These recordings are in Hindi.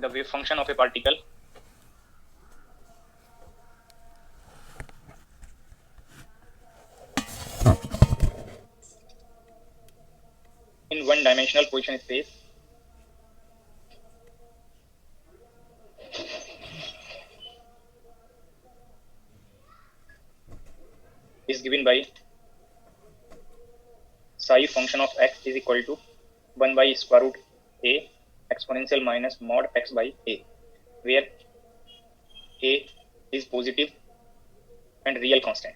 the wave function of a particle in one-dimensional position space is given by psi function of x is equal to 1 by square root a exponential minus mod x by a, where a is positive and real constant.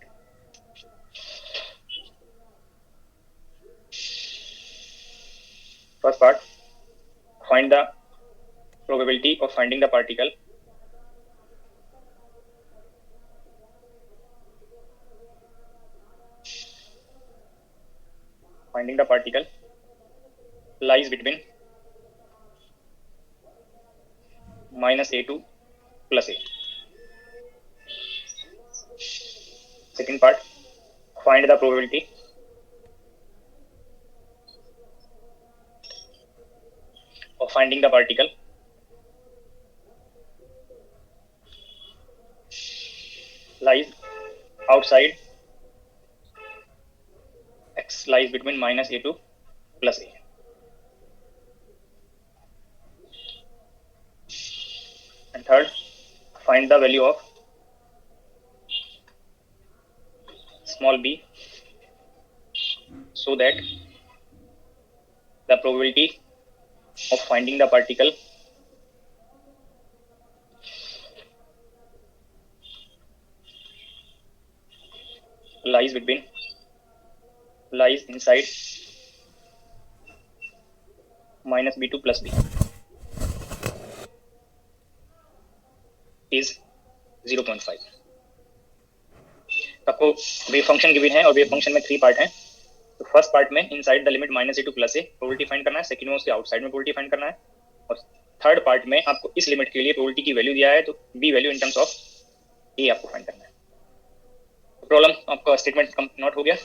First part, find the probability of finding the particle lies between minus a to plus a. Second part, find the probability of finding the particle lies outside x lies between minus a to plus a. And third, find the value of small b so that the probability of finding the particle lies inside minus b to plus b is 0.5. आपको वेव फंक्शन गिवन है और वेव फंक्शन में 3 पार्ट हैं. तो फर्स्ट पार्ट में inside the limit minus A to plus A probability find करना है. सेकंड में उसके आउटसाइड में प्रोबेबिलिटी फाइंड करना है. और थर्ड पार्ट में आपको इस लिमिट के लिए प्रोबेबिलिटी की वैल्यू दिया है, तो B value in terms of A आपको फाइंड करना है. प्रॉब्लम आपका स्टेटमेंट नोट हो गया.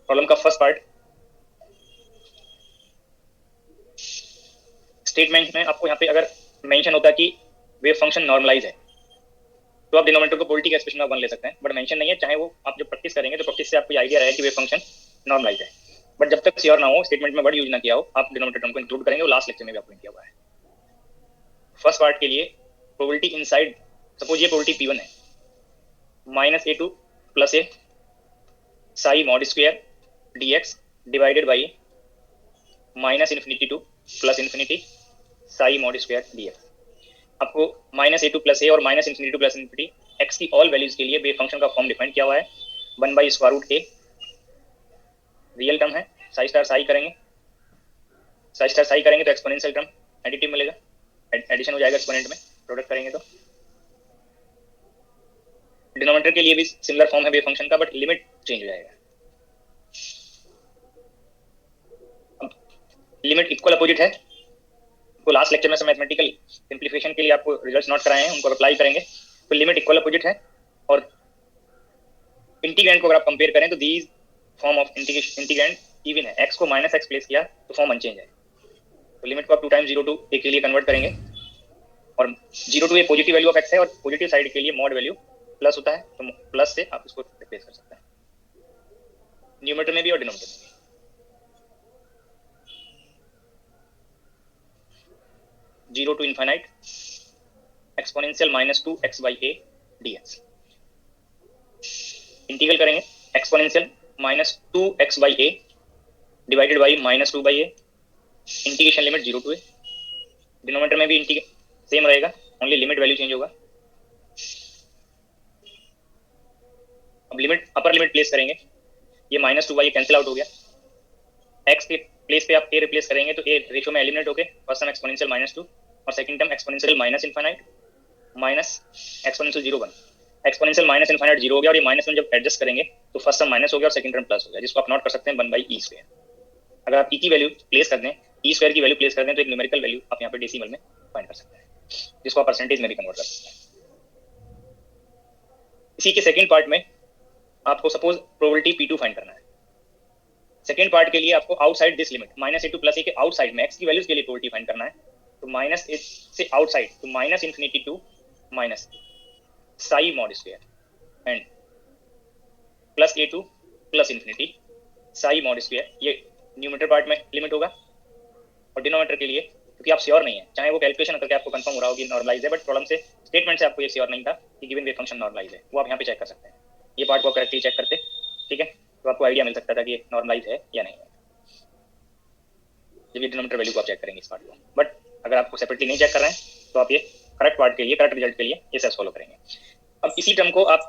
प्रॉब्लम का फर्स्ट पार्ट, स्टेटमेंट में आपको यहाँ पे अगर मेंशन होता कि वेव फंक्शन नॉर्मलाइज है तो आप डिनोमिनेटर को प्रोबेबिलिटी के एक्सप्रेशन में 1 ले सकते हैं, बट मेंशन नहीं है. चाहे वो आप जब प्रैक्टिस करेंगे तो प्रैक्टिस से आपको ये आइडिया रहेगा कि वेव फंक्शन नॉर्मलाइज है, बट जब तक श्योर ना हो, स्टेटमेंट में वर्ड यूज ना किया हो, आप डिनोमिनेटर टर्म को इंक्लूड करेंगे. वो लास्ट लेक्चर में भी आपको किया हुआ है. फर्स्ट पार्ट के लिए प्रोबेबिलिटी इनसाइड, सपोज ये प्रोबेबिलिटी P1 है, minus A to plus a psi mod square dx divided by minus infinity to plus infinity psi mod square dx. आपको माइनस ए टू प्लस ए और minus infinity to plus infinity x की ऑल वैल्यूज के लिए वेव फंक्शन का फॉर्म डिफाइन किया हुआ है. 1 by square root a real term है, साई स्टार साई करेंगे तो एक्सपोनेंशियल टर्म एडिटिव मिलेगा, एडिशन हो जाएगा एक्सपोनेंट में, प्रोडक्ट करेंगे तो. डिनोमिनेटर के लिए भी सिमिलर फॉर्म है वेव फंक्शन का, बट लिमिट चेंज हो जाएगा. लिमिट इक्वल अपोजिट है. तो लास्ट लेक्चर में से मैथमेटिकल सिंप्लीफिकेशन के लिए आपको रिजल्ट्स नोट कराए हैं, उनको अप्लाई करेंगे. तो लिमिट इक्वल अपोजिट है, और इंटीग्रैंड को अगर आप कंपेयर करें तो these form of integrand even है. एक्स को माइनस एक्स प्लेस किया तो फॉर्म अनचेंज है. तो लिमिट को आप 2 टाइम्स 0 टू ए के लिए कन्वर्ट करेंगे, और 0 to a positive value of x है, और पॉजिटिव साइड के लिए मॉड वैल्यू प्लस होता है, तो प्लस से आप इसको रिप्लेस कर सकते हैं न्यूमरेटर में भी और डिनोमिनेटर में भी. Zero to infinite exponential minus 2x by A dx. Integral करेंगे exponential minus 2x by A divided by minus 2 by A, integration limit 0 to A. Denominator में भी सेम रहेगा, ओनली लिमिट वैल्यू चेंज होगा. अब लिमिट अपर लिमिट प्लेस करेंगे, ये minus 2 by a cancel out हो गया. एक्स के प्लेस पे आप ए रिप्लेस करेंगे तो ए रेशियो में एलिमिनेट होके फर्स्ट टर्म एक्सपोनेंशियल माइनस 2 और second term exponential minus infinite minus exponential 0 1. Exponential minus infinite 0 हो गया, और ये माइनस में जब एडजस्ट करेंगे तो फर्स्ट टर्म माइनस हो गया और सेकंड टर्म प्लस हो गया, जिसको आप नोट कर सकते हैं 1 बाई ई स्क्वायर. अगर आप ई की वैल्यू प्लेस कर दें, ई स्क्वायर की वैल्यू प्लेस कर दें, तो एक न्यूमेरिकल वैल्यू आप यहाँ पे डेसिमल में फाइंड कर सकते हैं, जिसको आप परसेंटेज में भी कन्वर्ट कर सकते हैं. इसी के सेकंड पार्ट में आपको सपोज प्रोबेबिलिटी P2 फाइंड करना है. सेकंड पार्ट के लिए आपको outside this limit minus A to plus A के आउटसाइड में एक्स की वैल्यूज के लिए प्रोबेबिलिटी फाइंड करना है. तो तो माइनस ए से आउटसाइड, तो minus infinity to minus psi mod square and plus A to plus infinity psi mod square, ये न्यूमरेटर पार्ट में लिमिट होगा। और डिनोमिनेटर के लिए क्योंकि आप श्योर नहीं है, चाहे वो कैलकुलेशन करके आपको कंफर्म हो रहा हो कि नॉर्मलाइज है, बट प्रॉब्लम से स्टेटमेंट से आपको ये श्योर नहीं था कि गिवन वेव फंक्शन नॉर्मलाइज है, वो आप यहाँ पे चेक कर सकते हैं। ये पार्ट को करेक्टली चेक करते, ठीक है, तो आपको आइडिया मिल सकता था कि ये नॉर्मलाइज है या नहीं है जब ये डिनोमिनेटर वैल्यू को आप चेक करेंगे इस पार्ट को। बट अगर आपको सेपरेटली नहीं चेक कर रहे हैं तो आप ये करेक्ट पार्ट के लिए, करेक्ट रिजल्ट के लिए ये सब फॉलो करेंगे। अब इसी टर्म को आप,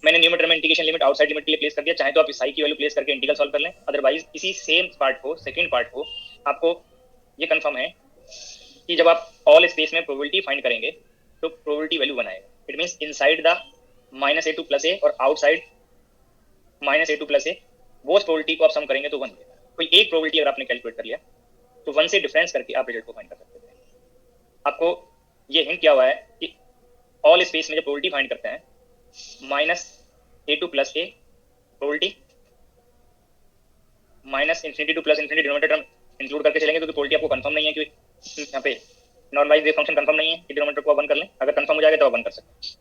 मैंने न्यूमरेटर में इंटीग्रेशन लिमिट आउटसाइड लिमिट के लिए प्लेस कर दिया, चाहे तो आप इस साई की वैल्यू प्लेस करके इंटीग्रल सॉल्व कर लें, अदरवाइज इसी सेम पार्ट को, सेकंड पार्ट को आपको ये कंफर्म है कि जब आप ऑल स्पेस में प्रोबेबिलिटी फाइंड करेंगे तो प्रोबेबिलिटी वैल्यू 1 आएगा। It means inside the minus A to plus ए और outside minus A to plus A, वो प्रोबेबिलिटी को आप सम करेंगे तो 1 मिलेगा। कोई एक प्रोबेबिलिटी अगर आपने कैलकुलेट कर लिया तो 1 से डिफरेंस करके आप रिजल्ट को फाइंड कर सकते हैं। आपको ये हिंट किया हुआ है कि ऑल स्पेस में जब प्रोबेबिलिटी फाइंड करते हैं minus A to plus A probability minus infinity to plus infinity denominator term include करके चलेंगे, क्योंकि प्रोबेबिलिटी आपको कंफर्म नहीं है कि यहाँ पे नॉर्मलाइज वेव फंक्शन कंफर्म नहीं है कि डिनोमिनेटर को आप 1 कर लें। अगर कंफर्म हो जाएगा तो आप 1 कर सकते हैं।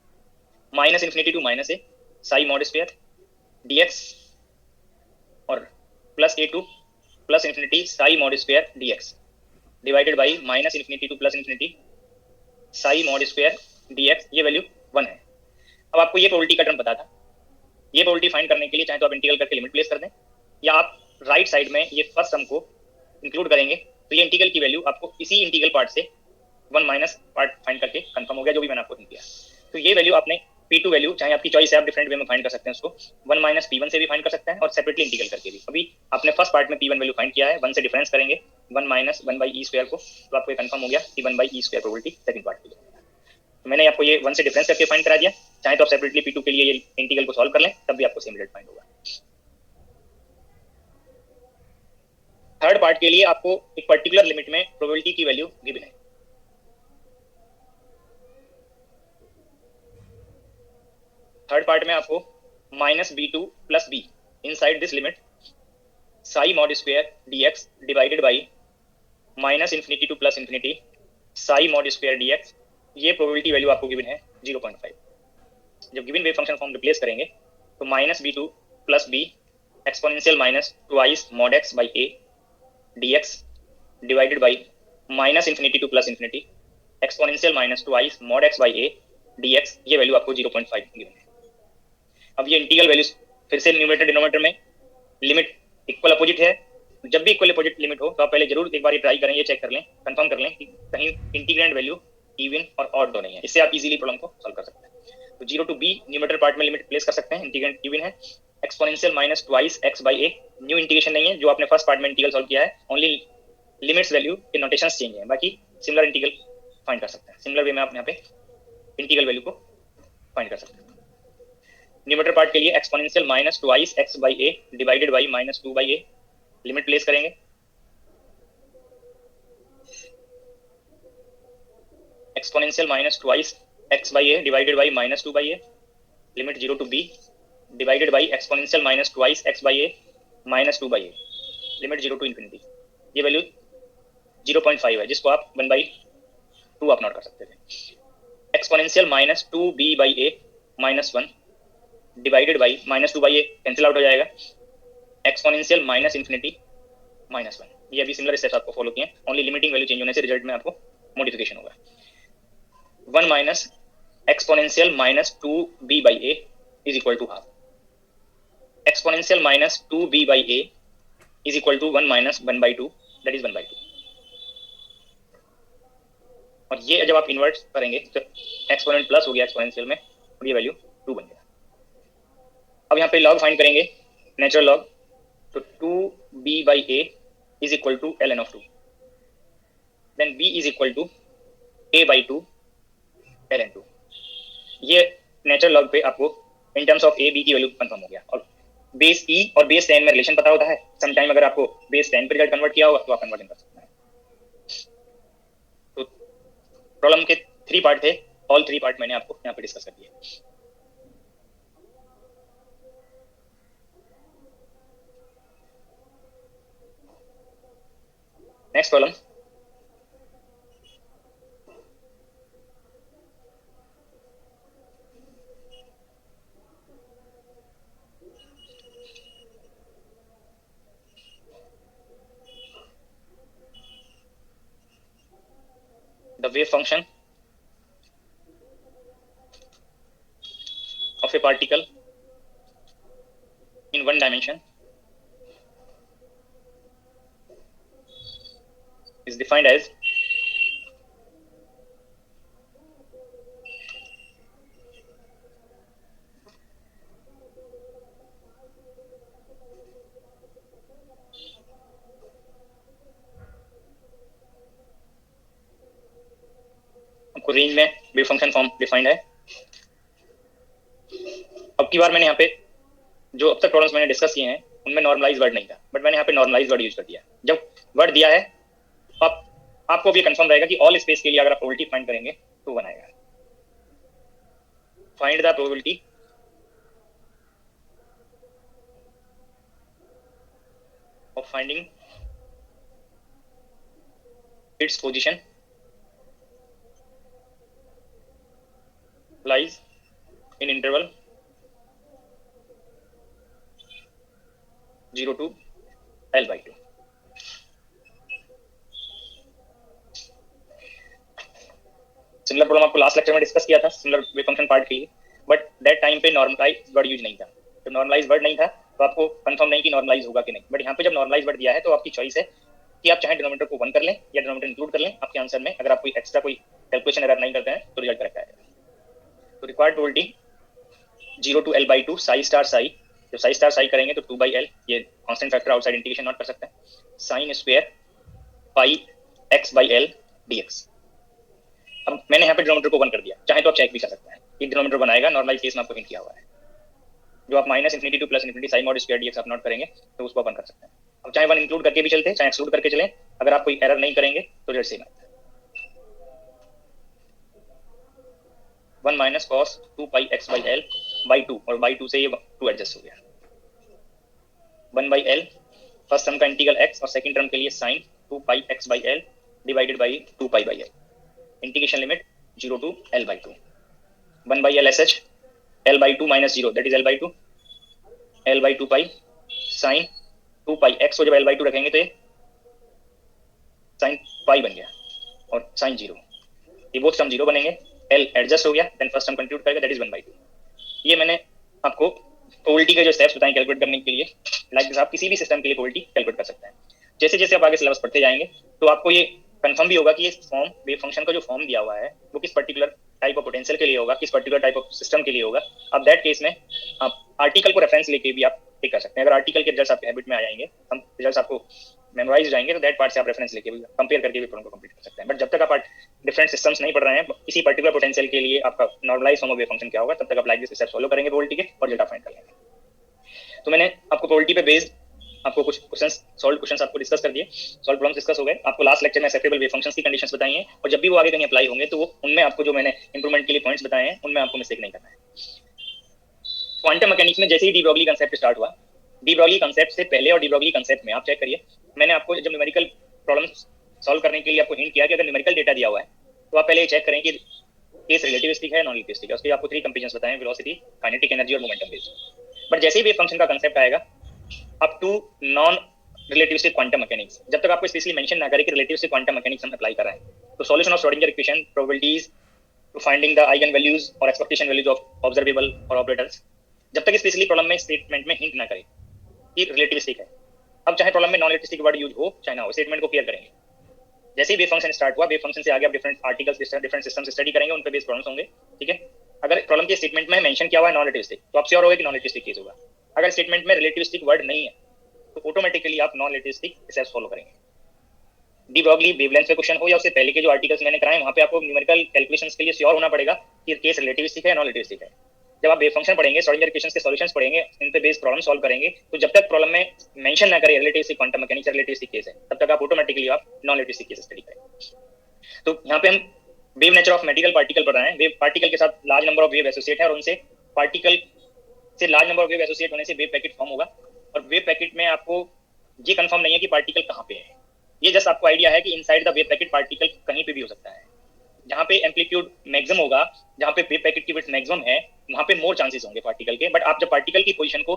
Minus infinity to minus A psi mod square dx और plus A to plus infinity psi mod square dx divided by minus infinity to plus infinity psi mod square dx, ये वैल्यू 1 है। अब आपको ये प्रोबेबिलिटी का टर्म पता था, ये प्रोबेबिलिटी फाइंड करने के लिए चाहे तो आप इंटीग्रल करके लिमिट प्लेस कर दें, या आप राइट साइड में ये फर्स्ट सम को इंक्लूड करेंगे तो ये इंटीग्रल की वैल्यू आपको इसी इंटीग्रल पार्ट से 1 माइनस पार्ट फाइंड करके कंफर्म हो गया, जो भी मैंने आपको हिंट किया। तो ये वैल्यू आपने P2 वैल्यू, चाहे आपकी चॉइस है, आप डिफरेंट वे में फाइंड कर सकते हैं उसको, 1 माइनस P1 से भी फाइंड कर सकते हैं और सेपरेटली इंटीग्रल करके भी। अभी आपने फर्स्ट पार्ट में P1 वैल्यू फाइंड किया है, 1 से डिफरेंस करेंगे 1 माइनस 1 बाई ई स्क्वायर को, तो आपको ये कंफर्म हो गया कि 1 by E square probability second part के लिए। तो मैंने आपको ये 1 से डिफरेंस करके फाइंड करा दिया, चाहे तो आप सेपरेटली P2 के लिए ये इंटीग्रल को सॉल्व कर लें, तब भी आपको सेम रिजल्ट फाइंड होगा। थर्ड पार्ट के लिए आपको एक पर्टिकुलर लिमिट में प्रोबेबिलिटी की वैल्यू गिवन है। थर्ड पार्ट में आपको minus b to plus b inside this limit psi mod square dx divided by minus infinity to plus infinity psi mod square dx, ये प्रोबेबिलिटी वैल्यू आपको गिवन है 0.5। जब given wave function form replace करेंगे तो minus b to plus b exponential minus twice mod x by A dx divided by minus infinity to plus infinity exponential minus twice mod x by A dx, ये वैल्यू आपको 0.5 गिवन है। अब ये इंटीग्रल वैल्यू फिर से न्यूमरेटर डिनोमिनेटर में लिमिट इक्वल अपोजिट है, जब भी इक्वल अपोजिट लिमिट हो तो आप पहले जरूर एक बार ये ट्राई करें, ये चेक कर लें, कंफर्म कर लें कि कहीं इंटीग्रेंड वैल्यू इवन और ऑड तो नहीं है। इससे आप इजीली प्रॉब्लम को सॉल्व कर सकते हैं। तो 0 टू b न्यूमरेटर पार्ट में लिमिट प्लेस कर सकते हैं, इंटीग्रेंड इवन है, exponential minus twice X by A, new integration नहीं है, जो आपने फर्स्ट पार्ट में इंटीग्रल सॉल्व किया है, ओनली लिमिट्स वैल्यू के नोटेशंस चेंज है, बाकी सिमिलर इंटीग्रल फाइंड कर सकते हैं। सिमिलर वे में आप यहाँ पे इंटीग्रल वैल्यू को फाइंड कर सकते हैं। न्यूमरेटर पार्ट के लिए exponential minus twice X by A divided by minus 2 by A, limit place करेंगे, exponential minus twice X by A divided by minus 2 by A, limit 0 to b divided by exponential minus twice X by A minus 2 by A, limit 0 to infinity, ये वैल्यू 0.5 है, जिसको आप 1/2 आप नोट कर सकते थे। Exponential minus 2b by A minus 1 divided by minus 2 by a cancel out हो जाएगा, एक्सपोनेंशियल माइनस इन्फिनिटी माइनस 1, ये अभी सिमिलर स्टेप्स आपको फॉलो किए, ओनली लिमिटिंग वैल्यू चेंज होने से रिजल्ट में आपको मॉडिफिकेशन होगा। 1 minus exponential minus 2b by a is equal to half, exponential minus 2b by a is equal to 1 minus 1/2, that is 1/2। और ये जब आप इन्वर्ट करेंगे तो एक्सपोनेंट प्लस हो गया एक्सपोनेंशियल में और ये वैल्यू 2 बन गया। अब यहाँ पे लॉग फाइंड करेंगे, नेचुरल लॉग, तो 2b by a is equal to ln of 2, then b is equal to a by 2 ln 2। ये नेचुरल लॉग पे आपको in terms of a b की वैल्यू कंफर्म हो गया। और बेस e और बेस 10 में रिलेशन पता होता है, समटाइम अगर आपको बेस 10 पे रिजल्ट कन्वर्ट किया होगा तो आप कन्वर्ट कर सकते हैं। तो प्रॉब्लम के 3 पार्ट थे, ऑल 3 पार्ट मैंने आपको यहाँ पे डिस्कस कर दिए। Next problem, the wave function of a particle in one dimension is defined as आपको रेंज में वेव फंक्शन फॉर्म डिफाइंड है। अब की बार मैंने यहाँ पे जो अब तक प्रॉब्लम्स मैंने डिस्कस किए हैं उनमें नॉर्मलाइज वर्ड नहीं था, बट मैंने यहाँ पे नॉर्मलाइज वर्ड यूज कर दिया। जब वर्ड दिया है तो आपको भी कंफर्म रहेगा कि ऑल स्पेस के लिए अगर आप प्रोबेबिलिटी फाइंड करेंगे तो बनाएगा find the probability of finding its position lies in interval 0 to L/2। Similar problem आपको लास्ट लेक्चर में डिस्कस किया था सिमिलर वेव फंक्शन पार्ट के लिए, बट दैट टाइम पे नॉर्मलाइज वर्ड यूज नहीं था। तो नॉर्मलाइज वर्ड नहीं था तो आपको कंफर्म नहीं कि नॉर्मलाइज होगा कि नहीं, बट यहाँ पे जब नॉर्मलाइज वर्ड दिया है तो आपकी चॉइस है कि आप चाहे डिनोमिनेटर को 1 कर लें या डिनोमिनेटर इंक्लूड कर लें आपके आंसर में। अगर आप कोई एक्स्ट्रा कोई कैलकुलेशन एरर नहीं करते हैं तो रिजल्ट करेक्ट आएगा। तो required probability 0 to L/2 Sai star Sai, जब साई स्टार साई करेंगे तो 2/L, ये constant factor outside integration not कर सकते हैं, sine square pi x/L dx। अब मैंने यहाँ पे डिनोमिनेटर को 1 कर दिया, चाहे तो आप चेक भी कर सकते हैं कि डिनोमिनेटर बनाएगा। नॉर्मलाइज केस में आपको हिंट किया हुआ है, जो आप -∞ to +∞ Sai mod square dx आप नॉट करेंगे तो उसको 1 कर सकते हैं। अब चाहे 1 इंक्लूड करके भी चलते, चाहे एक्सक्लूड करके चलें, अगर आप कोई एरर नहीं करेंगे तो रिजल्ट सेम आएगा। 1 - cos 2 pi x/L/2, और बाई 2 से ये 2 एडजस्ट हो गया। 1/L फर्स्ट टर्म का इंटीग्रल x और सेकंड टर्म के लिए sin 2 pi x/L divided by 2 pi/L, integration limit 0 to L/2। 1/L SH L/2 - 0 that is L/2, L/2 pi sin 2 pi x को जब L/2 रखेंगे तो ये sin pi बन गया और sin 0, ये बोथ टर्म 0 बनेंगे। L एडजस्ट हो गया, देन फर्स्ट टर्म कंप्यूट करेगा दैट इज 1/2। ये मैंने आपको प्रोबेबिलिटी के जो स्टेप्स बताएं कैलकुलेट करने के लिए, लाइक दिस आप किसी भी सिस्टम के लिए प्रोबेबिलिटी कैलकुलेट कर सकते हैं। जैसे जैसे आप आगे सिलेबस पढ़ते जाएंगे तो आपको ये कंफर्म भी होगा कि ये फॉर्म वेव फंक्शन का जो फॉर्म दिया हुआ है वो किस पर्टिकुलर टाइप ऑफ पोटेंशियल के लिए होगा, किस पर्टिकुलर टाइप ऑफ सिस्टम के लिए होगा। अब दैट केस में आप आर्टिकल को रेफरेंस लेके भी आप टिक कर सकते हैं। अगर आर्टिकल के रिजल्ट्स आपके हैबिट में आ जाएंगे, हम रिजल्ट्स आपको मेमोराइज हो जाएंगे, तो दैट पार्ट से आप रेफरेंस लेके भी कंपेयर करके भी प्रॉब्लम को कंप्लीट कर सकते हैं। बट जब तक आप डिफरेंट सिस्टम्स नहीं पढ़ रहे हैं, किसी पर्टिकुलर पोटेंशियल के लिए आपका normalise form of wave function क्या होगा, तब तक आप लाइक दिस स्टेप फॉलो करेंगे प्रोबेबिलिटी के और डेटा फाइंड कर लेंगे। तो मैंने आपको प्रोबेबिलिटी पे बेस्ड आपको कुछ क्वेश्चंस सॉल्व क्वेश्चंस आपको डिस्कस कर दिए, सॉल्व प्रॉब्लम्स डिस्कस हो गए। आपको लास्ट लेक्चर में एक्सेप्टेबल वेव फंक्शंस की कंडीशंस बताई हैं, और जब भी वो आगे कहीं अप्लाई होंगे तो वो उनमें आपको जो मैंने इंप्रूवमेंट के लिए पॉइंट्स बताए हैं उनमें आपको मिस्टेक नहीं करना है। क्वांटम मैकेनिक्स में जैसे ही डी ब्रॉगली कांसेप्ट स्टार्ट हुआ, डी ब्रॉगली कांसेप्ट से पहले और डी ब्रॉगली कांसेप्ट में आप चेक करिए, मैंने आपको जब न्यूमेरिकल प्रॉब्लम सॉल्व करने के लिए आपको हिंट किया कि अगर न्यूमेरिकल डेटा दिया हुआ है तो आप पहले ये चेक करें कि केस रिलेटिविस्टिक है नॉन रिलेटिविस्टिक है। उसके आपको 3 कंपेरिजंस बताएं, वेलोसिटी, काइनेटिक एनर्जी और मोमेंटम बेस्ड। बट जैसे ही वेव फंक्शन का कांसेप्ट आएगा up to non relativistic quantum mechanics, जब तक आपको स्पेशली मेंशन ना करे कि रिलेटिविस्टिक क्वांटम मैकेनिक्स हम अप्लाई कर रहे हैं, तो solution of Schrodinger equation, probabilities to finding the eigen values और एक्सपेक्टेशन वैल्यूज ऑफ ऑब्जर्वेबल और ऑपरेटर्स, जब तक स्पेशली प्रॉब्लम में स्टेटमेंट में हिंट ना करे कि रिलेटिविस्टिक है। अब चाहे प्रॉब्लम में नॉन रिलेटिविस्टिक वर्ड यूज हो चाहे ना हो, स्टेटमेंट को क्लियर करेंगे। जैसे ही वेव फंक्शन स्टार्ट हुआ, वेव फंक्शन से आगे आप different articles, different systems study करेंगे, उन पे बेस्ड प्रॉब्लम्स होंगे, ठीक है। अगर प्रॉब्लम के स्टेटमेंट में मेंशन किया हुआ है नॉन रिलेटिविस्टिक, तो आप श्योर होगे कि नॉन रिलेटिविस्टिक केस होगा। अगर स्टेटमेंट में रिलेटिविस्टिक वर्ड नहीं है तो ऑटोमेटिकली आप नॉन रिलेटिविस्टिक स्टेप्स फॉलो करेंगे। डी ब्रॉगली वेवलेंथ पे क्वेश्चन हो या उससे पहले के जो आर्टिकल्स मैंने कराए, वहां पे आपको न्यूमेरिकल कैलकुलेशंस के लिए श्योर होना पड़ेगा कि केस रिलेटिविस्टिक है या नॉन रिलेटिविस्टिक है। जब आप वेव फंक्शन पढ़ेंगे, श्रोडिंगर इक्वेशंस के सॉल्यूशंस पढ़ेंगे, इन पे बेस्ड प्रॉब्लम सॉल्व करेंगे, तो जब तक प्रॉब्लम में मेंशन ना करे relativistic quantum mechanics relativistic case है, तब तक आप ऑटोमेटिकली आप नॉन रिलेटिविस्टिक केस स्टडी करेंगे। तो यहाँ पे हम wave nature of material particle पढ़ रहे हैं। वेव पार्टिकल के साथ large number of wave associate है, और उनसे पार्टिकल से large number of wave associate होने से वेव पैकेट फॉर्म होगा। और वेव पैकेट में आपको ये कंफर्म नहीं है कि पार्टिकल कहाँ पे है, ये जस्ट आपको आइडिया है कि inside the wave packet particle कहीं पे भी हो सकता है। जहाँ पे एम्पलीट्यूड मैक्सिमम होगा, जहाँ पे वेव पैकेट की विड्थ मैक्सिमम है, वहाँ पे मोर चांसेस होंगे पार्टिकल के। बट आप जब पार्टिकल की पोजीशन को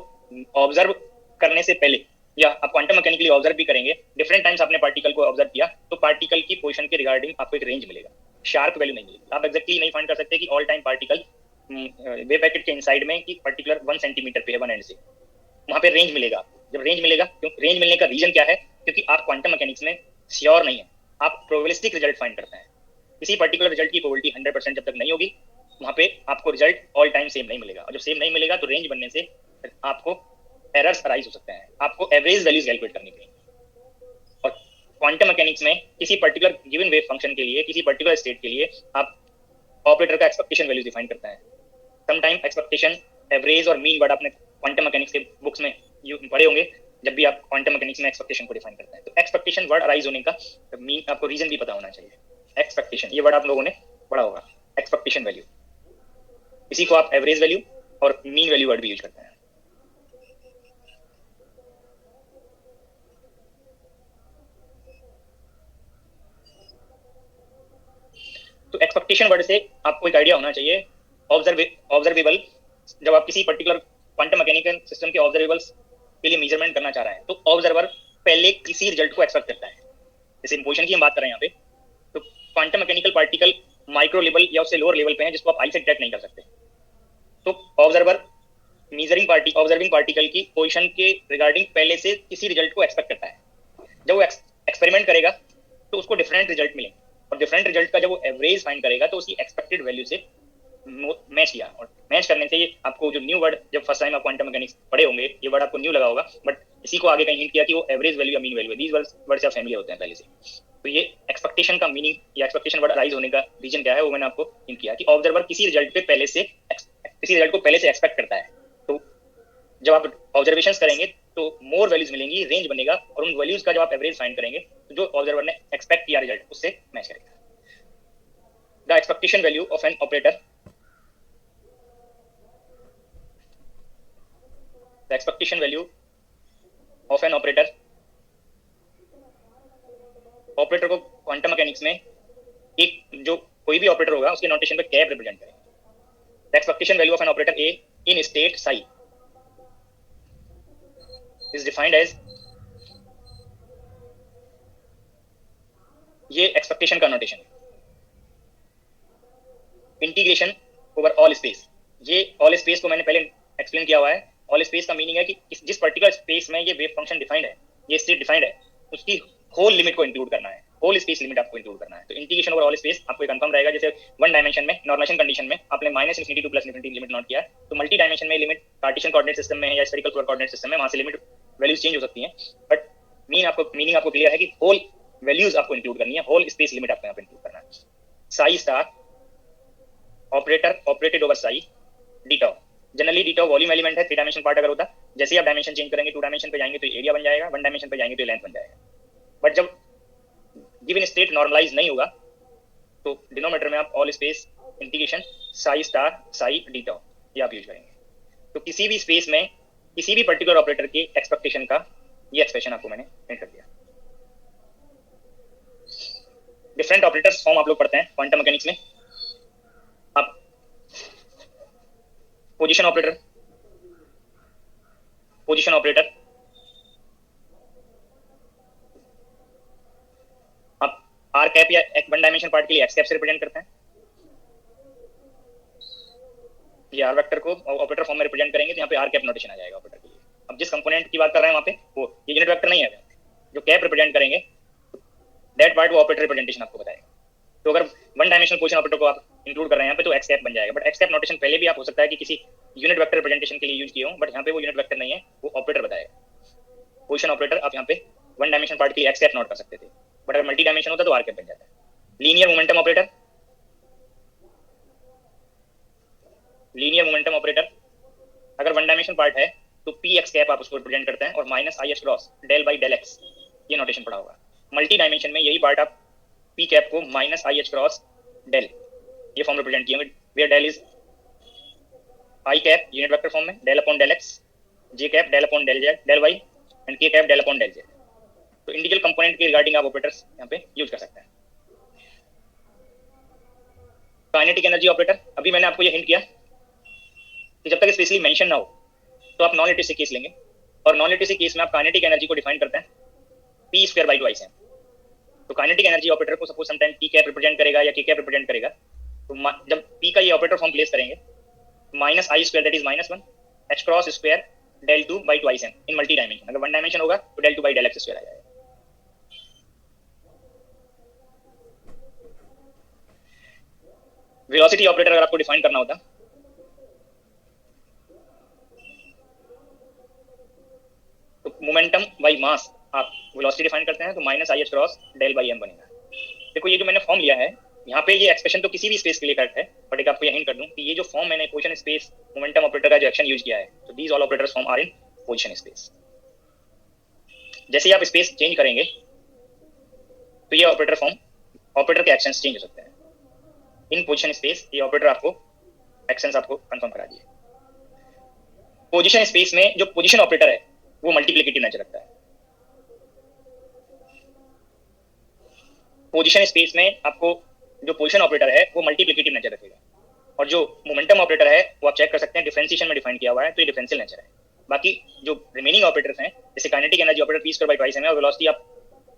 ऑब्जर्व करने से पहले, या आप क्वांटम मैकेनिकली ऑब्जर्व भी करेंगे, डिफरेंट टाइम्स आपने पार्टिकल को ऑब्जर्व किया, तो पार्टिकल की पोजीशन के रिगार्डिंग आपको एक रेंज मिलेगा शार्प वैल्यू नहीं मिलेगी। आप एग्जैक्टली नहीं फाइंड कर सकते कि all time particle wave packet के इनसाइड में कि पर्टिकुलर 1 सेंटीमीटर पे है वन एंड से, वहां पे रेंज मिलेगा आपको। जब रेंज मिलेगा, क्यों रेंज मिलने का रीजन क्या है? क्योंकि आप क्वांटम मैकेनिक्स में श्योर नहीं है, आप प्रोबेबिलिस्टिक रिजल्ट फाइंड करते हैं। किसी पर्टिकुलर रिजल्ट की प्रोबेबिलिटी 100% जब तक नहीं होगी, वहां पे आपको रिजल्ट ऑल टाइम सेम नहीं मिलेगा। और जब सेम नहीं मिलेगा तो रेंज बनने से आपको एरर्स अराइज हो सकते हैं, आपको एवरेज वैल्यूज कैलकुलेट करनी पड़ेगी। और क्वांटम मैकेनिक्स में किसी पर्टिकुलर गिवन वेव फंक्शन के लिए, किसी पर्टिकुलर स्टेट के लिए आप ऑपरेटर का एक्सपेक्टेशन वैल्यू डिफाइन करते हैं। समटाइम एक्सपेक्टेशन, एवरेज और मीन वर्ड आपने क्वांटम मैकेनिक्स के बुक्स में पढ़े होंगे जब भी आप क्वांटम मैकेनिक्स में एक्सपेक्टेशन को डिफाइन करते हैं। तो एक्सपेक्टेशन वर्ड अराइज होने का मीन आपको रीजन भी पता होना चाहिए। एक्सपेक्टेशन, ये वर्ड आप लोगों ने पढ़ा होगा, एक्सपेक्टेशन वैल्यू। इसी को आप एवरेज वैल्यू और मीन वैल्यू वर्ड भी यूज करते हैं। तो एक्सपेक्टेशन वर्ड से आपको एक आइडिया होना चाहिए ऑब्जर्वेबल। जब आप किसी पर्टिकुलर क्वांटम मैकेनिकल सिस्टम के ऑब्जर्वेबल्स के लिए मेजरमेंट करना चाह रहे हैं, तो ऑब्जर्वर पहले किसी रिजल्ट को एक्सपेक्ट करता है। जैसे इंपोजिशन की हम बात कर रहे हैं यहाँ पे, तो quantum mechanical particle micro level या उससे लोअर लेवल पे हैं जिसको आप आई से डिटेक्ट नहीं कर सकते। तो ऑब्जर्वर ऑब्जर्विंग पार्टिकल की पोजीशन के रिगार्डिंग पहले से किसी रिजल्ट को एक्सपेक्ट करता है। जब वो एक्सपेरिमेंट करेगा तो उसको डिफरेंट रिजल्ट मिलेंगे, और डिफरेंट रिजल्ट का जब वो एवरेज फाइंड करेगा तो उसकी एक्सपेक्टेड वैल्यू से मैच किया। और मैच करने से ये आपको जो न्यू वर्ड, जब फर्स्ट टाइम आप क्वांटम मैकेनिक्स पढ़े होंगे, ये वर्ड आपको न्यू लगा होगा, बट इसी को आगे कहीं हिंट किया कि वो एवरेज वैल्यू या मीन वैल्यू है। दीज वर्ड से आप फैमिलियर होते हैं पहले से। तो ये एक्सपेक्टेशन का मीनिंग या एक्सपेक्टेशन वर्ड अराइज होने का रीजन क्या है, वो मैंने आपको हिंट किया कि ऑब्जर्वर किसी रिजल्ट पे पहले से किसी रिजल्ट को पहले से एक्सपेक्ट करता है। तो जब आप ऑब्जर्वेशंस करेंगे तो मोर वैल्यूज मिलेंगी, रेंज बनेगा, और उन वैल्यूज का जब आप एवरेज फाइंड करेंगे तो जो ऑब्जर्वर ने एक्सपेक्ट किया रिजल्ट उससे मैच करेगा। The expectation value of an operator, the expectation value of an operator, operator को क्वांटम मैकेनिक्स में एक जो कोई भी ऑपरेटर होगा उसके नोटेशन पे कैप रिप्रेजेंट करेंगे। The expectation value of an operator A in state Sai is defined as, ये एक्सपेक्टेशन का नोटेशन है, इंटीग्रेशन ओवर ऑल स्पेस। ये ऑल स्पेस को मैंने पहले एक्सप्लेन किया हुआ है। ऑल स्पेस का मीनिंग है कि जिस पर्टिकुलर स्पेस में ये वेव फंक्शन डिफाइंड है, ये स्टेट डिफाइंड है, उसकी होल लिमिट को इंक्लूड करना है, होल स्पेस लिमिट आपको इंक्लूड करना है। तो इंटीग्रेशन ओवर ऑल स्पेस आपको एक कंफर्म रहेगा। जैसे वन डायमेंशन में नॉर्मलाइजेशन कंडीशन में आपने -∞ टू +∞ लिमिट नोट किया है, तो मल्टी डायमेंशन में लिमिट कार्टेशियन कोऑर्डिनेट सिस्टम में है या स्फेरिकल कोऑर्डिनेट सिस्टम में, वहां से लिमिट वैल्यूज चेंज हो सकती हैं, बट मीनिंग आपको क्लियर है कि होल वैल्यूज आपको इंक्लूड करनी है, होल स्पेस लिमिट आपको यहाँ पे इंक्लूड करना है। Psi star operator operated over Sai D tau. Generally D tau volume element है, 3 डायमेंशन पार्ट अगर होता, जैसे ही आप डायमेंशन चेंज करेंगे 2 डायमेंशन पे जाएंगे तो एरिया बन जाएगा, 1 डायमेंशन पे जाएंगे तो लेंथ बन जाएगा। बट जब गिवन स्टेट नॉर्मलाइज नहीं होगा तो डिनोमिनेटर में आप all space integration Sai star psi D tau ये आप यूज करेंगे। तो किसी भी स्पेस में किसी भी पर्टिकुलर ऑपरेटर के एक्सपेक्टेशन का ये एक्सप्रेशन आपको मैंने हिंट कर दिया। डिफरेंट ऑपरेटर्स फॉर्म आप लोग पढ़ते हैं क्वांटम मैकेनिक्स में। आप पोजीशन ऑपरेटर आप आर कैप या एक 1 डायमेंशन पार्ट के लिए एक्स कैप से रिप्रेजेंट करते हैं। ये आर वेक्टर को ऑपरेटर फॉर्म में रिप्रेजेंट करेंगे तो यहाँ पे आर कैप नोटेशन आ जाएगा ऑपरेटर के लिए। अब जिस कंपोनेंट की बात कर रहे हैं वहाँ पे वो ये यूनिट वेक्टर नहीं है, जो कैप रिप्रेजेंट करेंगे दैट पार्ट वो ऑपरेटर रिप्रेजेंटेशन आपको बताएगा। तो अगर 1 डायमेंशनल पोजीशन ऑपरेटर को आप इंक्लूड कर रहे हैं यहाँ पे तो एक्स कैप बन जाएगा। बट एक्स कैप नोटेशन पहले भी आप हो सकता है कि किसी यूनिट वेक्टर रिप्रेजेंटेशन के लिए यूज किए हो, बट यहाँ पे वो यूनिट वेक्टर नहीं है, वो ऑपरेटर बताएगा। पोजीशन ऑपरेटर आप यहाँ पे 1 डायमेंशन पार्ट के लिए एक्स कैप नोट कर सकते थे, बट अगर मल्टी डायमेंशन होता तो आर कैप बन जाता है। लीनियर मोमेंटम ऑपरेटर, अगर 1 डायमेंशन पार्ट है तो पी एक्स कैप आप उसको रिप्रेजेंट करते हैं और -IH cross del by del X ये नोटेशन पड़ा होगा। मल्टी डायमेंशन में यही पार्ट आप पी कैप को -IH क्रॉस डेल ये फॉर्म रिप्रेजेंट किए, where del is I cap unit vector form में del upon del X, J cap del upon del Z del Y and K cap del upon del Z. तो इंडिविजुअल कंपोनेंट के रिगार्डिंग आप ऑपरेटर्स यहाँ पे यूज कर सकते हैं। काइनेटिक एनर्जी ऑपरेटर, अभी मैंने आपको ये हिंट किया कि जब तक स्पेशली मेंशन ना हो तो आप नॉन लिटिव केस लेंगे, और नॉन लिटिव केस में आप काइनेटिक एनर्जी को डिफाइन करते हैं P² by 2 ICM। तो काइनेटिक एनर्जी ऑपरेटर को suppose sometime T cap represent करेगा या के कैप रिप्रेजेंट करेगा, तो जब पी का ये ऑपरेटर फॉर्म प्लेस करेंगे, minus I square that is minus one H cross square del two by twice M in multi dimension. अगर वन डायमेंशन होगा तो del two by del X square आ जाएगा। वेलोसिटी ऑपरेटर अगर आपको डिफाइन करना होता तो मोमेंटम बाई मास आप वेलोसिटी डिफाइन करते हैं तो minus I H cross del by m बनेगा। देखो ये जो मैंने फॉर्म लिया है यहाँ पे, ये एक्सप्रेशन तो किसी भी स्पेस के लिए करेक्ट है, बट एक आपको यह हिंट कर दूं कि ये जो फॉर्म मैंने पोजीशन स्पेस मोमेंटम ऑपरेटर का जो एक्शन यूज किया है, तो these all operators form are in position space. जैसे ही आप स्पेस चेंज करेंगे तो ये ऑपरेटर फॉर्म, ऑपरेटर के एक्शंस चेंज हो सकते हैं। इन पोजीशन स्पेस ये ऑपरेटर आपको एक्शंस आपको कंफर्म करा दिए। पोजीशन स्पेस में जो पोजीशन ऑपरेटर है वो मल्टीप्लिकेटिव नेचर रखता है। पोजीशन स्पेस में आपको जो पोजीशन ऑपरेटर है वो मल्टीप्लिकेटिव नेचर रखेगा, और जो मोमेंटम ऑपरेटर है वो आप चेक कर सकते हैं डिफरेंशिएशन में डिफाइन किया हुआ है, तो ये डिफरेंशियल नेचर है। बाकी जो रिमेनिंग ऑपरेटर्स हैं, जैसे kinetic energy operator p square by twice m है, और वेलोसिटी आप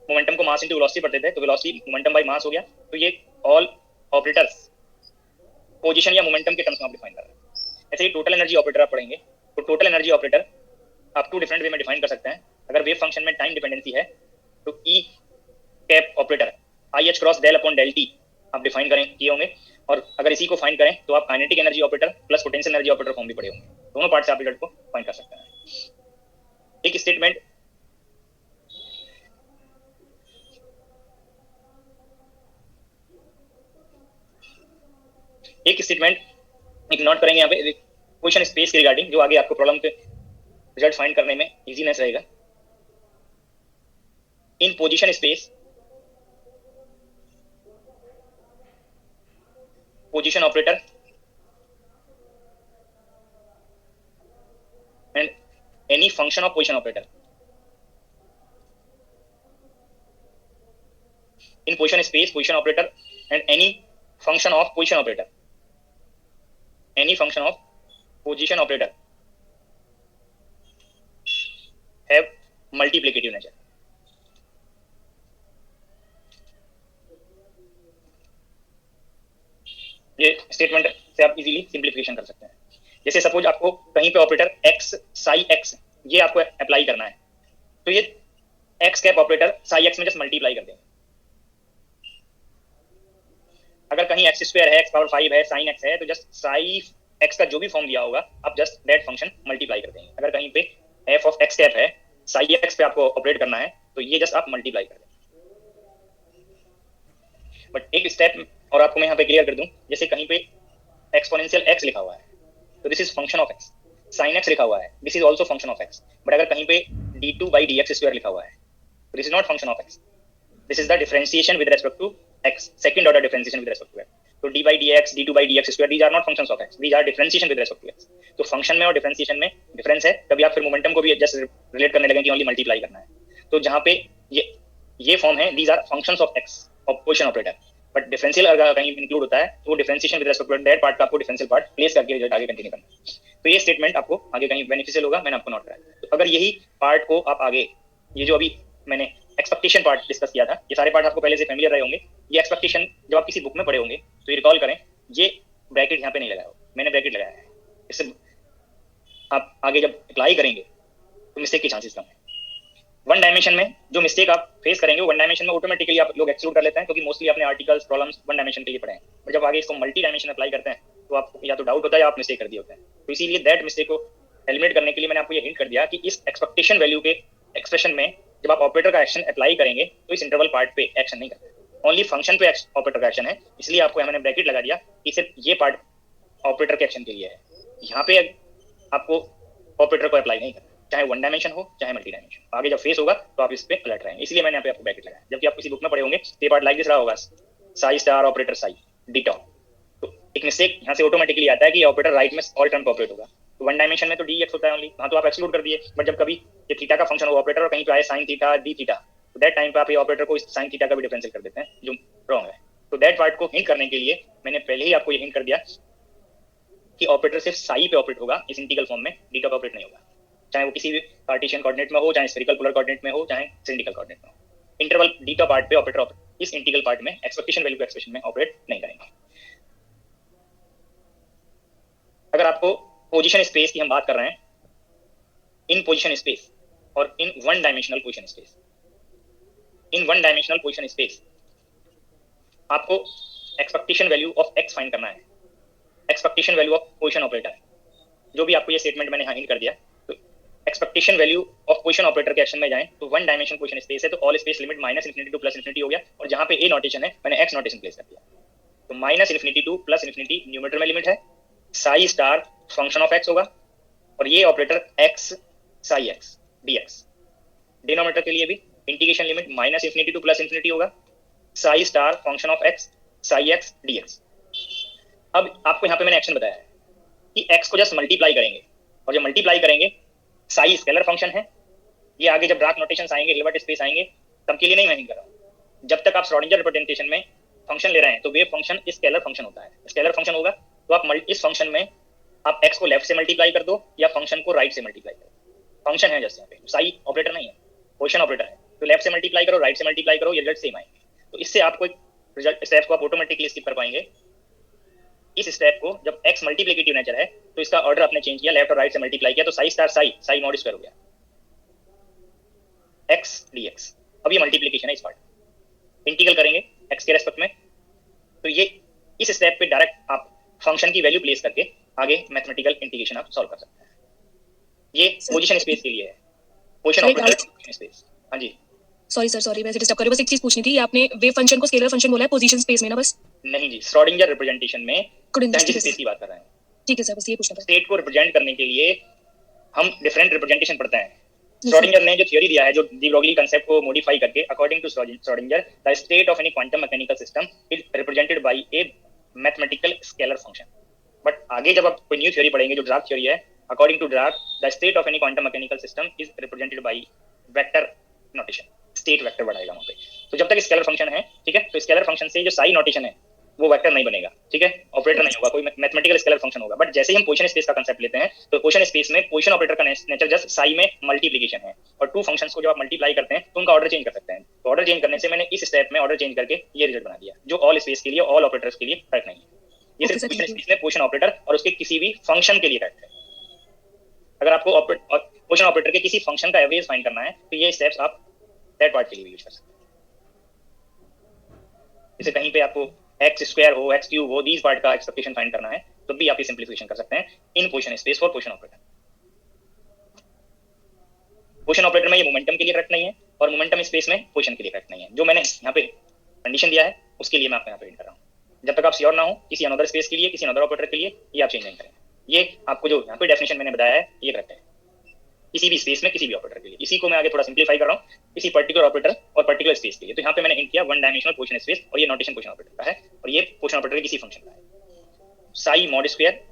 मोमेंटम को मास इनटू वेलोसिटी पढ़ते थे, तो वेलोसिटी मोमेंटम बाई मास हो गया। तो ये ऑल ऑपरेटर्स पोजीशन या मोमेंटम के टर्म्स में आप डिफाइन कर रहे हैं। ऐसे ही टोटल एनर्जी ऑपरेटर आप पढ़ेंगे, तो टोटल एनर्जी ऑपरेटर आप टू डिफरेंट वे में डिफाइन कर सकते हैं। अगर वेव फंक्शन में टाइम डिपेंडेंसी है तो E cap operator I H cross del upon del T आप डिफाइन करें किए होंगे, और अगर इसी को फाइंड करें तो आप kinetic energy operator plus potential energy operator form भी पढ़े होंगे। दोनों पार्ट से आप रिजल्ट को फाइंड कर सकते हैं। एक स्टेटमेंट एक नोट करेंगे यहाँ पे पोजीशन स्पेस के रिगार्डिंग, जो आगे आपको प्रॉब्लम के रिजल्ट फाइंड करने में इजीनेस रहेगा। इन position space position operator and any function of position operator in position space position operator and any function of position operator have multiplicative nature। ये स्टेटमेंट से आप इजीली सिंप्लीफिकेशन कर सकते हैं। जैसे सपोज आपको कहीं पे ऑपरेटर एक्स साई एक्स ये आपको अप्लाई करना है, तो ये x cap operator Sai x में जस्ट मल्टीप्लाई कर देंगे। अगर कहीं एक्स स्क्वायर है, एक्स पावर 5 है, साइन एक्स है, तो जस्ट साई एक्स का जो भी फॉर्म दिया होगा आप जस्ट दैट फंक्शन मल्टीप्लाई कर देंगे। अगर कहीं पे एफ ऑफ एक्स कैप है, साई एक्स पे आपको ऑपरेट करना है, तो ये जस्ट आप मल्टीप्लाई कर देंगे। बट एक स्टेप और आपको मैं यहाँ पे क्लियर कर दूं, जैसे कहीं पे एक्सपोनेंशियल एक्स लिखा हुआ है तो this is function of x, sine x लिखा हुआ है this is also function of x. But अगर कहीं पे d2 by dx स्क्वायर लिखा हुआ है तो this is not function of x, this is the differentiation with respect to x, second order differentiation with respect to x. तो d by dx d2 by dx square these are not functions of x, these are differentiation with respect to x. तो फंक्शन में और डिफरेंशिएशन में डिफरेंस है, तभी आप फिर मोमेंटम को भी जस्ट रिलेट करने लगे कि ओनली मल्टीप्लाई करना है। तो जहाँ पे ये फॉर्म है these are functions of x of position operator, but differential अगर कहीं इंक्लूड होता है तो वो differentiation with respect to that part का आपको डिफरेंशियल पार्ट प्लेस करके रिजल्ट आगे कंटिन्यू करना है। तो ये स्टेटमेंट आपको आगे कहीं बेनिफिशियल होगा, मैंने आपको नोट कराया। तो अगर यही पार्ट को आप आगे, ये जो अभी मैंने एक्सपेक्टेशन पार्ट डिस्कस किया था, ये सारे पार्ट आपको पहले से फेमिलियर रहे होंगे। ये एक्सपेक्टेशन जब आप किसी बुक में पढ़े होंगे तो ये रिकॉल करें, ये ब्रैकेट यहाँ पे नहीं लगाया, मैंने ब्रैकेट लगाया है। इससे आप आगे जब अप्लाई करेंगे तो मिस्टेक के चांसेस कम है। वन डायमेंशन में जो मिस्टेक आप फेस करेंगे वो वन डायमेंशन में ऑटोमेटिकली आप लोग एक्सक्लूड कर लेते हैं, क्योंकि मोस्टली आपने आर्टिकल्स प्रॉब्लम्स वन डायमेंशन के लिए पढ़े हैं। और जब आगे इसको मल्टी डायमेंशन अप्लाई करते हैं तो आपको या तो डाउट होता है या आप मिस्टेक कर दिए होते हैं। तो इसीलिए दैट मिस्टेक को एलिमिनेट करने के लिए मैंने आपको ये हिंट कर दिया कि इस एक्सपेक्टेशन वैल्यू के एक्सप्रेशन में जब आप ऑपरेटर का एक्शन अप्लाई करेंगे तो इस इंटरवल पार्ट पे एक्शन नहीं करते, ओनली फंक्शन पे ऑपरेटर का एक्शन है। इसलिए आपको मैंने ब्रैकेट लगा दिया कि सिर्फ ये पार्ट ऑपरेटर के एक्शन के लिए है, यहाँ पे आपको ऑपरेटर को अप्लाई नहीं करना, चाहे वन डायमेंशन हो चाहे मल्टी डायमेंशन। आगे जब फेस होगा तो आप इस पे अलर्ट रहेंगे, इसलिए मैंने यहाँ पे आपको ब्रैकेट लगाया। जबकि आप किसी बुक में पढ़े होंगे ये पार्ट लाइक दिस रहा होगा, साई स्टार ऑपरेटर साई डीटा, तो एक मिस्टेक यहाँ से ऑटोमेटिकली आता है कि ऑपरेटर राइट में ऑल टर्म पे ऑपरेट होगा। तो वन डायमेंशन में तो डी एक्स होता है ओनली, हाँ तो आप एक्सक्लूड कर दिए। बट जब कभी ये थीटा का फंक्शन हो ऑपरेटर और कहीं पे आए साइन थीटा डी थीटा, तो दैट टाइम पे आप ये ऑपरेटर को साइन थीटा का भी डिफरेंशियल कर देते हैं, जो रॉन्ग है। तो दैट पार्ट को हिंट करने के लिए मैंने पहले ही आपको ये हिंट कर दिया कि ऑपरेटर सिर्फ साई पे ऑपरेट होगा, इस इंटीग्रल फॉर्म में डीटा पे ऑपरेट नहीं होगा, चाहे वो किसी भी कार्टेशियन कोऑर्डिनेट में हो, चाहे स्फेरिकल पोलर कोऑर्डिनेट में हो, चाहे सिलिंड्रिकल कोऑर्डिनेट में हो। इंटरवल डी का पार्ट पे ऑपरेटर इस इंटीग्रल पार्ट में एक्सपेक्टेशन वैल्यू के एक्सप्रेशन में ऑपरेट नहीं करेंगे। अगर आपको पोजीशन स्पेस की हम बात कर रहे हैं, इन पोजीशन स्पेस और in one dimensional position space, in one dimensional position space आपको expectation value of X find करना है, expectation value of position operator, जो भी आपको ये स्टेटमेंट मैंने हिंट कर दिया। तो expectation value of position operator के एक्शन में जाएं तो वन डायमेंशन पोजीशन स्पेस है, तो all space limit minus infinity to plus infinity हो गया, और जहां पे ए नोटेशन है मैंने एक्स नोटेशन प्लेस कर दिया। तो minus infinity to plus infinity numerator में लिमिट है, psi star function of X होगा, और ये operator X psi X dx. Denominator के लिए भी integration limit minus infinity to plus infinity होगा, psi star function of X psi X dx. अब आपको यहाँ पे मैंने एक्शन बताया है कि x को जस्ट मल्टीप्लाई करेंगे, और जब मल्टीप्लाई करेंगे साई स्केलर फंक्शन है, ये आगे जब ब्राक नोटेशंस आएंगे, हिल्बर्ट स्पेस आएंगे, तब के लिए नहीं मैं कर रहा हूँ। जब तक आप श्रोडिंगर रिप्रेजेंटेशन में फंक्शन ले रहे हैं तो वेव फंक्शन स्केलर फंक्शन होता है, स्केलर फंक्शन होगा तो आप इस फंक्शन में आप x को लेफ्ट से मल्टीप्लाई कर दो या फंक्शन को राइट से मल्टीप्लाई कर दो। फंक्शन है जैसे यहाँ पे साई ऑपरेटर नहीं है, पोजीशन ऑपरेटर है, तो लेफ्ट से मल्टीप्लाई करो राइट से मल्टीप्लाई करो, ये रिजल्ट सेम आएंगे। तो इससे आपको एक रिजल्ट स्टेप को आप ऑटोमेटिकली स्किप कर पाएंगे। इस स्टेप को जब x मल्टीप्लिकेटिव नेचर है तो इसका ऑर्डर आपने चेंज किया, लेफ्ट और राइट से मल्टीप्लाई किया, तो psi star Sai Sai mod square हो गया x dx। अब ये मल्टीप्लिकेशन है, इस पार्ट इंटीग्रल करेंगे x के रेस्पेक्ट में, तो ये इस स्टेप पे डायरेक्ट आप फंक्शन की वैल्यू प्लेस करके आगे मैथमेटिकल इंटीग्रेशन आप सॉल्व कर सकते हैं। ये पोजीशन स्पेस के लिए है, पोजीशन ऑपरेटर पोजीशन स्पेस। हाँ जी सॉरी मैं डिस्टर्ब कर रही हूं, बस एक चीज पूछनी थी, आपने वेव फंक्शन को स्केलर फंक्शन बोला है पोजीशन स्पेस में ना? बस नहीं जी, श्रोडिंगर रिप्रेजेंटेशन में टेंजेंट स्पेस की बात कर रहे हैं। ठीक है सर, बस ये पूछना था। स्टेट को रिप्रेजेंट करने के लिए हम डिफरेंट रिप्रेजेंटेशन पढ़ते हैं। श्रोडिंगर ने जो थ्योरी दिया है, जो डी ब्रोगली कांसेप्ट को मॉडिफाई करके, according to Schrodinger the state of any quantum mechanical system is represented by a mathematical scalar function. But आगे जब आप कोई न्यू थ्योरी पढ़ेंगे जो ड्राक थ्योरी है, according to Dirac the state of any quantum mechanical system is represented by vector notation, state vector बढ़ाएगा वहां पे। तो जब तक स्केलर फंक्शन है, ठीक है, तो स्केलर फंक्शन से जो साई नोटेशन है वो वेक्टर नहीं बनेगा, ठीक है, ऑपरेटर नहीं होगा, कोई मैथमेटिकल स्केलर फंक्शन होगा। बट जैसे ही हम पोजीशन स्पेस का कांसेप्ट लेते हैं तो पोजीशन स्पेस में पोजीशन ऑपरेटर का नेचर जस्ट साई में मल्टीप्लिकेशन है, और टू फंक्शंस को जब आप मल्टीप्लाई करते हैं तो उनका ऑर्डर चेंज कर सकते हैं। तो ऑर्डर चेंज करने से मैंने इस स्टेप में ऑर्डर चेंज करके ये रिजल्ट बना दिया, जो ऑल स्पेस के लिए, ऑल ऑपरेटर्स के लिए करेक्ट नहीं है। ये सिर्फ पोजीशन स्पेस में पोजीशन ऑपरेटर और उसके किसी भी फंक्शन के लिए करेक्ट है। अगर आपको पोजीशन ऑपरेटर के किसी फंक्शन का एवरेज फाइंड करना है तो ये स्टेप्स आप दैट पार्ट के लिए यूज कर सकते हैं। जैसे कहीं पे आपको एक्स स्क्वायर हो, एक्स क्यूब हो, दीज पार्ट का एक्सपेक्टेशन फाइंड करना है तो भी आप ये सिंप्लीफिकेशन कर सकते हैं in position space for position operator. Position operator में ये मोमेंटम के लिए करेक्ट नहीं है, और मोमेंटम स्पेस में पोजीशन के लिए करेक्ट नहीं है। जो मैंने यहाँ पे कंडीशन दिया है उसके लिए मैं आपको यहाँ पे हिंट कर रहा हूँ। जब तक आप श्योर ना हो किसी अनदर स्पेस के लिए, किसी अनदर ऑपरेटर के लिए, ये आप चेंज नहीं करें। ये आपको जो यहाँ पे डेफिनेशन मैंने बताया है ये करेक्ट है किसी भी स्पेस में, किसी भी ऑपरेटर के लिए। इसी को मैं आगे थोड़ा सिंप्लीफाई कर रहा हूँ किसी पर्टिकुलर ऑपरेटर और पर्टिकुलर स्पेस के लिए। तो यहाँ पे मैंने हिंट किया वन डायमेंशनल पोजीशन स्पेस, और ये नोटेशन पोजीशन ऑपरेटर का है, और ये पोजीशन ऑपरेटर के किसी फंक्शन का है, Sai mod square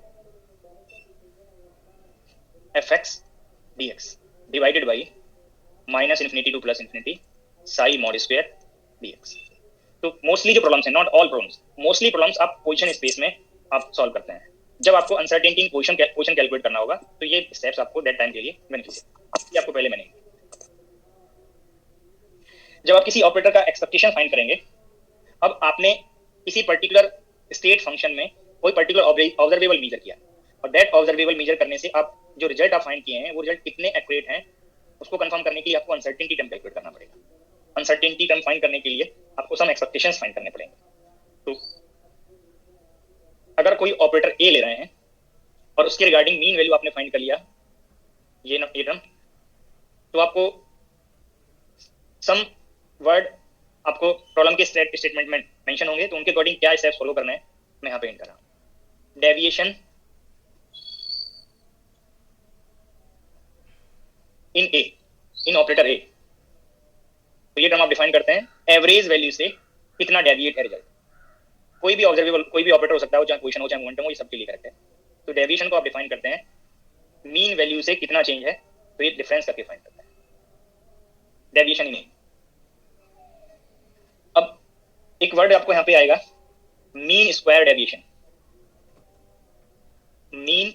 fx dx divided by minus infinity to plus infinity psi mod square dx। तो मोस्टली जो प्रॉब्लम्स हैं, not all problems, mostly problems आप पोजीशन स्पेस में आप सॉल्व करते हैं। जब आपको अनसर्टेनिटी इन पोजीशन कैलकुलेट करना होगा तो ये स्टेप्स आपको दैट टाइम के लिए बेनिफिशियल। ये आपको पहले मैंने, जब आप किसी ऑपरेटर का एक्सपेक्टेशन फाइंड करेंगे, अब आपने किसी पर्टिकुलर स्टेट फंक्शन में कोई पर्टिकुलर ऑब्जर्वेबल मेजर किया, और दैट ऑब्जर्वेबल मेजर करने से आप जो रिजल्ट आप फाइंड किए हैं वो रिजल्ट कितने एक्यूरेट हैं उसको कंफर्म करने के लिए आपको अनसर्टेनिटी टर्म कैलकुलेट करना पड़ेगा। अनसर्टेनिटी टर्म फाइंड करने के लिए आपको सम एक्सपेक्टेशंस फाइंड करने पड़ेंगे। तो अगर कोई ऑपरेटर ए ले रहे हैं और उसके रिगार्डिंग मीन वैल्यू आपने फाइंड कर लिया, ये टर्म, तो आपको सम वर्ड आपको प्रॉब्लम के स्टेटमेंट में मेंशन होंगे, तो उनके अकॉर्डिंग क्या स्टेप्स फॉलो करना है मैं यहाँ पे हिंट कर रहा हूँ। Deviation in A, in operator A, तो ये टर्म आप डिफाइन करते हैं एवरेज वैल्यू से कितना डेविएट है रिजल्ट। कोई भी ऑब्जर्वेबल, कोई भी ऑपरेटर हो सकता है, चाहे पोजीशन हो चाहे मोमेंटम हो, ये सबके लिए करेक्ट है। तो डेविएशन को आप डिफाइन करते हैं मीन वैल्यू से कितना चेंज है, तो ये डिफरेंस करके फाइंड करते हैं डेविएशन इन ए। अब एक वर्ड आपको यहाँ पे आएगा mean square deviation, mean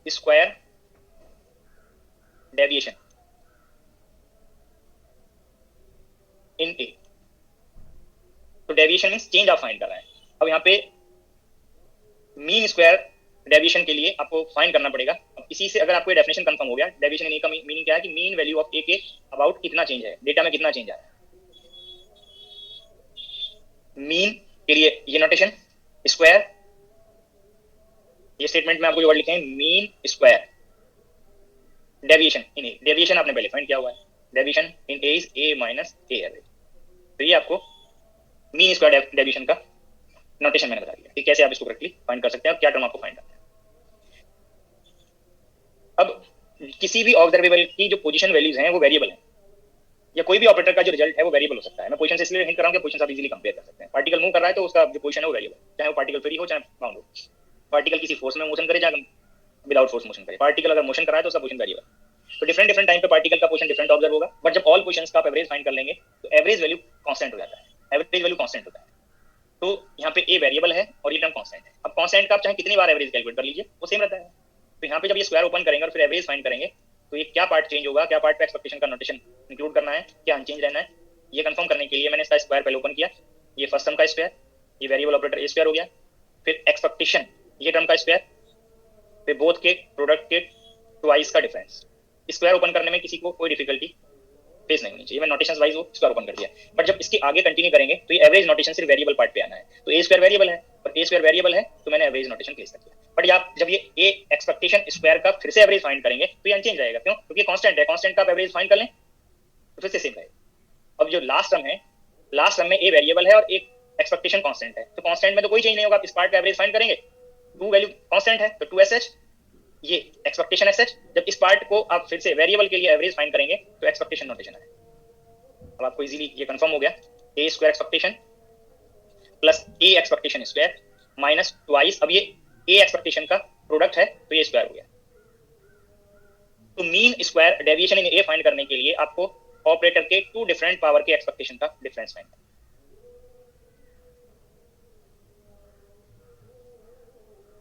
square deviation. In A. तो डेविएशन मींस चेंज आप फाइंड कर रहे हैं। अब यहाँ पे मीन स्क्वायर डेविएशन के लिए आपको फाइंड करना पड़ेगा। अब इसी से अगर आपको ये डेफिनेशन कंफर्म हो गया, डेविएशन इन ए का मीनिंग क्या है कि मीन वैल्यू ऑफ ए के अबाउट कितना चेंज है, डेटा में कितना चेंज आया है। मीन के लिए ये नोटेशन, स्क्वायर, ये स्टेटमेंट में आपको जो वर्ड लिखे हैं mean square deviation in A. Deviation आपने पहले फाइंड किया हुआ है, deviation in A is a minus A average. तो ये आपको मीन स्क्वायर डेविएशन का नोटेशन मैंने बता दिया कि कैसे आप इसको करेक्टली फाइंड कर सकते हैं और क्या टर्म आपको फाइंड करना है। अब किसी भी ऑब्जर्वेबल की जो पोजीशन वैल्यूज हैं वो वेरिएबल हैं, या कोई भी ऑपरेटर का जो रिजल्ट है वो वेरिएबल हो सकता है। मैं पोजीशन से इसलिए हिंट कर रहा हूं कि पोजीशन आप इजीली कंपेयर कर सकते हैं। पार्टिकल मूव कर रहा है तो उसका जो पोजीशन है वो वेरिएबल, चाहे वो पार्टिकल फ्री हो चाहे बाउंड हो। पार्टिकल किसी फोर्स में मोशन करे चाहे विदाउट फोर्स मोशन करे, पार्टिकल अगर मोशन कर रहा है तो उसका पोजीशन वेरिएबल। तो डिफरेंट टाइम पे पार्टिकल का पोजीशन डिफरेंट ऑब्जर्व होगा, बट जब ऑल पोजीशंस का आप एवरेज फाइंड कर लेंगे तो एवरेज वैल्यू कांस्टेंट हो जाता है, एवरेज वैल्यू कांस्टेंट होता है। तो यहाँ पे ए वेरिएबल है और ये टर्म कांस्टेंट है। अब कांस्टेंट का आप चाहे कितनी बार एवरेज कैलकुलेट कर लीजिए वो सेम रहता है। तो यहाँ पे जब ये स्क्वायर ओपन करेंगे और फिर एवरेज फाइंड करेंगे तो ये क्या पार्ट चेंज होगा, क्या पार्ट पे एक्सपेक्टेशन का नोटेशन इंक्लूड करना है, क्या अनचेंज रहना है, ये कंफर्म करने के लिए मैंने इसका स्क्वायर पहले ओपन किया। ये फर्स्ट टर्म का स्क्वायर, ये वेरिएबल ऑपरेटर ए स्क्वायर हो गया, फिर एक्सपेक्टेशन ये टर्म का स्क्वायर, फिर बोथ के प्रोडक्ट के ट्वाइस का डिफरेंस। स्क्वायर ओपन करने में किसी को कोई डिफिकल्टी फेस नहीं होनी चाहिए, मैं नोटेशंस वाइज वो स्क्वायर ओपन कर दिया। बट जब इसके आगे कंटिन्यू करेंगे तो ये एवरेज नोटेशन सिर्फ वेरिएबल पार्ट पे आना है। तो ए स्क्वायर वेरिएबल है और ए स्क्वायर वेरिएबल है तो मैंने एवरेज नोटेशन प्लेस कर दिया। बट आप जब ये ए एक्सपेक्टेशन स्क्वायर का फिर से एवरेज फाइंड करेंगे तो ये अनचेंज रहेगा। क्यों? क्योंकि कांस्टेंट है, कांस्टेंट का आप एवरेज फाइंड कर लें तो फिर से सेम रहेगा। अब जो लास्ट टर्म है, लास्ट टर्म में ए वेरिएबल है और एक एक्सपेक्टेशन कांस्टेंट है, तो कांस्टेंट में तो कोई चेंज नहीं होगा। आप इस पार्ट का एवरेज फाइंड करेंगे, टू वैल्यू कांस्टेंट है तो 2sh, ये एक्सपेक्टेशन sh। जब इस पार्ट को आप फिर से वेरिएबल के लिए एवरेज फाइंड करेंगे तो एक्सपेक्टेशन नोटेशन है। अब आपको इजीली ये कंफर्म हो गया, ए स्क्वायर एक्सपेक्टेशन प्लस ए एक्सपेक्टेशन स्क्वायर माइनस ट्वाइस। अब ये ए एक्सपेक्टेशन का प्रोडक्ट है तो ये स्क्वायर हो गया। तो mean square deviation in A find करने के लिए आपको ऑपरेटर के टू डिफरेंट पावर के एक्सपेक्टेशन का डिफरेंस फाइंड करना है।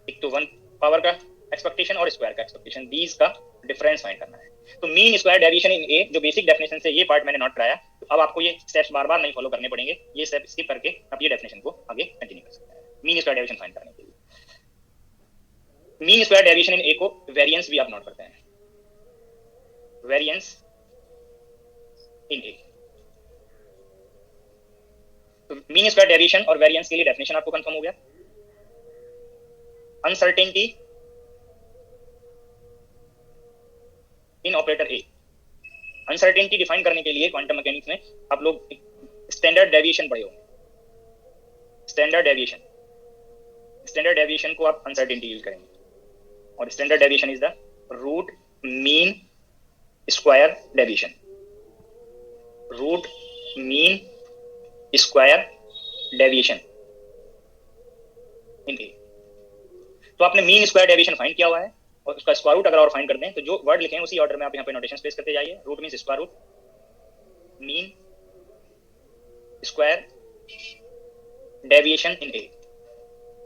एक तो 1 पावर का एक्सपेक्टेशन और स्क्वायर का एक्सपेक्टेशन, बीस का डिफरेंस फाइंड करना है। तो मीन स्क्वायर डेविएशन इन ए जो बेसिक डेफिनेशन से ये पार्ट मैंने नोट कराया, तो अब आपको ये स्टेप्स बार बार नहीं फॉलो करने पड़ेंगे, ये स्टेप स्किप करके आप ये डेफिनेशन को आगे कंटिन्यू कर सकते हैं मीन स्क्वायर डेविएशन फाइंड करने के लिए। मीन स्क्वायर डेविएशन इन ए को वेरिएंस भी आप नोट करते हैं, वेरिएंस इन ए। तो मीन स्क्वायर डेविएशन और वेरिएंस के लिए डेफिनेशन आपको कंफर्म हो गया। अनसर्टेनिटी इन ऑपरेटर ए। अनसर्टेनिटी डिफाइन करने के लिए क्वांटम मैकेनिक्स में आप लोग स्टैंडर्ड डेविएशन पढ़े होंगे। स्टैंडर्ड डेविएशन को आप अनसर्टेनिटी यूज करेंगे और standard deviation is the root mean square deviation, root mean square deviation in A. तो आपने मीन स्क्वायर डेविएशन फाइंड किया हुआ है और उसका स्क्वायर रूट अगर और फाइंड करते हैं तो जो वर्ड लिखे हैं उसी ऑर्डर में आप यहाँ पे नोटेशन प्लेस करते जाइए। Root means square root, mean square deviation in A,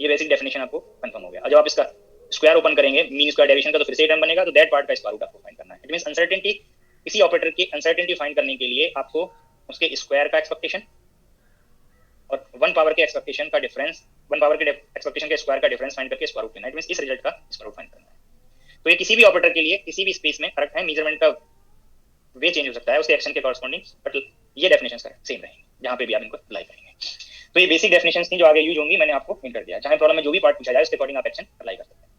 ये बेसिक डेफिनेशन आपको कंफर्म हो गया। और जब आप इसका स्क्वायर ओपन करेंगे मीन स्क्वायर डेविएशन का तो फिर से टर्म बनेगा, तो दैट पार्ट का स्क्वायर रूट आपको फाइंड करना है। इट मींस अनसर्टेनिटी, किसी ऑपरेटर की अनसर्टेनिटी फाइंड करने के लिए आपको उसके स्क्वायर का एक्सपेक्टेशन और 1 पावर के एक्सपेक्टेशन का डिफरेंस, 1 पावर के एक्सपेक्टेशन के स्क्वायर का डिफरेंस फाइंड करके स्क्वायर रूट लेना है। इट मींस इस रिजल्ट का स्क्वायर रूट फाइंड करना है। तो ये किसी भी ऑपरेटर के लिए किसी भी स्पेस में करेक्ट है, मेजरमेंट का वे चेंज हो सकता है उसके एक्शन के कॉरस्पॉन्डिंग, बट ये डेफिनेशंस करेक्ट सेम रहेंगे जहां पे भी आप इनको अप्लाई करेंगे। तो ये बेसिक डेफिनेशंस थी जो आगे यूज होंगी, मैंने आपको हिंट कर दिया। चाहे प्रॉब्लम में जो भी पार्ट पूछा जाए उसके अकॉर्डिंग आप एक्शन अप्लाई कर सकते हैं।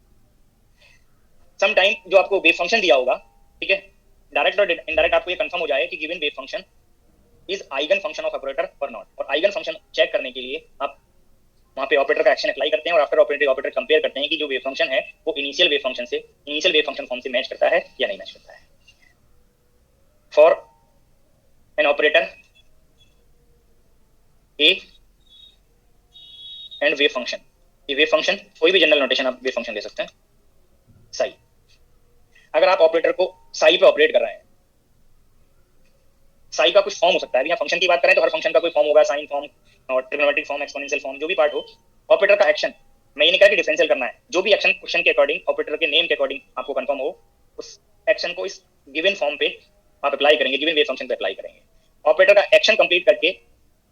सम टाइम जो आपको वेव फंक्शन दिया होगा, ठीक है, डायरेक्ट और इनडायरेक्ट आपको ये कंफर्म हो जाए कि given wave function is eigen function of operator और नॉट। और आइगन फंक्शन चेक करने के लिए आप वहां पे ऑपरेटर का एक्शन अप्लाई करते हैं और आफ्टर ऑपरेटर कंपेयर करते हैं कि जो वेव फंक्शन है वो इनिशियल वेव फंक्शन फॉर्म से मैच करता है या नहीं मैच करता है। For an operator A and wave function, ये वेव फंक्शन कोई भी जनरल नोटेशन आप वेव फंक्शन ले सकते हैं, साई। अगर आप ऑपरेटर को साई पे ऑपरेट कर रहे हैं, साई का कुछ फॉर्म हो सकता है। यहाँ फंक्शन की बात करें तो हर फंक्शन का कोई फॉर्म होगा, साइन फॉर्म और ट्रिग्नोमेट्रिक फॉर्म, एक्सपोनेंशियल फॉर्म, जो भी पार्ट हो। ऑपरेटर का एक्शन, मैं ये नहीं कह कि डिफरेंशियल करना है, जो भी एक्शन क्वेश्चन के अकॉर्डिंग, ऑपरेटर के नेम के अकॉर्डिंग आपको कंफर्म हो, उस एक्शन को इस गिवन फॉर्म पे आप अप्लाई करेंगे, गिवन वेव फंक्शन पे अप्लाई करेंगे। ऑपरेटर का एक्शन कंप्लीट करके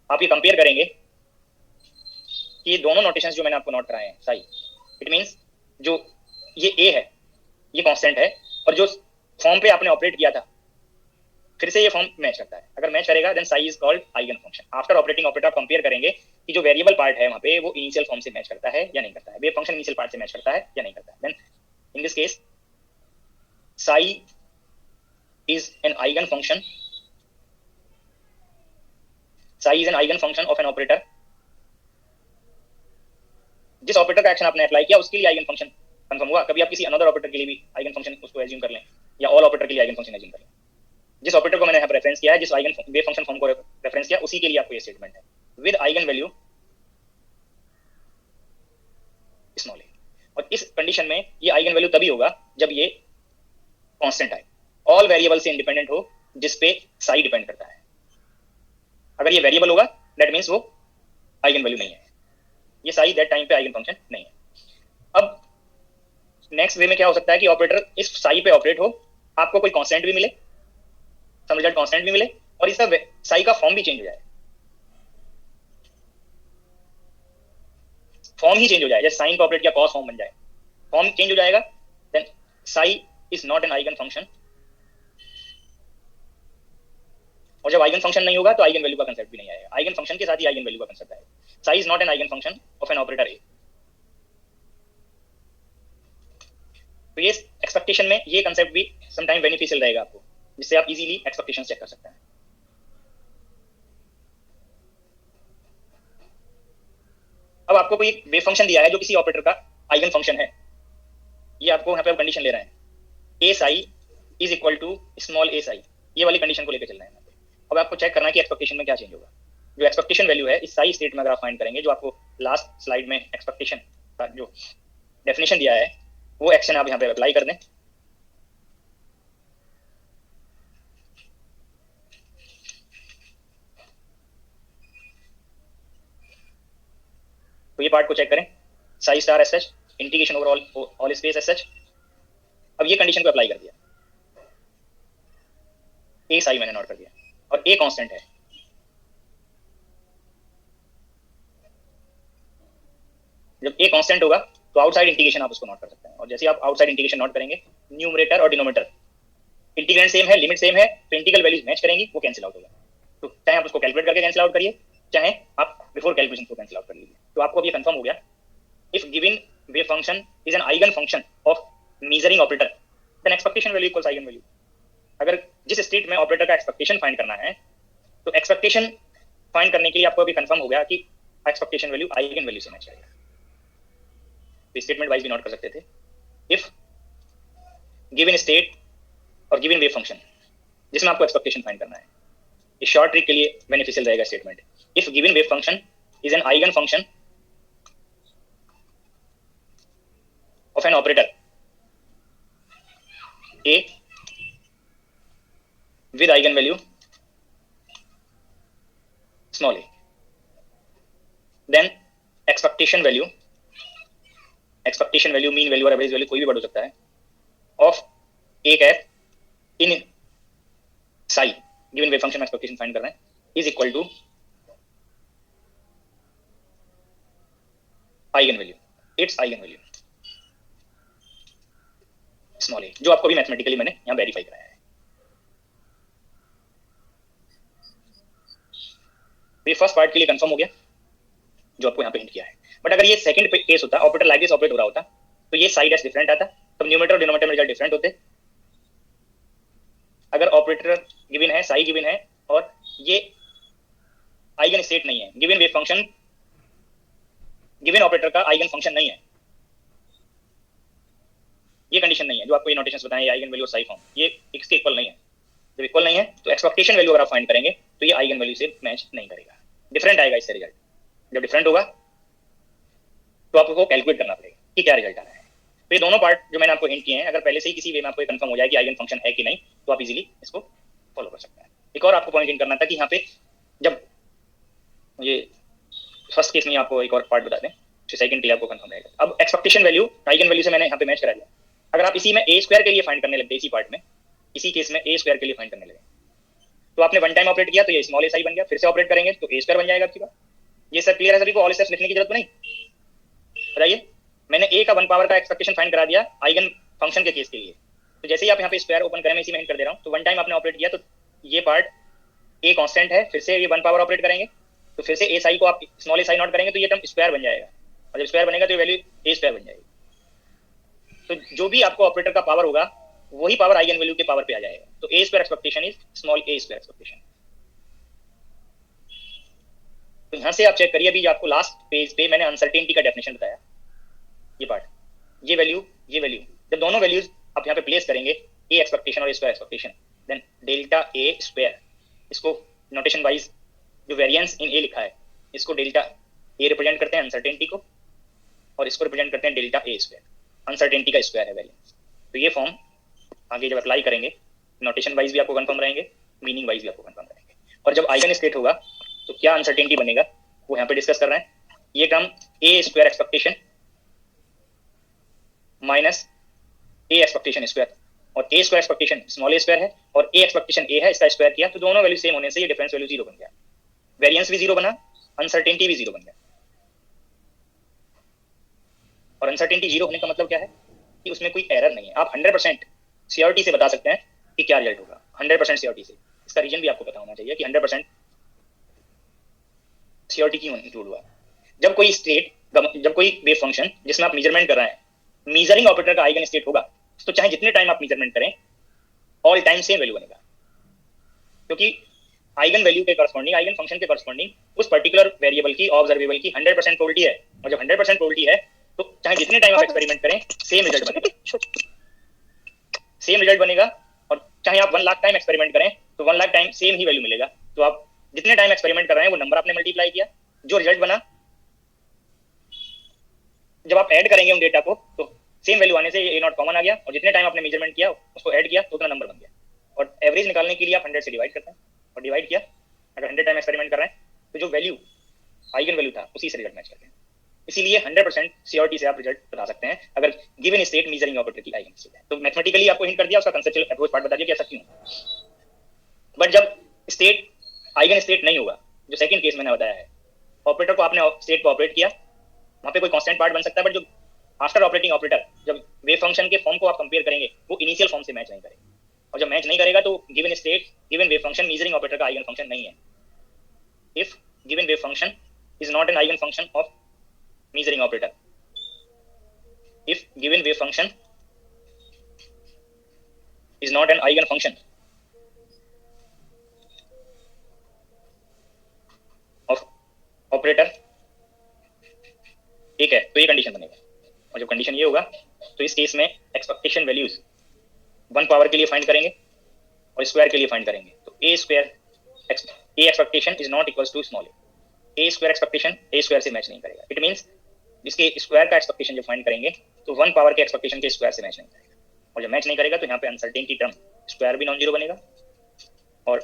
आप ये कंपेयर करेंगे कि ये दोनों नोटेशंस जो मैंने आपको नोट कराए हैं सही, इट मींस जो ये ए है ये कांस्टेंट है और जो फॉर्म पे आपने ऑपरेट किया था फिर से ये फॉर्म मैच करता है। अगर मैच करेगा then psi is called eigen function. After operating operator compare करेंगे कि जो वेरिएबल पार्ट है वहां पे वो इनिशियल फॉर्म से मैच करता है या नहीं करता है, वेव फंक्शन इनिशियल पार्ट से मैच करता है या नहीं करता है। Then in this case psi is an eigen function. Psi is an eigen function of an operator. जिस ऑपरेटर का एक्शन आपने अप्लाई किया उसके लिए आइगन फंक्शन कंफर्म हुआ। कभी आप किसी अनदर ऑपरेटर के लिए भी आइगन फंक्शन उसको एज्यूम कर लें या ऑल ऑपरेटर के लिए आइगन फंक्शन एज्यूम कर लें। जिस ऑपरेटर को मैंने यहाँ पर रेफरेंस किया है, जिस आइगन वेव फंक्शन फॉर्म को रेफरेंस किया, उसी के लिए आपको ये स्टेटमेंट है विद आइगन वैल्यू स्मॉल ए। और इस कंडीशन में ये आइगन वैल्यू तभी होगा जब ये कांस्टेंट आए, ऑल वेरिएबल से इंडिपेंडेंट हो जिस पे साई डिपेंड करता है। अगर ये वेरिएबल होगा दैट मींस वो आइगन वैल्यू नहीं है, ये साई दैट टाइम पे आइगन फंक्शन नहीं है। अब नेक्स्ट वे में क्या हो सकता है कि ऑपरेटर इस साई पे ऑपरेट हो, आपको कोई कांस्टेंट भी मिले, सम रिजल्ट कांस्टेंट भी मिले और इसका साई का फॉर्म भी चेंज हो जाए, फॉर्म ही चेंज हो जाए, जैसे साइन को ऑपरेट किया कॉस फॉर्म बन जाए, फॉर्म चेंज हो जाएगा, then psi is not an eigen function. और जब आइगन फंक्शन नहीं होगा तो आइगन वैल्यू का कांसेप्ट भी नहीं आएगा, आइगन फंक्शन के साथ ही आइगन वैल्यू का कांसेप्ट आएगा। Psi is not an eigen function of an operator A. तो ये एक्सपेक्टेशन में ये कांसेप्ट भी सम टाइम बेनिफिशियल रहेगा आपको, जिससे आप इजीली एक्सपेक्टेशन चेक कर सकते हैं। अब आपको कोई वेव फंक्शन दिया है जो किसी ऑपरेटर का आइगन फंक्शन है, ये आपको यहाँ पे कंडीशन ले रहे हैं A psi is equal to small A psi, ये वाली कंडीशन को लेकर चल रहे हैं। अब आपको चेक करना है कि एक्सपेक्टेशन में क्या चेंज होगा। जो एक्सपेक्टेशन वैल्यू है इस साई स्टेट में अगर आप फाइंड करेंगे, जो आपको लास्ट स्लाइड में एक्सपेक्टेशन का जो डेफिनेशन दिया है वो एक्शन आप यहाँ पे अप्लाई कर दें। तो ये पार्ट को चेक करें, Sai star S H integration over all space S H. अब ये कंडीशन को अप्लाई कर दिया, ए साई मैंने नोट कर दिया और ए कांस्टेंट है। जब ए कांस्टेंट होगा तो आउटसाइड इंटीग्रेशन आप उसको नोट कर सकते हैं, और जैसे आप आउटसाइड इंटीग्रेशन नोट करेंगे न्यूमरेटर और डिनोमिनेटर इंटीग्रेंड सेम है, लिमिट सेम है, तो इंटीग्रल वैल्यूज मैच करेंगी, वो कैंसिल आउट होगा। तो चाहे आप उसको कैलकुलेट करके कैंसिल आउट करिए, चाहे आप बिफोर कैलकुलेशन को कैंसिल आउट कर लीजिए। तो आपको अब ये कंफर्म हो गया, if given wave function is an eigen function of measuring operator then expectation value equals eigen value. अगर जिस स्टेट में ऑपरेटर का एक्सपेक्टेशन फाइंड करना है, तो एक्सपेक्टेशन फाइंड करने के लिए आपको अभी कंफर्म हो गया कि एक्सपेक्टेशन वैल्यू आइगन वैल्यू से मैच करेगा। तो स्टेटमेंट वाइज भी नोट कर सकते थे, इफ गिवन स्टेट और गिवन वेव फंक्शन जिसमें आपको एक्सपेक्टेशन फाइंड करना है, इस शॉर्ट ट्रिक के लिए बेनिफिशियल रहेगा statement, if given wave function is an eigen function of an operator A with eigen value small a, then expectation value mean value और एवरेज वैल्यू कोई भी बढ़ सकता है of a cap in psi given wave function expectation find कर रहे हैं is equal to eigen value, its eigen value small a, जो आपको भी मैथमेटिकली मैंने यहाँ वेरीफाई कराया है। ये फर्स्ट पार्ट के लिए कंफर्म हो गया जो आपको यहाँ पे हिंट किया है। बट अगर ये सेकंड केस होता, ऑपरेटर लाइक दिस ऑपरेट हो रहा होता, तो ये साइड एस डिफरेंट आता, तब न्यूमरेटर और डिनोमिनेटर में रिजल्ट डिफरेंट होते। अगर ऑपरेटर गिवन है, साई गिवन है और ये आइगन स्टेट नहीं है, given wave function given operator का आइगन फंक्शन नहीं है, ये कंडीशन नहीं है जो आपको ये नोटेशंस बताएं, ये आइगन वैल्यू और साई फॉर्म ये इसके इक्वल नहीं है। जब इक्वल नहीं है तो एक्सपेक्टेशन वैल्यू अगर आप फाइंड करेंगे तो ये आइगन वैल्यू से मैच नहीं करेगा, डिफरेंट आएगा इससे रिजल्ट। जब डिफरेंट होगा तो आपको कैलकुलेट करना पड़ेगा कि क्या रिजल्ट आ रहा है। तो ये दोनों पार्ट जो मैंने आपको हिंट किए हैं, अगर पहले से ही किसी वे में आपको कंफर्म हो जाए कि आइगन फंक्शन है कि नहीं, तो आप इजीली इसको फॉलो कर सकते हैं। एक और आपको पॉइंट हिंट करना था कि यहाँ पे जब ये फर्स्ट केस में आपको एक और पार्ट बता दें, सेकंड के लिए आपको कंफर्म रहेगा। अब एक्सपेक्टेशन वैल्यू आइगन वैल्यू से मैंने यहाँ पे मैच करा दिया। अगर आप इसी में ए स्क्वायर के लिए फाइंड करने लगे, इसी पार्ट में इसी केस में ए स्क्वायर के लिए फाइंड करने लगे, तो आपने वन टाइम ऑपरेट किया तो ये स्मॉल एस आई बन गया, फिर से ऑपरेट करेंगे तो ए स्क्वायर बन जाएगा आपकी बात। ये सब क्लियर है सभी को? ऑल स्टेप्स लिखने की जरूरत नहीं। बताइए, मैंने ए का वन पावर का एक्सपेक्टेशन फाइंड करा दिया आइगन फंक्शन के केस के लिए। तो जैसे ही आप यहाँ पे स्क्वायर ओपन करें, मैं इसी में हिंट कर दे रहा हूँ, तो वन टाइम आपने ऑपरेट किया तो ये पार्ट ए कांस्टेंट है, फिर से ये वन पावर ऑपरेट करेंगे तो फिर से एस आई को आप स्मॉल एस आई नॉट करेंगे तो ये टर्म स्क्वायर बन जाएगा, और जब स्क्वायर बनेगा तो ये वैल्यू ए स्क्वायर बन जाएगी। तो जो भी आपको ऑपरेटर का पावर होगा वही पावर आइगन वैल्यू के पावर पे आ जाएगा। तो A square expectation is small A square expectation. तो यहां से आप चेक करिए, अभी आपको लास्ट पेज पे मैंने अनसर्टेनिटी का डेफिनेशन बताया, ये पार्ट, ये वैल्यू, जब दोनों वैल्यूज आप यहाँ पे प्लेस करेंगे ए एक्सपेक्टेशन और ए square expectation, then delta A square, इसको नोटेशन वाइज जो वेरिएंस इन ए लिखा है इसको डेल्टा ए रिप्रेजेंट करते हैं अनसर्टेनिटी को, और इसको रिप्रेजेंट करते हैं डेल्टा ए स्क्वायर, अनसर्टेनिटी का स्क्वायर है वेरिएंस। तो ये फॉर्म आगे जब अप्लाई करेंगे नोटेशन वाइज भी आपको कंफर्म रहेंगे, मीनिंग वाइज भी आपको कंफर्म रहेंगे। और जब आइगन स्टेट होगा तो क्या अनसर्टेनिटी बनेगा वो यहाँ पे डिस्कस कर रहे हैं। ये टर्म ए स्क्वायर एक्सपेक्टेशन माइनस ए एक्सपेक्टेशन स्क्वायर, और ए square expectation small A square है और ए एक्सपेक्टेशन ए है, इसका स्क्वायर किया तो दोनों वैल्यू सेम होने से ये डिफरेंस वैल्यू जीरो बन गया, वेरिएंस भी जीरो बना, अनसर्टेनिटी भी जीरो बन गया। और अनसर्टेनिटी जीरो होने का मतलब क्या है कि उसमें कोई एरर नहीं है। आप 100% श्योरिटी से बता सकते हैं कि क्या रिजल्ट होगा, 100% श्योरिटी से। इसका रीजन भी आपको पता होना चाहिए कि 100% श्योरिटी क्यों इंक्लूड हुआ। जब कोई वेव फंक्शन जिसमें आप मेजरमेंट कर रहे हैं, मेजरिंग ऑपरेटर का आइगन स्टेट होगा तो चाहे जितने टाइम आप मेजरमेंट करें ऑल टाइम सेम वैल्यू बनेगा, क्योंकि आइगन वैल्यू के करस्पॉन्डिंग, आइगन फंक्शन के करस्पॉन्डिंग उस पर्टिकुलर वेरिएबल की, ऑब्जर्वेबल की 100% प्रोबेबिलिटी है। और जब 100% प्रोबेबिलिटी है तो चाहे जितने टाइम आप एक्सपेरिमेंट करें सेम रिजल्ट बनेगा, सेम रिजल्ट बनेगा। और चाहे आप 1 लाख टाइम एक्सपेरिमेंट करें तो 1 लाख टाइम सेम ही वैल्यू मिलेगा। तो आप जितने टाइम एक्सपेरिमेंट कर रहे हैं वो नंबर आपने मल्टीप्लाई किया, जो रिजल्ट बना जब आप ऐड करेंगे उन डेटा को तो सेम वैल्यू आने से ए नॉट कॉमन आ गया, और जितने टाइम आपने मेजरमेंट किया उसको ऐड किया तो उतना नंबर बन गया। और एवरेज निकालने के लिए आप 100 से डिवाइड करते हैं, और डिवाइड किया, अगर 100 टाइम एक्सपेरिमेंट कर रहे हैं तो जो वैल्यू आइगन वैल्यू था उसी से रिजल्ट मैच करते हैं। इसीलिए 100% श्योरिटी से आप रिजल्ट बता सकते हैं अगर गिवन स्टेट मेजरिंग ऑपरेटर की आइगन स्टेट है। तो मैथमेटिकली आपको हिंट कर दिया, उसका कंसेप्चुअल अप्रोच पार्ट बता दिया कि ऐसा क्यों। बट जब स्टेट आइगन स्टेट नहीं होगा, जो सेकंड केस मैंने बताया है, ऑपरेटर को आपने स्टेट को ऑपरेट किया, वहां पे कोई कांस्टेंट पार्ट बन सकता है, बट जो आफ्टर ऑपरेटिंग ऑपरेटर जब वेव फंक्शन के फॉर्म को आप कंपेयर करेंगे वो इनिशियल फॉर्म से मैच नहीं करेगा, और जब मैच नहीं करेगा तो given state, given wave function measuring operator का आइगन फंक्शन नहीं है। If given wave function is not an eigen function of measuring operator, if given wave function is not an eigen function of operator, ठीक है, तो ये कंडीशन बनेगा। और जब कंडीशन ये होगा तो इस केस में एक्सपेक्टेशन वैल्यूज 1 पावर के लिए फाइंड करेंगे और स्क्वायर के लिए फाइंड करेंगे। तो A square A expectation is not equals to small A square expectation A square से मैच नहीं करेगा। इट मींस इसके स्क्वायर का एक्सपेक्टेशन जब फाइंड करेंगे तो 1 पावर के एक्सपेक्टेशन के स्क्वायर से मैच नहीं करेगा, और जब मैच नहीं करेगा तो यहाँ पे अनसर्टेनिटी टर्म स्क्वायर भी नॉन जीरो बनेगा और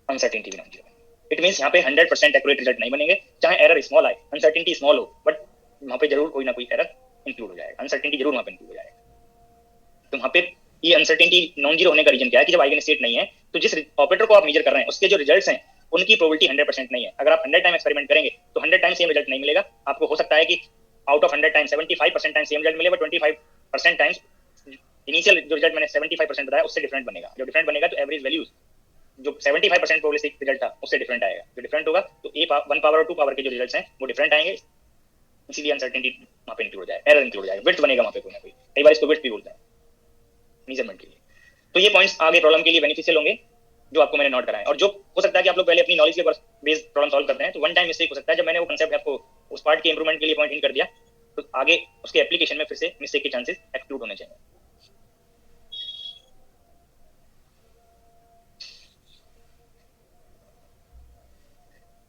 अनसर्टेनिटी भी नॉन जीरो बनेगा। इट मींस यहाँ पे 100% एक्यूरेट रिजल्ट नहीं बनेंगे, चाहे एरर स्मॉल आए, अनसर्टेनिटी स्मॉल हो, बट वहाँ पे जरूर कोई ना कोई एरर इंक्लूड हो जाएगा, अनसर्टेनिटी जरूर वहाँ पे इंक्लूड हो जाएगा। तो वहाँ पे ये अनसर्टेनिटी नॉन जीरो होने का रीजन क्या है कि जब आइगन स्टेट नहीं है तो जिस ऑपरेटर को आप मेजर कर रहे हैं उसके जो रिजल्ट्स हैं उनकी प्रोबेबिलिटी 100% नहीं है। अगर आप 100 टाइम एक्सपेरिमेंट करेंगे तो 100 टाइम सेम रिजल्ट नहीं मिलेगा। आपको हो सकता है कि out of 100 time 75% time same result मिले, बट 25% टाइम्स इनिशियल जो रिजल्ट मैंने 75% बताया उससे डिफरेंट बनेगा। जो डिफरेंट बनेगा तो एवरेज वैल्यूज जो 75% प्रोबेबिलिस्टिक रिजल्ट था उससे डिफरेंट आएगा। जो डिफरेंट होगा तो 1 पावर और 2 पावर के जो रिजल्ट्स हैं वो डिफरेंट आएंगे, इसीलिए अनसर्टेनिटी वहाँ पे इंक्लूड हो जाएगा, एरर इंक्लूड हो जाएगा, विड्थ बनेगा वहाँ पे कोई ना कोई। कई बार इसको विड्थ भी बोलते हैं मेजरमेंट के लिए। तो ये पॉइंट्स आगे प्रॉब्लम के लिए बेनिफिशियल होंगे जो आपको मैंने नोट कराए। और जो हो सकता है कि आप लोग पहले अपनी नॉलेज के बेस प्रॉब्लम सॉल्व करते हैं तो वन टाइम मिस्टेक हो सकता है। जब मैंने वो कंसेप्ट आपको उस पार्ट के इंप्रूवमेंट के लिए पॉइंट इन कर दिया तो आगे उसके एप्लीकेशन में फिर से मिस्टेक के चांसेस एक्सक्लूड होने चाहिए।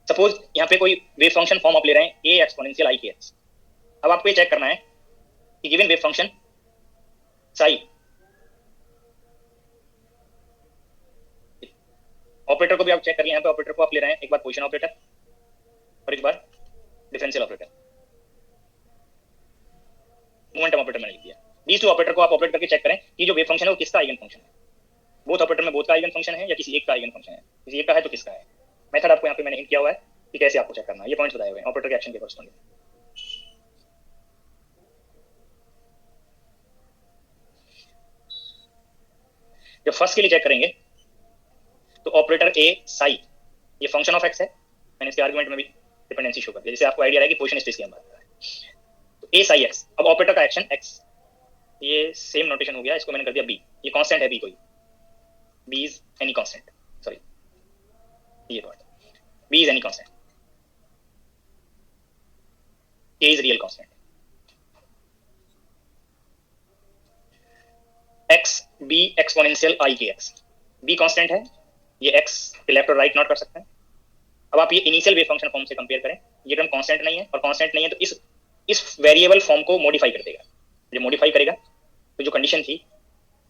सपोज यहाँ पे कोई वेव फंक्शन फॉर्म आप ले रहे हैं ए एक्सपोनेंशियल आई के एक्स। अब आपको ये चेक करना है कि given wave function Sai, operator को भी आप चेक करिए। यहाँ पे ऑपरेटर को आप ले रहे हैं, एक बार पोजीशन ऑपरेटर और एक बार डिफरेंशियल ऑपरेटर, मोमेंटम ऑपरेटर मैंने लिख दिया। these two ऑपरेटर को आप ऑपरेट करके चेक करें कि जो वेव फंक्शन है वो किसका आइगन फंक्शन है। बोथ ऑपरेटर में बोथ का आइगन फंक्शन है या किसी एक का आइगन फंक्शन है, किसी एक का है तो किसका है। मेथड आपको यहाँ पे मैंने हिंट किया हुआ है कि कैसे आपको चेक करना है, ये पॉइंट्स बताए हुए हैं ऑपरेटर के एक्शन के कॉरस्पॉन्डिंग। जब फर्स्ट के लिए चेक करेंगे तो ऑपरेटर ए साई, ये फंक्शन ऑफ एक्स है, मैंने इसके आर्गुमेंट में भी डिपेंडेंसी शो कर दिया, जिससे आपको आइडिया रहेगा कि पोजीशन स्पेस की हम बात कर रहे हैं। तो ए साई एक्स, अब ऑपरेटर का एक्शन एक्स, ये सेम नोटेशन हो गया, इसको मैंने कर दिया बी, ये कांस्टेंट है बी कोई, B is any constant, sorry ये word, B is any constant, A is real constant, X B exponential I K X, be constant है, ये एक्स के लेफ्ट और राइट नोट कर सकते हैं। अब आप ये इनिशियल वेव फंक्शन फॉर्म से कंपेयर करें, ये टर्म कांस्टेंट नहीं है, और कांस्टेंट नहीं है तो इस वेरिएबल फॉर्म को मॉडिफाई कर देगा, जो मॉडिफाई करेगा तो जो कंडीशन थी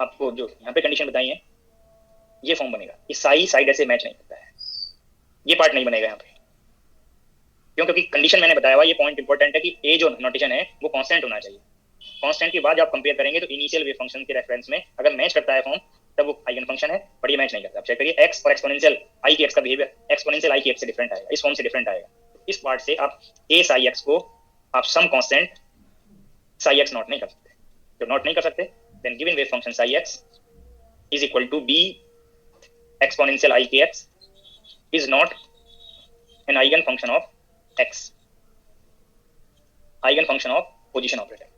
आपको, जो यहाँ पे कंडीशन बताई है, ये फॉर्म बनेगा, ये साई साइड ऐसे मैच नहीं करता है, ये पार्ट नहीं बनेगा यहाँ पे, क्यों? क्योंकि कंडीशन मैंने बताया हुआ, ये पॉइंट इंपॉर्टेंट है कि ए जो नोटेशन है वो कांस्टेंट होना चाहिए, कांस्टेंट के बाद आप कंपेयर करेंगे तो इनिशियल वेव फंक्शन के रेफरेंस में अगर मैच करता है फॉर्म तब वो आइगन फंक्शन है, बट ये मैच नहीं करता। आप चेक करिए एक्स और एक्सपोनेंशियल आई के एक्स का behaviour exponential I K x से डिफरेंट आएगा, इस फॉर्म से डिफरेंट आएगा। इस पार्ट से आप ए साई एक्स को आप some constant psi X not नहीं कर सकते, जब नॉट नहीं कर सकते then given wave function psi X is equal to B exponential I K X is not an eigen function of X, eigen function of position operator.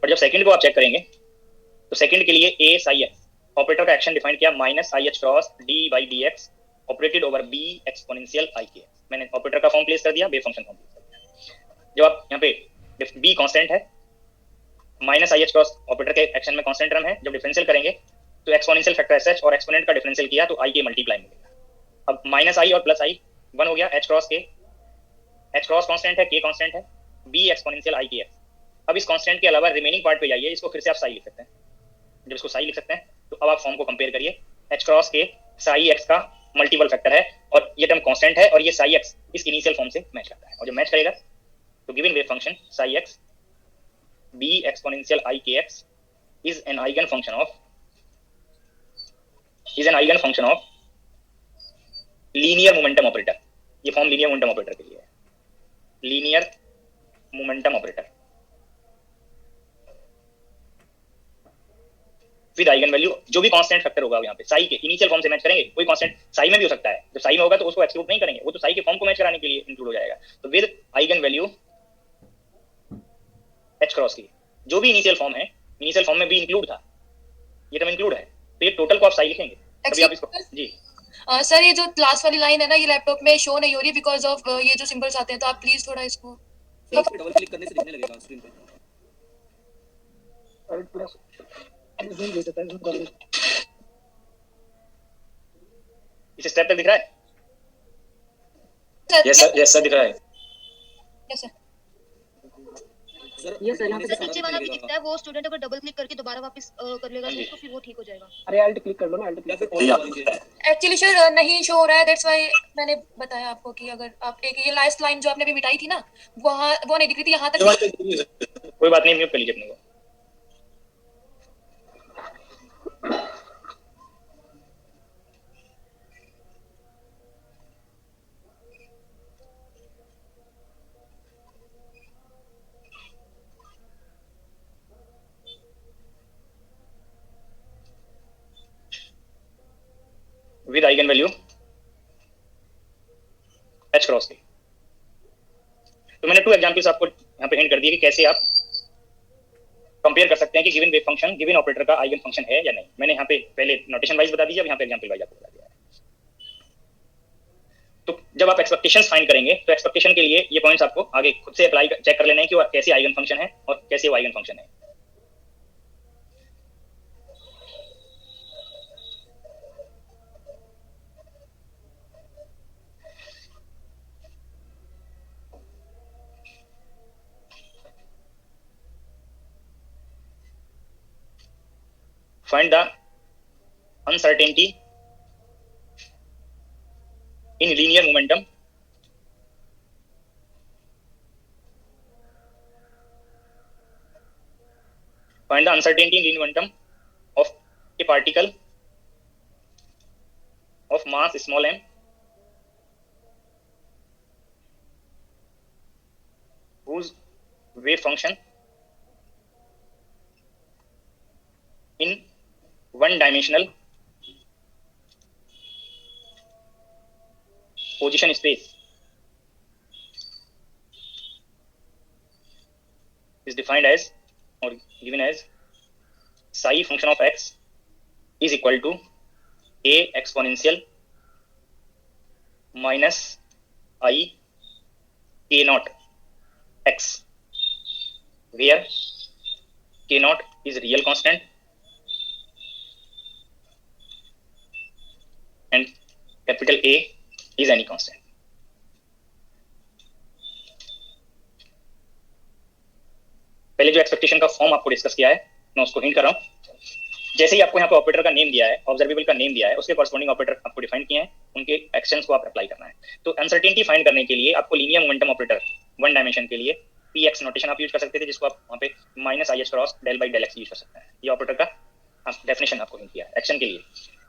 और जब सेकंड को आप चेक करेंगे तो सेकंड के लिए ए साई एक्स, ऑपरेटर का एक्शन डिफाइन किया minus I H cross D by D X operated over B exponential I K X, मैंने ऑपरेटर का फॉर्म प्लेस कर दिया, वेव फंक्शन फॉर्म प्लेस कर दिया। जब आप यहाँ पे बी कांस्टेंट है, minus I H cross operator के एक्शन में कांस्टेंट टर्म है, जब डिफरेंशियल करेंगे तो एक्सपोनेंशियल फैक्टर एस एच और एक्सपोनेंट का डिफरेंशियल किया तो आई के मल्टीप्लाई मिलेगा। अब माइनस आई और प्लस आई 1 हो गया, एच क्रॉस के, एच क्रॉस कांस्टेंट है, के कांस्टेंट है, B exponential I K x. अब इस कांस्टेंट के अलावा रिमेनिंग पार्ट पे जाइए, इसको फिर से आप साई लिख सकते हैं, जब इसको साई लिख सकते हैं तो अब आप फॉर्म को कंपेयर करिए, H cross K psi X का मल्टीपल फैक्टर है और ये टर्म कांस्टेंट है और ये साई एक्स इस इनिशियल फॉर्म से मैच करता है, और जब मैच करेगा तो given wave function psi X B exponential I K X is an eigen function of linear momentum operator. ये फॉर्म लीनियर मोमेंटम ऑपरेटर के लिए है, linear momentum operator with eigen value, जो भी कांस्टेंट फैक्टर होगा यहाँ पे साई के इनिशियल फॉर्म से मैच करेंगे, कोई कांस्टेंट साई में भी हो सकता है, जब साई में होगा तो उसको एक्सक्लूड नहीं करेंगे, वो तो साई के फॉर्म को मैच कराने के लिए इंक्लूड हो जाएगा, तो with eigen value H cross की जो भी इनिशियल फॉर्म है, इनिशियल फॉर्म में भी इंक्लूड था, ये टर्म इंक्लूड है, तो ये टोटल को आप साई लिखेंगे, तभी आप इसको जी। सर ये जो लास्ट वाली लाइन है ना, ये लैपटॉप में शो नहीं हो रही बिकॉज ऑफ ये जो सिंबल्स आते हैं, तो आप प्लीज थोड़ा इसको डबल क्लिक करने से दिखने लगेगा स्क्रीन पे। इस स्टेप तक दिख रहा है? यस सर दिख रहा है। Yes sir. ये सर यहाँ पे नीचे वाला भी दिखता है, वो स्टूडेंट अगर डबल क्लिक करके दोबारा वापस कर लेगा तो फिर वो ठीक हो जाएगा। अरे अल्ट क्लिक कर लो ना, अल्ट क्लिक एक्चुअली सर नहीं शो हो रहा है, दैट्स व्हाई मैंने बताया आपको कि अगर आप एक ये लास्ट लाइन जो आपने अभी मिटाई थी ना, वहां वो नहीं दिख रही थी, यहाँ तक कोई बात नहीं, म्यूट कर लीजिए अपने को। With eigen value H cross की, तो मैंने 2 एग्जांपल्स आपको यहाँ पे हिंट कर दिए कि कैसे आप कंपेयर कर सकते हैं कि given wave function given operator का आइगन फंक्शन है या नहीं। मैंने यहाँ पे पहले नोटेशन वाइज बता दिया, अब यहाँ पे एग्जांपल वाइज आपको बता दिया है। तो जब आप एक्सपेक्टेशंस फाइंड करेंगे तो एक्सपेक्टेशन के लिए ये पॉइंट्स आपको आगे खुद से अप्लाई चेक कर लेना है कि वो कैसे आइगन फंक्शन है और कैसे वो आइगन फंक्शन है। Find the uncertainty in linear momentum find the uncertainty in linear momentum of a particle of mass small m whose wave function in one dimensional position space is defined as or given as psi function of x is equal to a exponential minus I k naught x, where k naught is real constant and capital A is any constant. पहले जो एक्सपेक्टेशन का फॉर्म आपको डिस्कस किया है मैं उसको हिंट कर रहा हूं। जैसे ही आपको यहाँ पे ऑपरेटर का नेम दिया है, ऑब्जर्वेबल का नेम दिया है, उसके कॉरस्पॉन्डिंग ऑपरेटर आपको डिफाइन किए हैं, उनके एक्शंस को आप अप्लाई करना है। तो अनसर्टेनिटी फाइंड करने के लिए आपको linear momentum operator one dimension के लिए px नोटेशन आप यूज कर सकते थे, जिसको आप वहाँ पे minus I H cross del by del x use कर सकते हैं। ये ऑपरेटर का डेफिनेशन आपको हिंट किया है। एक्शन के लिए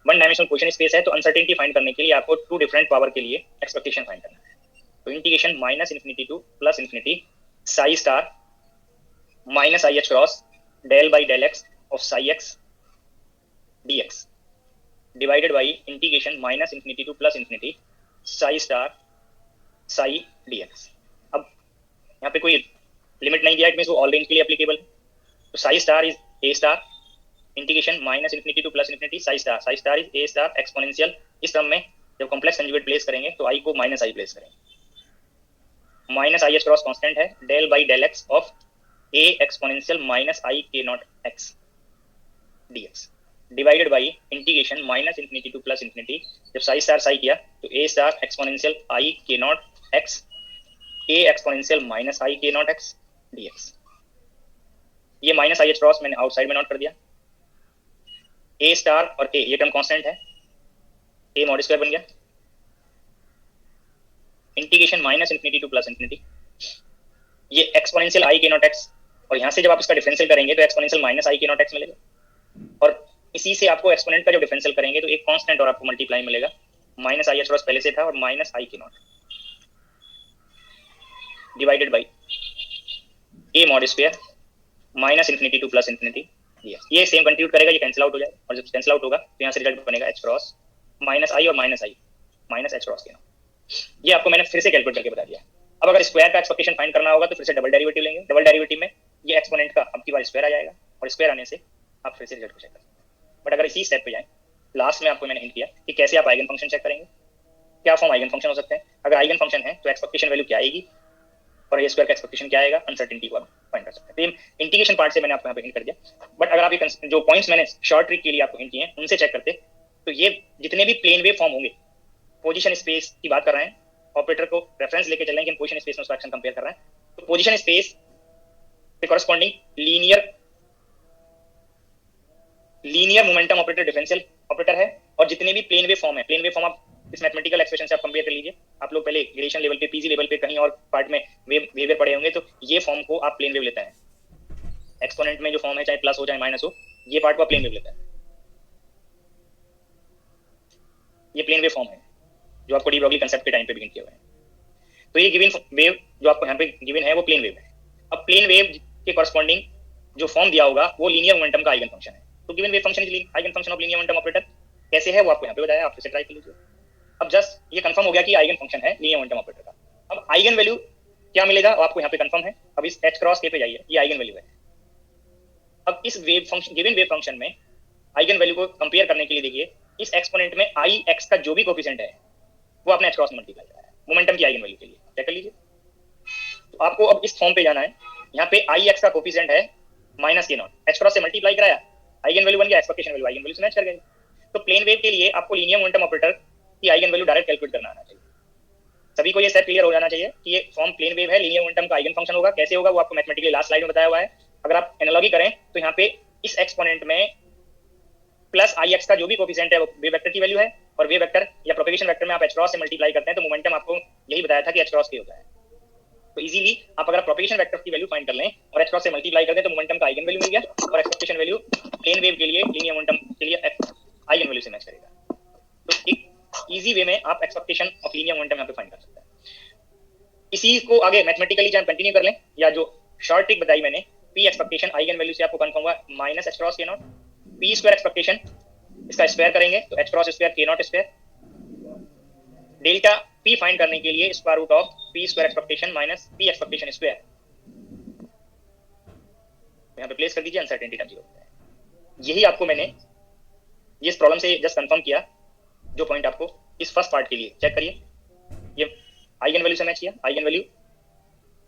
वन डायमेंशनल पोजीशन स्पेस है, तो अनसर्टेनिटी फाइंड करने के लिए आपको टू डिफरेंट पावर के लिए एक्सपेक्टेशन फाइंड करना है। तो integration minus infinity to plus infinity psi star minus I H cross del by del x of psi x dx divided by integration minus infinity to plus infinity psi star psi dx। अब यहाँ पे कोई लिमिट नहीं दिया है, वो ऑल रेंज के लिए एप्लीकेबल है। तो psi star is A star integration minus infinity to plus infinity psi star is A star exponential. इस टर्म में जब कॉम्प्लेक्स कंजुगेट प्लेस करेंगे तो आई को माइनस आई प्लेस करेंगे। Minus I H cross constant है del by del x of A exponential minus आई के naught X dx divided by integration minus infinity to plus infinity, जब साई स्टार साई किया तो ए स्टार एक्सपोनेंशियल आई के naught X A exponential minus आई के नॉट एक्स dx। ये माइनस आई एच क्रॉस मैंने आउटसाइड में नोट कर दिया। ए स्टार और ए ये टर्म कांस्टेंट है, ए मॉड स्क्वायर बन गया। Integration minus infinity to plus infinity, ये एक्सपोनेंशियल आई के नॉट एक्स, और यहाँ से जब आप इसका डिफरेंशियल करेंगे तो एक्सपोनेंशियल माइनस आई के नॉट एक्स मिलेगा, और इसी से आपको एक्सपोनेंट का जो डिफरेंशियल करेंगे तो एक कांस्टेंट और आपको मल्टीप्लाई मिलेगा। माइनस आई एच क्रॉस पहले से था और माइनस आई के not divided by A mod square minus infinity to plus infinity. ये सेम कंट्रीब्यूट करेगा, ये कैंसिल आउट हो जाएगा, और जब कैंसिल आउट होगा तो यहाँ से रिजल्ट बनेगा एच क्रॉस माइनस आई और माइनस आई माइनस एच क्रॉस के नॉट। ये आपको मैंने फिर से कैलकुलेट करके बता दिया। अब अगर स्क्वायर का एक्सपेक्टेशन फाइंड करना होगा तो फिर से डबल डेरिवेटिव लेंगे। डबल डेरिवेटिव में ये एक्सपोनेंट का अब की बार स्क्वायर आ जाएगा, और स्क्वायर आने से आप फिर से रिजल्ट को चेक कर सकते हैं। बट अगर इसी स्टेप पे जाएं, लास्ट में आपको मैंने हिंट किया कि कैसे आप आइगन फंक्शन चेक करेंगे, क्या फॉर्म आइगन फंक्शन हो सकते हैं। अगर आइगन फंक्शन है तो एक्सपेक्टेशन वैल्यू क्या आएगी और ये स्क्वायर का एक्सपेक्टेशन क्या आएगा, अनसर्टेनिटी को आप फाइंड कर सकते हैं। तो ये इंटीग्रेशन पार्ट से मैंने आपको यहाँ पे हिंट कर दिया। बट अगर आप ये जो पॉइंट्स मैंने शॉर्ट ट्रिक के लिए आपको हिंट किए हैं उनसे चेक करते तो ये जितने भी प्लेन वेव फॉर्म होंगे, पोजिशन स्पेस की बात कर रहे हैं, ऑपरेटर को रेफरेंस लेके चल रहे हैं कि हम पोजिशन स्पेस में उसका एक्शन कंपेयर कर रहे हैं, तो पोजिशन स्पेस के corresponding linear momentum operator differential operator है। और जितने भी प्लेन वेव फॉर्म है, प्लेन वेव फॉर्म आप इस मैथमेटिकल एक्सप्रेशन से आप कंपेयर कर लीजिए। आप लोग पहले ग्रेडेशन लेवल पे, पीजी लेवल पे कहीं और पार्ट में वेव पढ़े होंगे, तो ये फॉर्म को आप प्लेन वेव लेते हैं। एक्सपोनेंट में जो फॉर्म है, चाहे प्लस हो चाहे माइनस हो, ये पार्ट को आप प्लेन वेव लेते हैं। ये प्लेन वेव फॉर्म है जो आपको डी ब्रॉगली कंसेप्ट के टाइम पे बिगिन किया हुआ है। तो ये गिवन वेव जो आपको यहाँ पे गिवन है वो प्लेन वेव है। अब प्लेन वेव के कॉरस्पॉन्डिंग जो फॉर्म दिया होगा वो लीनियर मोमेंटम का आइगन फंक्शन है। तो given wave function is eigen function of linear momentum operator. कैसे है वो आपको यहाँ पे बताया, आप फिर से ट्राई कर लीजिए। अब जस्ट ये कंफर्म हो गया कि आइगन फंक्शन है लीनियर मोमेंटम ऑपरेटर का। अब आइगन वैल्यू क्या मिलेगा आपको यहाँ पे कंफर्म है। अब इस h क्रॉस k पे जाइए, ये आइगन वैल्यू है। अब इस wave function, given wave function में आइगन वैल्यू को कंपेयर करने के लिए देखिए, इस एक्सपोनेंट में आई एक्स का जो भी कोफिशिएंट है वो आपने h क्रॉस मल्टीप्लाई करा है मोमेंटम की आइगन वैल्यू के लिए। चेक कर लीजिए। तो आपको अब इस फॉर्म पे जाना है। यहाँ पे आई एक्स का कोफिशिएंट है माइनस के नॉट, h क्रॉस से मल्टीप्लाई कराया, आइगन वैल्यू बन गया, एक्सपेक्टेशन वैल्यू आइगन वैल्यू से मैच कर गई। तो प्लेन वेव के लिए आपको लीनियर मोमेंटम ऑपरेटर की आइगन वैल्यू डायरेक्ट कैलकुलेट करना आना चाहिए। सभी को ये स्टेप क्लियर हो जाना चाहिए कि ये फॉर्म प्लेन वेव है, लीनियर मोमेंटम का आइगन फंक्शन होगा। कैसे होगा वो आपको मैथमेटिकली लास्ट स्लाइड में बताया हुआ है। अगर आप एनालॉजी करें तो यहाँ पे इस एक्सपोनेंट में प्लस आई एक्स का जो भी कोफिशिएंट है वो वेव वेक्टर की वैल्यू है, और वेव वेक्टर या प्रोपेगेशन वेक्टर में आप h क्रॉस से मल्टीप्लाई करते हैं तो मोमेंटम आपको यही बताया था कि h क्रॉस k होता है। तो इजीली आप अगर प्रोपेगेशन वेक्टर की वैल्यू फाइंड कर लें और h क्रॉस से मल्टीप्लाई कर दें तो मोमेंटम का आइगन वैल्यू मिल गया और एक्सपेक्टेशन वैल्यू प्लेन वेव के लिए लीनियर मोमेंटम के लिए आइगन वैल्यू से मैच करेगा। तो एक इजी वे में आप एक्सपेक्टेशन ऑफ लीनियर मोमेंटम यहाँ पे फाइंड कर सकते हैं। इसी को आगे मैथमेटिकली चाहे कंटिन्यू कर लें या जो शॉर्ट ट्रिक बताई मैंने, p एक्सपेक्टेशन आइगन वैल्यू से आपको कंफर्म हुआ minus h cross k naught, p square expectation इसका स्क्वायर करेंगे तो h cross square k naught square, delta p find करने के लिए square root of p square expectation minus p expectation square, यहाँ पे प्लेस कर दीजिए, अनसर्टेनिटी टर्म 0 होता है। यही आपको मैंने इस प्रॉब्लम से जस्ट कंफर्म किया, जो पॉइंट आपको इस फर्स्ट पार्ट के लिए चेक करिए, ये आइगन वैल्यू से मैच किया, आइगन वैल्यू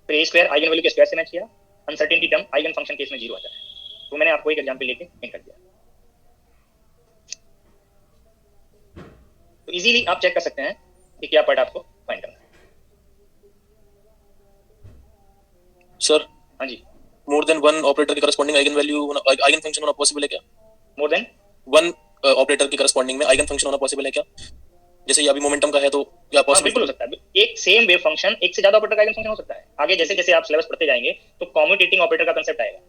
फिर a स्क्वायर आइगन वैल्यू के स्क्वायर से मैच किया, uncertainty term eigen function case में 0 आता है। तो मैंने आपको एक एग्जांपल लेके हिंट कर दिया। तो इजीली आप चेक कर सकते हैं कि क्या पार्ट आपको फाइंड करना है। सर हाँ जी, मोर देन वन ऑपरेटर के corresponding eigen value eigen function होना पॉसिबल है क्या? मोर देन वन ऑपरेटर के करस्पॉन्डिंग में आइगन फंक्शन होना पॉसिबल है क्या? जैसे ये अभी मोमेंटम का है तो क्या पॉसिबल? बिल्कुल हो सकता है। एक सेम वेव फंक्शन एक से ज्यादा ऑपरेटर का आइगन फंक्शन हो सकता है। आगे जैसे जैसे आप सिलेबस पढ़ते जाएंगे तो कम्यूटेटिंग ऑपरेटर का कांसेप्ट आएगा।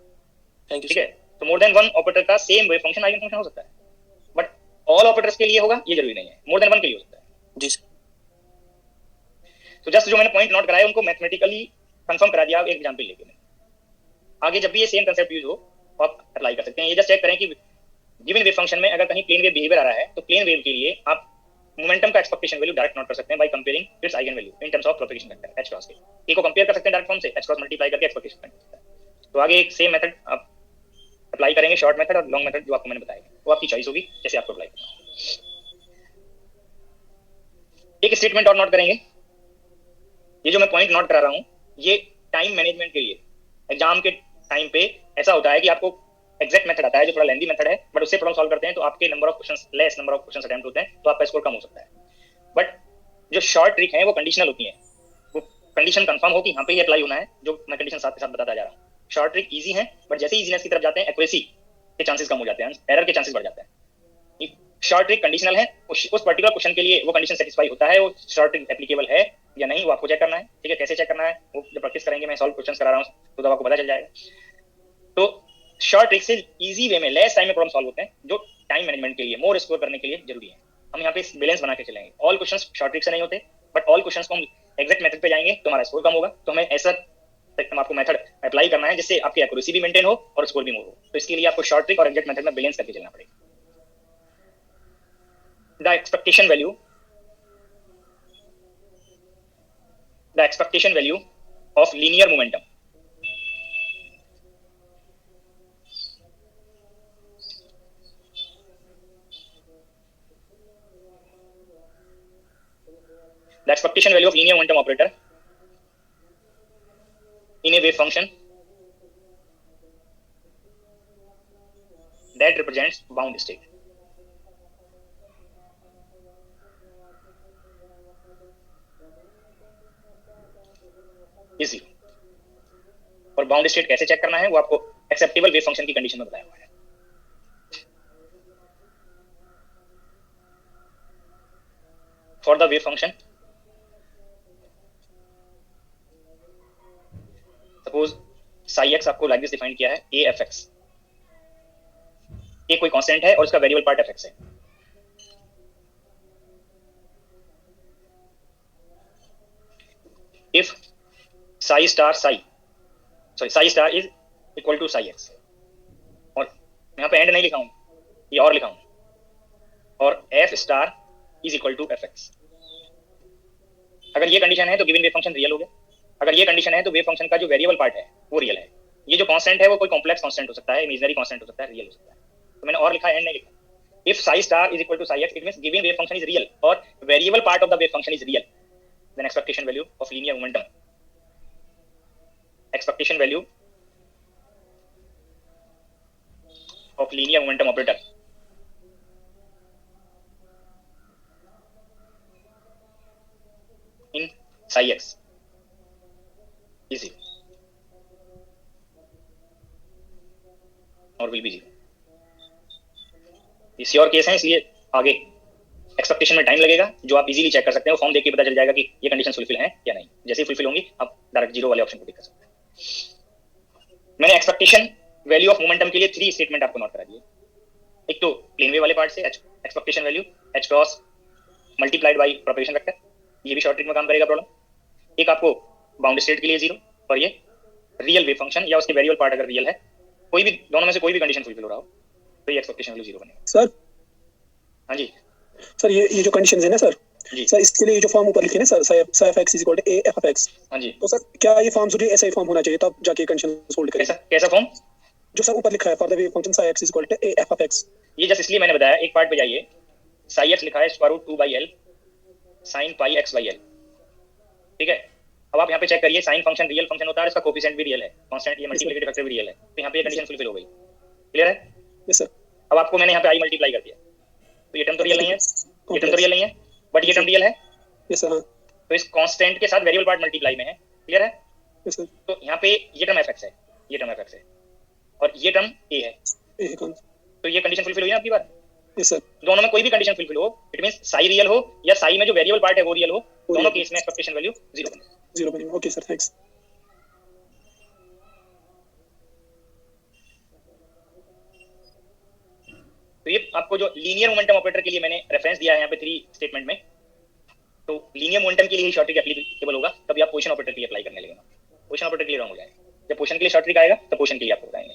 Thank you. ठीक है, तो मोर देन वन ऑपरेटर का same wave function eigen function हो सकता है, बट ऑल ऑपरेटर्स के लिए होगा ये जरूरी नहीं है, मोर देन वन के लिए हो सकता है। जी सर। तो जस्ट जो मैंने पॉइंट नोट कराया उनको मैथमेटिकली कंफर्म करा दिया एक एग्जांपल लेके। मैंने आगे जब भी ये सेम कांसेप्ट यूज हो तो आप अप्लाई कर सकते हैं। ये जस्ट चेक करें कि गिवन वेव फंक्शन में अगर कहीं प्लेन वेव बिहेवियर आ रहा है तो प्लेन वेव के लिए आप मोमेंटम का एक्सपेक्टेशन वैल्यू डायरेक्ट नोट कर सकते हैं by comparing it's eigen value in terms of propagation vector h cross के। ए को कंपेयर कर सकते हैं डायरेक्ट फॉर्म से h क्रॉस मल्टीप्लाई करके एक्सपेक्टेशन फाइंड कर सकते हैं। तो आगे एक सेम मेथड आप अप्लाई करेंगे, शॉर्ट मेथड और लॉन्ग मेथड जो आपको मैंने बताया, वो आपकी चॉइस होगी जैसे आपको अप्लाई करना है। एक स्टेटमेंट और नोट करेंगे, ये जो मैं पॉइंट नोट करा रहा हूँ ये टाइम मैनेजमेंट के लिए एग्जाम के टाइम पे ऐसा होता है कि आपको एग्जैक्ट मेथड आता है जो थोड़ा लेंथी मेथड है, बट उससे प्रॉब्लम सॉल्व करते हैं तो आपके number of questions less number of questions attempt होते हैं तो आपका स्कोर कम हो सकता है। बट जो शॉर्ट ट्रिक है वो कंडीशनल होती है, वो कंडीशन कंफर्म हो कि यहाँ पे ही अप्लाई होना है, जो मैं कंडीशन साथ के साथ बताता जा रहा हूँ। शॉर्ट ट्रिक इजी है, बट जैसे ही इजीनेस की तरफ जाते हैं एक्यूरेसी के चांसेस कम हो जाते हैं, एरर के चांसेस बढ़ जाते हैं। शॉर्ट ट्रिक कंडीशनल है, उस पर्टिकुलर क्वेश्चन के लिए वो कंडीशन सेटिस्फाई होता है, वो शॉर्ट ट्रिक एप्लीकेबल है या नहीं वो आपको चेक करना है। ठीक है, कैसे चेक करना है वो जब प्रैक्टिस करेंगे, मैं सॉल्व क्वेश्चंस करा रहा हूँ तो आपको पता चल जाएगा। तो शॉर्ट ट्रिक से इजी वे में लेस टाइम में प्रॉब्लम सॉल्व होते हैं, जो टाइम मैनेजमेंट के लिए मोर स्कोर करने के लिए जरूरी है। हम यहाँ पे बैलेंस बना के चलेंगे, ऑल क्वेश्चंस शॉर्ट ट्रिक से नहीं होते, बट ऑल क्वेश्चंस को हम एग्जैक्ट मेथड पे जाएंगे तो हमारा स्कोर कम होगा। तो हमें ऐसा आपको मेथड अप्लाई करना है जिससे आपकी एक्यूरेसी भी मेंटेन हो और स्कोर भी मोर हो। तो इसके लिए आपको शॉर्ट ट्रिक और एग्जैक्ट मेथड में बैलेंस करके चलना पड़ेगा। The expectation value of linear momentum, the expectation value of linear momentum operator in a wave function that represents bound state is 0। और बाउंड स्टेट कैसे चेक करना है वो आपको एक्सेप्टेबल वेव फंक्शन की कंडीशन में बताया हुआ है। For the wave function suppose Sai x आपको लाइक दिस डिफाइन किया है ए एफ एक्स, ए कोई कांस्टेंट है और उसका वेरिएबल पार्ट एफ एक्स है। If psi star is equal to psi x, और यहाँ पे एंड नहीं लिखा हूं, ये और लिखा हूं, और f star is equal to f x. अगर ये कंडीशन है तो गिवन वेव फंक्शन रियल हो गया। अगर ये कंडीशन है तो वेव फंक्शन का जो वेरिएबल पार्ट है वो रियल है। ये जो कांस्टेंट है वो कोई कॉम्प्लेक्स कांस्टेंट हो सकता है, इमेजिनरी कांस्टेंट हो सकता है, रियल हो सकता है। तो मैंने और लिखा है, एंड नहीं लिखा। If psi star is equal to psi X, it means given wave function is real और variable part of the wave function is real, then expectation value of linear momentum, expectation value of linear momentum operator in psi x is 0 और will be 0। ये श्योर केस है, इसलिए आगे एक्सपेक्टेशन में टाइम लगेगा, जो आप इजीली चेक कर सकते हैं। वो फॉर्म देख के पता चल जाएगा कि ये कंडीशन फुलफिल है या नहीं। जैसे ही फुलफिल होंगी आप डायरेक्ट जीरो वाले ऑप्शन को टिक कर सकते हैं। मैंने एक्सपेक्टेशन वैल्यू ऑफ मोमेंटम के लिए 3 स्टेटमेंट आपको नोट करा दिए। एक तो प्लेन वेव वाले पार्ट से expectation value h cross multiplied by propagation vector, ये भी शॉर्ट ट्रिक में काम करेगा प्रॉब्लम। एक आपको बाउंड स्टेट के लिए 0, और ये रियल वेव फंक्शन या उसके वेरिएबल पार्ट अगर रियल है, कोई भी दोनों में से कोई भी कंडीशन फुलफिल हो रहा हो तो ये एक्सपेक्टेशन वैल्यू 0 बनेगा। सर हाँ जी सर ये जो कंडीशंस है ना सर, जी सर इसके लिए जो फॉर्म ऊपर लिखे ना sir, psi of x = a f of x, हाँ जी। तो सर क्या ये फॉर्म जरूरी ऐसा ही फॉर्म होना चाहिए तब जाके कंडीशन होल्ड करेगा? कैसा कैसा फॉर्म? जो सर ऊपर लिखा है for the wave function psi x = a f of x, ये जस्ट इसलिए मैंने बताया, एक पार्ट पे जाइए, साई एक्स लिखा है √2/l sin pi x by l, ठीक है। अब आप यहाँ पे चेक करिए, साइन फंक्शन रियल फंक्शन होता है, इसका कोफिशिएंट भी रियल है, कांस्टेंट ये मल्टीप्लिकेटिव फैक्टर भी रियल है, तो यहाँ पे ये कंडीशन फुलफिल हो गई। क्लियर है? Yes sir. अब आपको मैंने यहाँ पे i मल्टीप्लाई कर दिया, तो ये टर्म तो रियल नहीं है, ये टर्म तो रियल नहीं है, बट ये टर्म रियल है, यस सर। तो इस कांस्टेंट के साथ वेरिएबल पार्ट मल्टीप्लाई में है। क्लियर है? Yes sir. तो यहाँ पे ये टर्म fx है, ये टर्म fx है, और ये टर्म a है, ए कौन? तो ये कंडीशन फुलफिल हुई ना आपकी बात। Yes sir. दोनों में कोई भी कंडीशन फुलफिल हो, इट मींस साई रियल हो या साई में जो वेरिएबल पार्ट है वो रियल हो, दोनों केस में एक्सपेक्टेशन वैल्यू 0 बने। 0 बनेगा। Okay sir, thanks. तो ये आपको जो लीनियर मोमेंटम ऑपरेटर के लिए मैंने रेफरेंस दिया है यहाँ पे 3 स्टेटमेंट में, तो लीनियर मोमेंटम के लिए ही शॉर्ट ट्रिक एप्लीकेबल होगा, तभी आप पोजीशन ऑपरेटर के लिए अप्लाई करने लगेगा। पोजीशन ऑपरेटर के लिए रॉन्ग हो जाएगा, जब पोजीशन के लिए शॉर्ट ट्रिक आएगा तो पोजीशन के लिए आपको बताएंगे।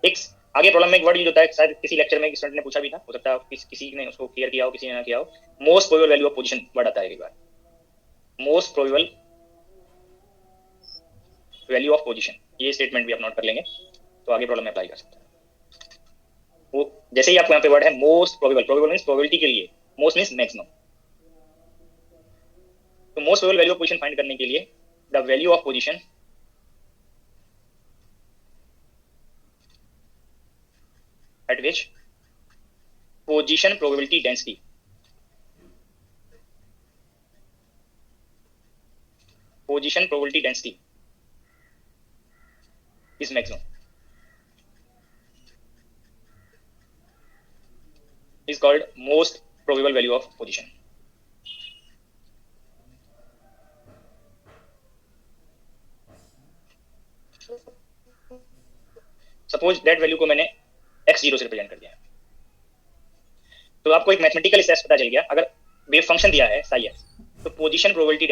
एक आगे प्रॉब्लम में एक वर्ड यूज होता है, शायद किसी लेक्चर में स्टूडेंट ने पूछा भी था, हो सकता है किसी ने उसको क्लियर किया हो, किसी ने ना किया हो। Most probable value of position word आता है एक बार, most probable value of position, ये स्टेटमेंट भी आप नोट कर लेंगे तो आगे प्रॉब्लम में अप्लाई कर सकते हैं। वो जैसे ही आपको यहाँ पे वर्ड है most probable, probable means probability के लिए, मोस्ट मींस मैक्सिमम, तो most probable value of position find करने के लिए the value of position at which position probability density is maximum is called most probable value of position. Suppose that value को मैंने x0 से रिप्रेजेंट कर दिया, तो आपको एक मैथमेटिकल स्टेप पता चल गया। अगर वेव फंक्शन दिया है साई एक्स, तो पोजीशन प्रोबेबिलिटी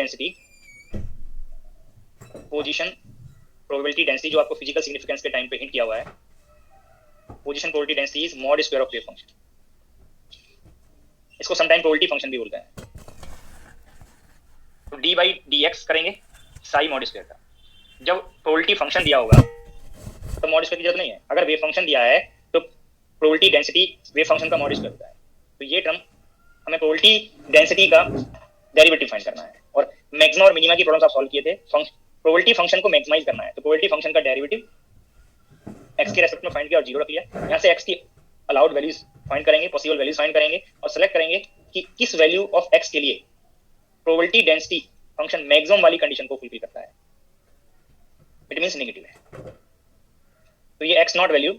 डेंसिटी जो आपको फिजिकल सिग्निफिकेंस के टाइम पे हिंट किया हुआ है, position probability density is mod square of wave function. इसको समटाइम प्रोबेबिलिटी फंक्शन भी बोलते हैं। तो d/dx करेंगे साई मॉड स्क्वायर का। जब प्रोबेबिलिटी फंक्शन दिया होगा तो मॉड स्क्वायर की जरूरत नहीं है। अगर वेव फंक्शन दिया है तो प्रोबेबिलिटी डेंसिटी वेव फंक्शन का मॉड स्क्वायर होता है। तो ये टर्म हमें प्रोबेबिलिटी डेंसिटी का डेरिवेटिव फाइंड करना है, और मैक्सिमा और मिनिमा की प्रॉब्लम्स आप सॉल्व किए थे। प्रोबेबिलिटी फंक्शन को मैक्सिमाइज करना है, तो प्रोबेबिलिटी फंक्शन का डेरिवेटिव x के रेस्पेक्ट में फाइंड किया और 0 रख लिया। यहाँ से x की अलाउड वैल्यूज फाइंड करेंगे, पॉसिबल वैल्यूज फाइंड करेंगे और सेलेक्ट करेंगे कि किस वैल्यू ऑफ x के लिए प्रोबेबिलिटी डेंसिटी फंक्शन मैक्सिमम वाली कंडीशन को फुलफिल करता है, इट मींस नेगेटिव है। तो ये x not value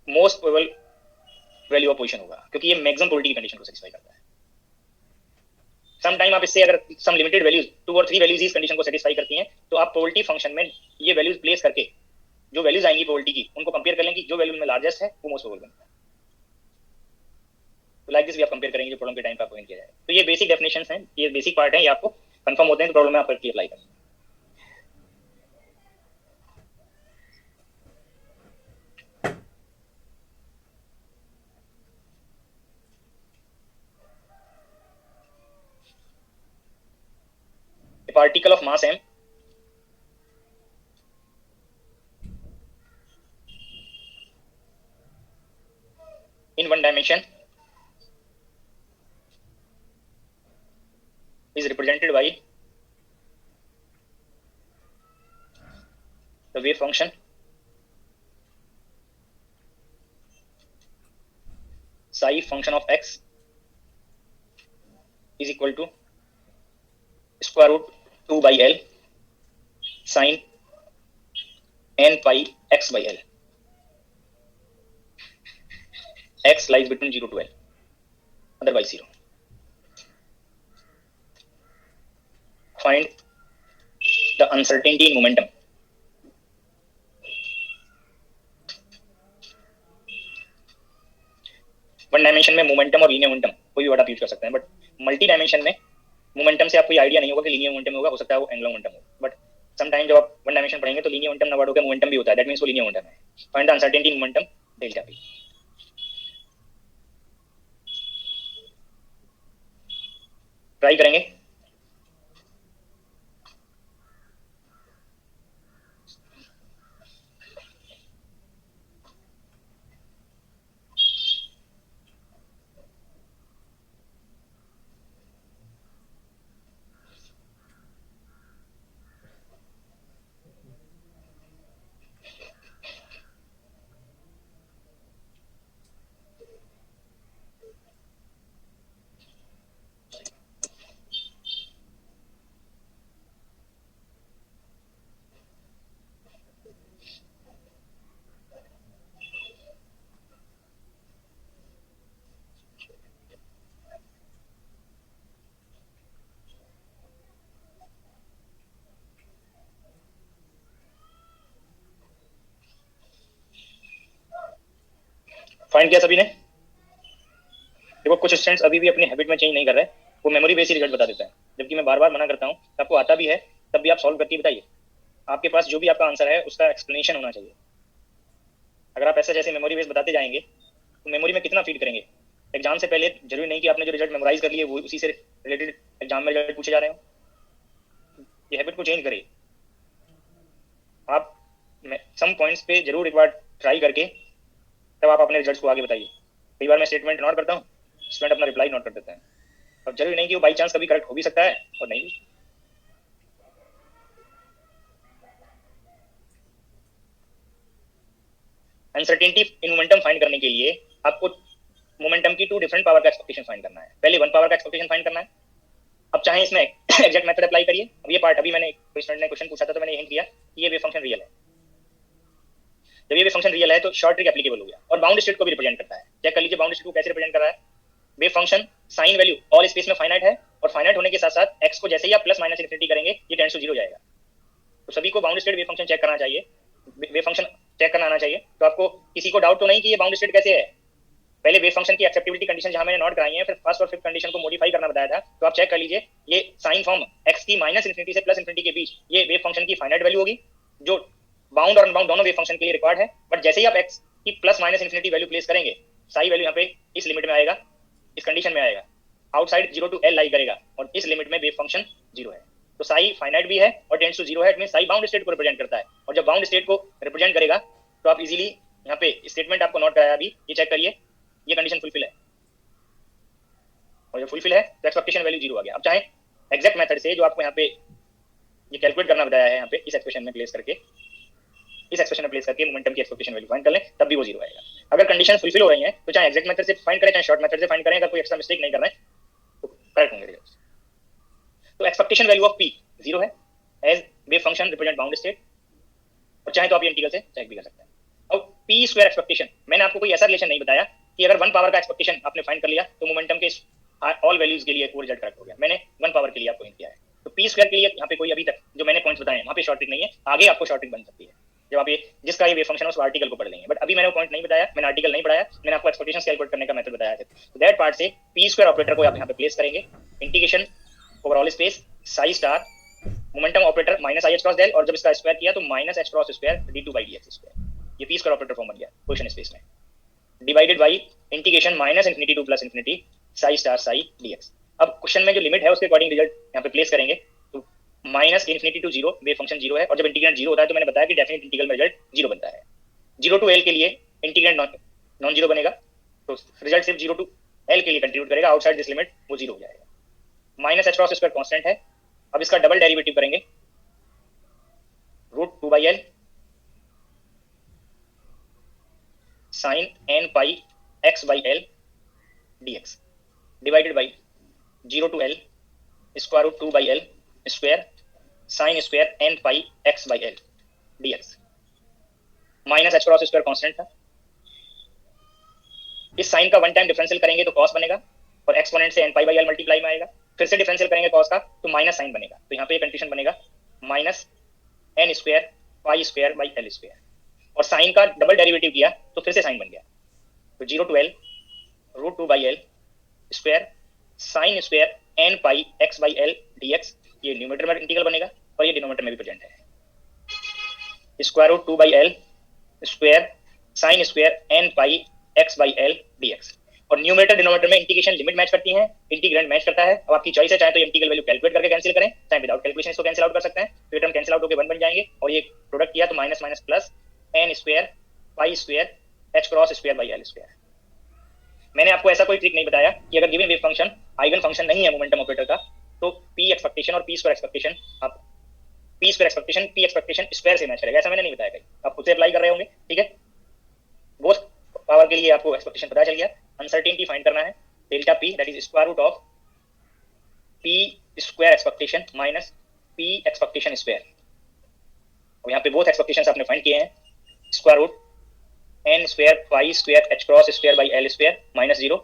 most probable value of position होगा, क्योंकि ये मैक्सिमम प्रोबेबिलिटी की कंडीशन को सेटिस्फाई करता है। सम टाइम आप इससे अगर सम लिमिटेड वैल्यूज 2 और 3 वैल्यूज इस कंडीशन को सेटिस्फाई करती हैं, तो आप प्रोबेबिलिटी फंक्शन में ये वैल्यूज प्लेस करके जो वैल्यूज आएंगी प्रोबेबिलिटी की, उनको कंपेयर कर लें कि जो वैल्यू में लार्जेस्ट है वो मोस्ट प्रोबेबल बनता है। तो लाइक दिस भी आप कंपेयर करेंगे जो प्रॉब्लम के टाइम पे आपको किया जाए। तो ये बेसिक डेफिनेशंस हैं, ये बेसिक पार्ट है, ये आपको कंफर्म होते हैं तो प्रॉब्लम में आप करके अप्लाई करेंगे। particle of mass m in one dimension is represented by the wave function psi function of x is equal to square root 2/l sin n pi x by l. X lies between 0 to l, otherwise 0. Find the uncertainty in momentum. One dimension में मोमेंटम और लीनियर मोमेंटम कोई भी वर्ड आप यूज कर सकते हैं, बट मल्टी डायमेंशन में मोमेंटम से आपको ये आइडिया नहीं होगा कि लीनियर मोमेंटम होगा, हो सकता है वो एंगुलर मोमेंटम हो, बट समटाइम जब आप वन डायमेंशन पढ़ेंगे तो लीनियर मोमेंटम ना वर्ड होगा, मोमेंटम भी होता है, दैट मींस वो लीनियर मोमेंटम है। Find the uncertainty in momentum delta P. Try करेंगे। फाइंड किया सभी ने? देखो कुछ स्टूडेंट्स अभी भी अपनी हैबिट में चेंज नहीं कर रहे, वो मेमोरी बेस्ड रिजल्ट बता देता है, जबकि मैं बार बार मना करता हूँ, आपको आता भी है तब भी आप सॉल्व करके बताइए। आपके पास जो भी आपका आंसर है उसका एक्सप्लेनेशन होना चाहिए। अगर आप ऐसा जैसे मेमोरी बेस्ड बताते जाएंगे तो मेमोरी में कितना फीड करेंगे? एग्जाम से पहले जरूरी नहीं कि आपने जो रिजल्ट मेमोराइज कर लिए वो उसी से रिलेटेड एग्जाम में रिजल्ट पूछे जा रहे हो। ये हैबिट को चेंज करिए। आप सम पॉइंट्स पे जरूर एक बार ट्राई करके तब आप अपने रिजल्ट्स को आगे बताइए। कई बार मैं स्टेटमेंट नोट करता हूँ, स्टूडेंट अपना रिप्लाई नोट कर देते हैं। अब जरूरी नहीं कि वो बाई चांस कभी करेक्ट हो भी सकता है और नहीं भी। अनसर्टेनिटी इन मोमेंटम फाइंड करने के लिए आपको मोमेंटम की 2 डिफरेंट पावर का एक्सपेक्टेशन फाइंड करना है। पहले 1 पावर का एक्सपेक्टेशन फाइंड करना है। अब चाहे इसमें एग्जैक्ट मेथड अप्लाई करिए। अब ये पार्ट अभी मैंने कोई स्टूडेंट ने क्वेश्चन पूछा था तो मैंने हिंट किया कि ये वेव फंक्शन रियल है। जब ये वेव फंक्शन रियल है तो शॉर्ट ट्रिक एप्लीकेबल हो गया और बाउंड स्टेट को भी रिप्रेजेंट करता है। चेक कर लीजिए बाउंड स्टेट को कैसे रिप्रेजेंट कर रहा है। Wave function sine value all space में फाइनाइट है और फाइनाइट होने के साथ साथ x को जैसे ही आप प्लस माइनस इन्फिनिटी करेंगे ये टेंड्स टू 0 जाएगा। तो सभी को bound state wave function check करना चाहिए, वेव फंक्शन चेक करना आना चाहिए। तो आपको किसी को डाउट तो नहीं कि ये बाउंड स्टेट कैसे है। पहले वेव फंक्शन की एक्सेप्टेबिलिटी कंडीशन जहां मैंने नोट कराई है, फिर फर्स्ट और फिफ्थ कंडीशन को मॉडिफाई करना बताया था। तो आप चेक कर लीजिए ये साइन फॉर्म x की माइनस इन्फिनिटी से प्लस इन्फिनिटी के बीच ये वेव फंक्शन की फाइनाइट वैल्यू होगी जो बाउंड और अनबाउंड दोनों वेव फंक्शन के लिए रिक्वायर्ड है। बट जैसे ही आप x की plus minus infinity value place करेंगे साई वैल्यू यहाँ पे इस लिमिट में आएगा, इस कंडीशन में आएगा, आउटसाइड 0 to l लाई करेगा और इस लिमिट में वेव फंक्शन 0 है। तो साई फाइनाइट भी है और टेंड्स टू 0 है। It means Sai bound state को रिप्रेजेंट करता है और जब बाउंड स्टेट को रिप्रेजेंट करेगा तो आप इजीली यहाँ पे स्टेटमेंट आपको नोट कराया अभी, ये चेक करिए ये कंडीशन फुलफिल है और जब फुलफिल है तो एक्सपेक्टेशन वैल्यू 0 आ गया। अब चाहे एग्जैक्ट मेथड से जो आपको यहाँ पे ये कैलकुलेट करना बताया है यहाँ पे इस एक्सप्रेशन में प्लेस करके मोमेंटम की एक्सपेक्टेशन वैल्यू फाइंड कर लें तब भी वो 0 आएगा। अगर कंडीशन फुलफिल हो रही है तो चाहे एग्जैक्ट मेथड से फाइंड करें चाहे शॉर्ट मेथड से फाइंड करें, अगर कोई एक्स्ट्रा मिस्टेक नहीं कर रहे हैं तो करेक्ट होंगे रिजल्ट्स। तो एक्सपेक्टेशन वैल्यू ऑफ p 0 है as wave function represent bound state और चाहे तो आप ये इंटीग्रल से चेक भी कर सकते हैं। अब p स्क्वायर एक्सपेक्टेशन मैंने आपको कोई ऐसा रिलेशन नहीं बताया कि अगर 1 पावर का एक्सपेक्टेशन आपने फाइंड कर लिया तो मोमेंटम के ऑल वैल्यूज के लिए वो रिजल्ट करेक्ट हो गया। मैंने 1 पावर के लिए आपको हिंट किया है। तो p स्क्वायर के लिए यहाँ पे कोई अभी तक जो मैंने पॉइंट्स बताए हैं वहाँ पे शॉर्ट ट्रिक नहीं है, आगे आपको शॉर्ट ट्रिक बन सकती है जब आप ये जिसका ये वेव फंक्शन है उस आर्टिकल को पढ़ लेंगे। बट अभी मैंने वो पॉइंट नहीं बताया, मैंने आर्टिकल नहीं पढ़ाया, मैंने आपको एक्सपेक्टेशंस कैलकुलेट करने का मेथड बताया है। तो दैट पार्ट से p स्क्वायर ऑपरेटर को आप यहाँ पे प्लेस करेंगे, integration over all space psi star momentum operator minus I H cross del और जब इसका स्क्वायर किया तो minus h cross square d2 by dx square, ये p स्क्वायर ऑपरेटर फॉर्म बन गया क्वेश्चन स्पेस में, divided by integration minus infinity to plus infinity psi star psi dx। अब क्वेश्चन में जो लिमिट है उसके अकॉर्डिंग रिजल्ट यहाँ पे प्लेस करेंगे। तो minus infinity to 0 wave function 0 है और जब इंटीग्रेंड 0 होता है तो मैंने बताया कि डेफिनेट इंटीग्रल में रिजल्ट 0 बनता है। 0 to l के लिए इंटीग्रेंड नॉन 0 बनेगा तो रिजल्ट सिर्फ 0 to l के लिए कंट्रीब्यूट करेगा, आउटसाइड दिस लिमिट वो 0 हो जाएगा। Minus h cross square constant है। अब इसका डबल डेरिवेटिव करेंगे root 2 by l sine n pi x by l dx divided by 0 to l square root 2 by l square sine square n pi x by l dx। Minus h cross square constant था। इस साइन का वन टाइम डिफरेंशियल करेंगे तो cos बनेगा और एक्सपोनेंट से n pi by l multiply में आएगा, फिर से डिफरेंशियल करेंगे cos का तो माइनस साइन बनेगा। तो यहाँ पे कंडीशन बनेगा minus n square pi square by l square, और साइन का डबल डेरिवेटिव किया तो फिर से साइन बन गया, तो 0 to L root 2 by l square sine square n pi x by l d x, ये न्यूमरेटर में इंटीग्रल बनेगा और ये डिनोमिनेटर में भी प्रेजेंट है, square root 2 by l square sine square n pi x by l d x, और न्यूमरेटर डिनोमिनेटर में इंटीग्रेशन लिमिट मैच करती है, इंटीग्रेंड मैच करता है। अब आपकी चॉइस है, चाहे तो इंटीग्रल वैल्यू कैलकुलेट करके कैंसिल करें, चाहे विदाउट कैलकुलेशन इसको कैंसिल आउट कर सकते हैं, तो ये टर्म कैंसिल आउट होकर 1 बन जाएंगे, और ये प्रोडक्ट किया तो minus minus plus n square pi square h cross square by l square. मैंने आपको ऐसा कोई ट्रिक नहीं बताया कि अगर given wave function eigen function नहीं है मोमेंटम ऑपरेटर का, तो पी एक्सपेक्टेशन और पी स्क्वायर एक्सपेक्टेशन आप p square expectation p expectation square से मैच करेगा, ऐसा मैंने नहीं बताया कहीं, आप खुद से अप्लाई कर रहे होंगे, ठीक है। बोथ पावर के लिए आपको एक्सपेक्टेशन पता चल गया। अनसर्टेनिटी फाइंड करना है, delta p that is square root of p square expectation minus p expectation square, और यहाँ पे बोथ एक्सपेक्टेशंस आपने फाइंड किए हैं, square root n square pi square h cross square by l square minus 0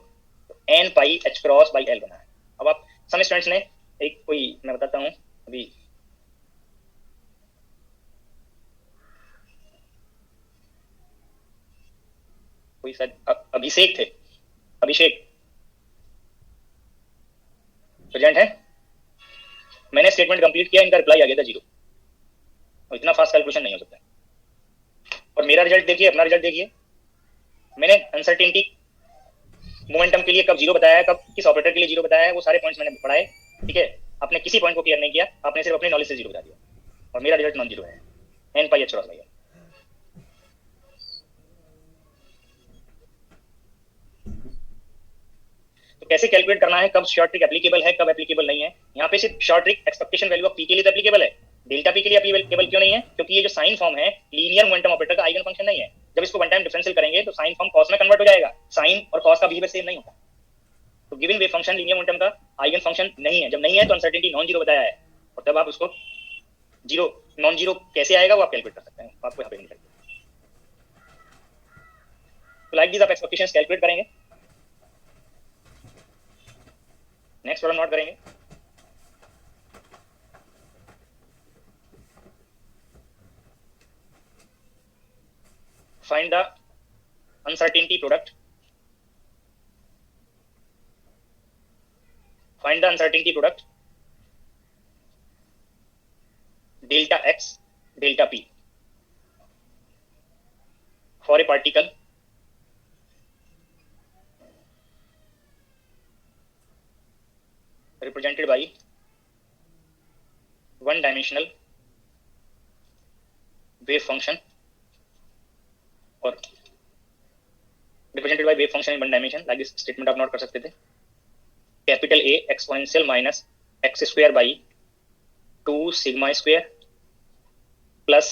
n pi h cross by l बना है। अब आप सम स्टूडेंट्स ने एक कोई मैं बताता हूँ अभी, कोई शायद अभिषेक थे, अभिषेक प्रेजेंट है, मैंने स्टेटमेंट कंप्लीट किया, इनका रिप्लाई आ गया था 0, और इतना फास्ट कैलकुलेशन नहीं हो सकता। और मेरा रिजल्ट देखिए, अपना रिजल्ट देखिए, मैंने अनसर्टेनिटी मोमेंटम के लिए कब 0 बताया है, कब किस ऑपरेटर के लिए 0 बताया है, वो सारे पॉइंट्स मैंने पढ़ाए, ठीक है। आपने किसी पॉइंट को क्लियर नहीं किया, आपने सिर्फ अपने नॉलेज से 0 बता दिया, और मेरा रिजल्ट नॉन 0 है, n pi h cross by l. तो कैसे कैलकुलेट करना है, कब शॉर्ट ट्रिक एप्लीकेबल है, कब एप्लीकेबल नहीं है। यहाँ पे सिर्फ short trick expectation value of P के लिए तो एप्लीकेबल है, डेल्टा पी के लिए एप्लीकेबल क्यों नहीं है, क्योंकि ये जो साइन फॉर्म है लीनियर मोमेंटम ऑपरेटर का आइगन फंक्शन नहीं है। जब इसको वन टाइम डिफरेंशियल करेंगे तो साइन फॉर्म कॉस में कन्वर्ट हो जाएगा, साइन और कॉस का बिहेवियर सेम नहीं होता। तो given wave function linear momentum का आइगन फंक्शन नहीं है, जब नहीं है तो अनसर्टेनिटी नॉन 0 बताया है, और तब आप उसको 0 नॉन 0 कैसे आएगा वो आप कैलकुलेट कर सकते हैं, आपको यहाँ पे नहीं करते। तो लाइक दिस आप एक्सपेक्टेशंस कैलकुलेट करेंगे, नेक्स्ट प्रॉब्लम नोट करेंगे। Find the uncertainty product, find the uncertainty product delta x delta P for a particle represented by one dimensional wave function, or represented by wave function in one dimension, like this statement आप नोट कर सकते थे, capital A exponential minus x square by 2 sigma square plus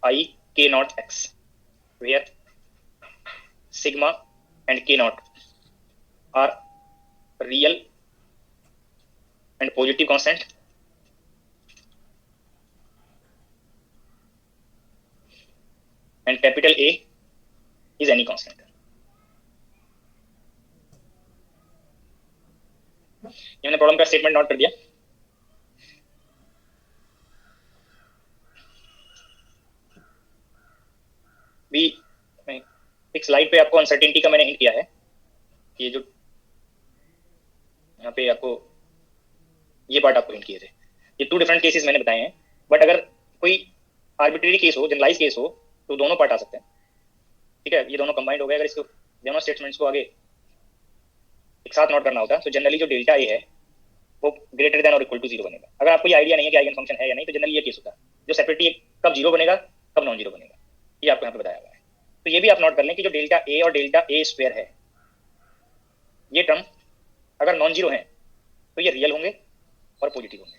आई के naught X, where sigma and K naught are real and positive constant, and capital A is any constant. ये मैंने प्रॉब्लम का स्टेटमेंट नोट कर दिया। भी एक स्लाइड पे आपको अनसर्टेनिटी का मैंने हिंट किया है, ये जो यहाँ पे आपको ये पार्ट आपको हिंट किए थे, ये 2 डिफरेंट केसेस मैंने बताए हैं, बट अगर कोई आर्बिट्रेरी केस हो, जनरलाइज केस हो, तो दोनों पार्ट आ सकते हैं, ठीक है। ये दोनों कंबाइंड हो गए, अगर इसको दोनों स्टेटमेंट्स को आगे एक साथ नोट करना होता है तो जनरली जो डेल्टा ए है वो ग्रेटर देन और इक्वल टू 0 बनेगा। अगर आपको ये आइडिया नहीं है कि आइगन फंक्शन है या नहीं, तो जनरली ये केस होता है, जो सेपरेटली कब 0 बनेगा कब नॉन 0 बनेगा, ये आपको यहाँ पे बताया हुआ है। तो ये भी आप नोट कर लें कि जो डेल्टा ए और डेल्टा ए स्क्वायर है, ये टर्म अगर नॉन 0 है तो ये रियल होंगे और पॉजिटिव होंगे,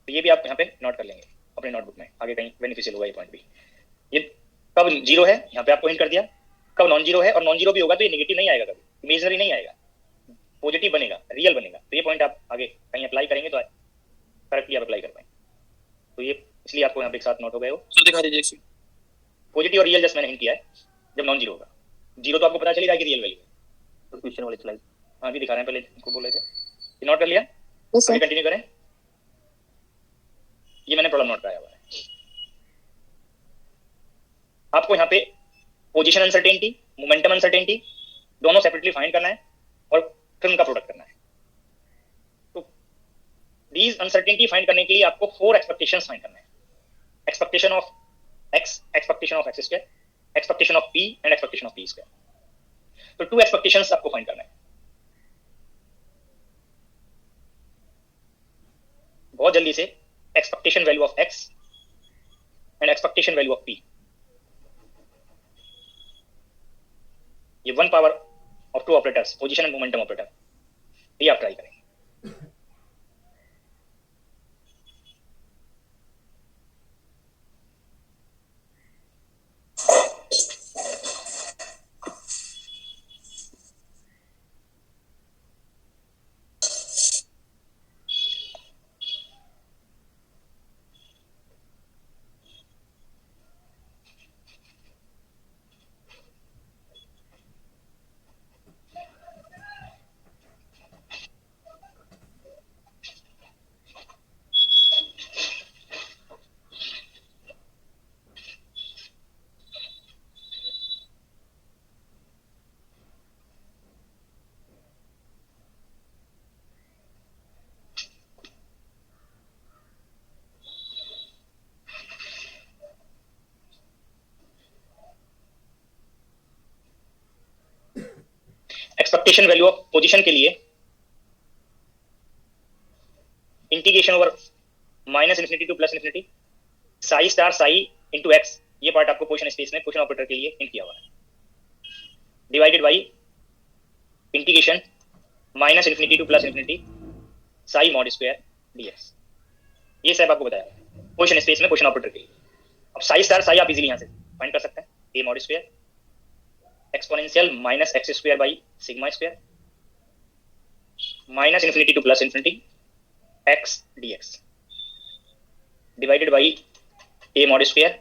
तो ये भी आप यहाँ पे नोट कर लेंगे अपने नोटबुक में, आगे कहीं बेनिफिशियल होगा ये पॉइंट भी। ये कब 0 है यहाँ पे आपको हिंट कर दिया, कब नॉन 0 है, और नॉन 0 भी होगा तो ये नेगेटिव नहीं आएगा, कभी इमेजिनरी नहीं आएगा, पॉजिटिव बनेगा, रियल बनेगा। तो ये पॉइंट आप आगे कहीं अप्लाई करेंगे तो करेक्टली आप अप्लाई कर पाएंगे। तो ये इसलिए आपको यहाँ पे एक साथ नोट हो गए हो। दिखा दीजिए, पॉजिटिव और रियल जस्ट मैंने हिंट किया है, जब नॉन 0 होगा, 0 तो आपको पता चलेगा कि रियल वैल्यू है। तो क्वेश्चन वाली स्लाइड हाँ भी दिखा रहे हैं, पहले इनको बोल रहे थे, नोट कर लिया, यस सर। कंटिन्यू करें। ये मैंने प्रॉब्लम नोट कराया हुआ है। आपको यहाँ पे पोजीशन अनसर्टेनिटी, मोमेंटम अनसर्टेनिटी दोनों सेपरेटली फाइंड करना है और फिर उनका प्रोडक्ट करना है। तो दीज अनसर्टेनिटी फाइंड करने के लिए आपको 4 एक्सपेक्टेशंस फाइंड करना है। Expectation of x, expectation of x square, expectation of p and expectation of p square. तो 2 एक्सपेक्टेशंस आपको फाइंड करना है। बहुत जल्दी से expectation value of x and expectation value of p, ये 1 power of 2 operators, position and momentum operator, ये आप ट्राई करें। एक्सपेक्टेशन वैल्यू ऑफ पोजीशन के लिए integration over minus infinity to plus infinity psi star psi into x, ये पार्ट आपको पोजीशन स्पेस में पोजीशन ऑपरेटर के लिए हिंट किया हुआ है, divided by integration minus infinity to plus infinity psi mod square dx. ये सब आपको बताया पोजीशन स्पेस में पोजीशन ऑपरेटर के लिए। अब साई स्टार साई आप इजीली यहां से फाइंड कर सकते हैं, A mod square exponential minus x square by sigma square minus infinity to plus infinity X dx divided by A mod square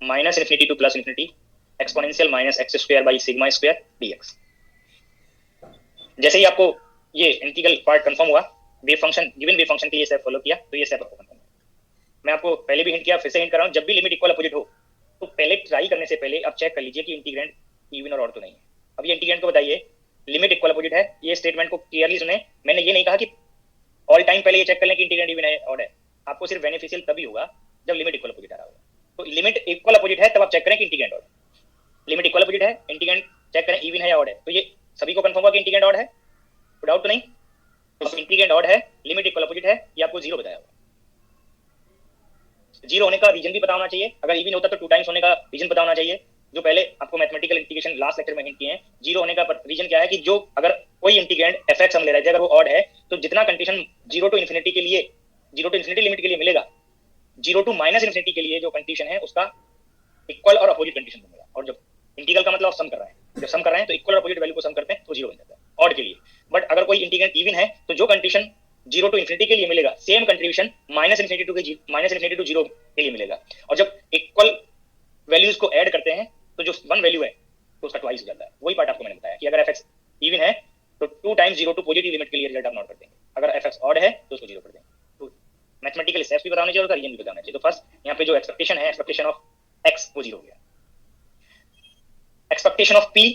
minus infinity to plus infinity exponential minus x square by sigma square dx. जैसे ही आपको ये इंटीग्रल पार्ट कंफर्म हुआ, wave function given wave function के लिए स्टेप फॉलो किया, तो ये स्टेप आपको कंफर्म हुआ। मैं आपको पहले भी हिंट किया, फिर से हिंट कर रहा हूं, जब भी लिमिट इक्वल अपोजिट हो तो पहले ट्राई करने से पहले आप चेक कर लीजिए कि इंटीग्रेंड इवन और ऑड तो नहीं है। अब ये इंटीग्रेंड को बताइए, लिमिट इक्वल अपोजिट है, ये स्टेटमेंट को क्लियरली सुने। मैंने ये नहीं कहा कि ऑल टाइम पहले ये चेक कर लें कि इंटीग्रेंड इवन है ऑड है, आपको सिर्फ बेनिफिशियल तभी होगा जब लिमिट इक्वल अपोजिट आ रहा होगा। तो लिमिट इक्वल अपोजिट है तब आप चेक करें कि इंटीग्रेंड ऑड है। लिमिट इक्वल अपोजिट है, इंटीग्रेंड चेक करें इवन है या ऑड है, तो ये सभी को कंफर्म हुआ कि इंटीग्रेंड ऑड है, तो डाउट तो नहीं। तो इंटीग्रेंड ऑड है, लिमिट इक्वल अपोजिट है, ये आपको 0 बताया होगा। 0 होने का रीजन भी पता होना चाहिए, अगर इवन होता तो 2 टाइम्स होने का रीजन पता होना चाहिए, जो पहले आपको मैथमेटिकल इंटीग्रेशन लास्ट लेक्चर में हिंट किए हैं। 0 होने का रीजन क्या है कि जो अगर कोई इंटीग्रेंड fx हम ले रहे थे, अगर वो ऑड है तो जितना कंडीशन 0 टू इन्फिनिटी के लिए, 0 टू इन्फिनिटी लिमिट के लिए मिलेगा, 0 टू माइनस इन्फिनिटी के लिए जो कंडीशन है उसका इक्वल और अपोजिट कंडीशन मिलेगा। और जब इंटीग्रल का मतलब सम कर रहे हैं, जब सम कर रहे हैं तो इक्वल और अपोजिट वैल्यू को सम करते हैं तो 0 बन जाता है ऑड के लिए। बट अगर कोई इंटीग्रेंड इवन है तो जो कंडीशन 0 टू इन्फिनिटी के लिए मिलेगा, same contribution minus infinity to 0 के लिए मिलेगा। और जब इक्वल वैल्यूज को ऐड करते हैं तो जो 1 वैल्यू है तो उसका ट्वाइस हो जाता है। वही पार्ट आपको मैंने बताया कि अगर fx इवन है तो 2 टाइम्स 0 टू पॉजिटिव लिमिट के लिए रिजल्ट आप नोट कर देंगे, अगर fx ऑड है तो उसको 0 कर देंगे। तो मैथमेटिकल स्टेप्स भी बताने चाहिए और रीजन भी बताना चाहिए। तो फर्स्ट यहाँ पे जो एक्सपेक्टेशन है, एक्सपेक्टेशन ऑफ x वो 0 हो गया। एक्सपेक्टेशन ऑफ p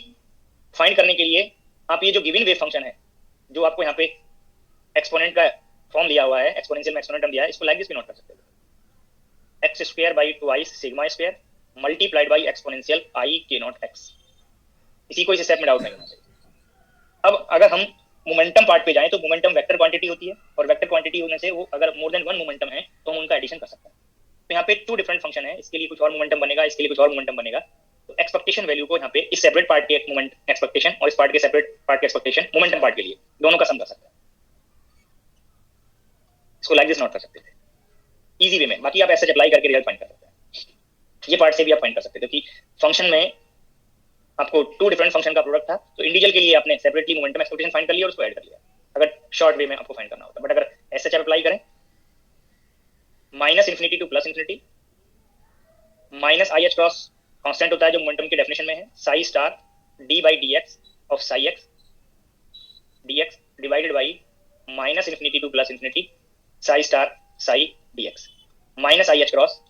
फाइंड करने के लिए आप ये जो गिवन वेव फंक्शन है, जो आपको यहाँ पे एक्सपोनेंट का फॉर्म दिया हुआ है, एक्सपोनेंशियल में एक्सपोनेंट दिया है, इसको लाइक दिस भी नोट कर सकते हैं, x square by 2i sigma square multiplied by exponential i k not x। इसी को इस स्टेप में डाउट नहीं होना चाहिए। अब अगर हम मोमेंटम पार्ट पे जाएं तो मोमेंटम वेक्टर क्वांटिटी होती है, और वेक्टर क्वांटिटी होने से वो अगर मोर देन 1 मोमेंटम है तो हम उनका एडिशन कर सकते हैं। तो यहाँ पे 2 डिफरेंट फंक्शन है, इसके लिए कुछ और मोमेंटम बनेगा, इसके लिए कुछ और मोमेंटम बनेगा। तो एक्सपेक्टेशन वैल्यू को यहाँ पे इस सेपरेट पार्ट के मोमेंट एक्सपेक्टेशन और इस पार्ट के सेपरेट पार्ट के एक्सपेक्टेशन मोमेंटम पार्ट के लिए दोनों का सम कर सकते हैं। इसको लाइक दिस नोट कर सकते थे इजी वे में। बाकी आप ऐसे अप्लाई करके रिजल्ट फाइंड कर सकते हैं। ये पार्ट से भी आप फाइंड कर सकते थे कि फंक्शन में आपको 2 डिफरेंट फंक्शन का प्रोडक्ट था, तो इंडिविजुअल के लिए आपने सेपरेटली मोमेंटम एक्सपेक्टेशन फाइंड कर लिया और उसको ऐड कर लिया, अगर शॉर्ट वे में आपको फाइंड करना होता। बट अगर ऐसे आप अप्लाई करें, minus infinity to plus infinity minus I H cross constant होता है जो मोमेंटम की डेफिनेशन में है, psi star d by D x of psi x d x divided by minus infinity to plus infinity psi star psi d x. Minus I H cross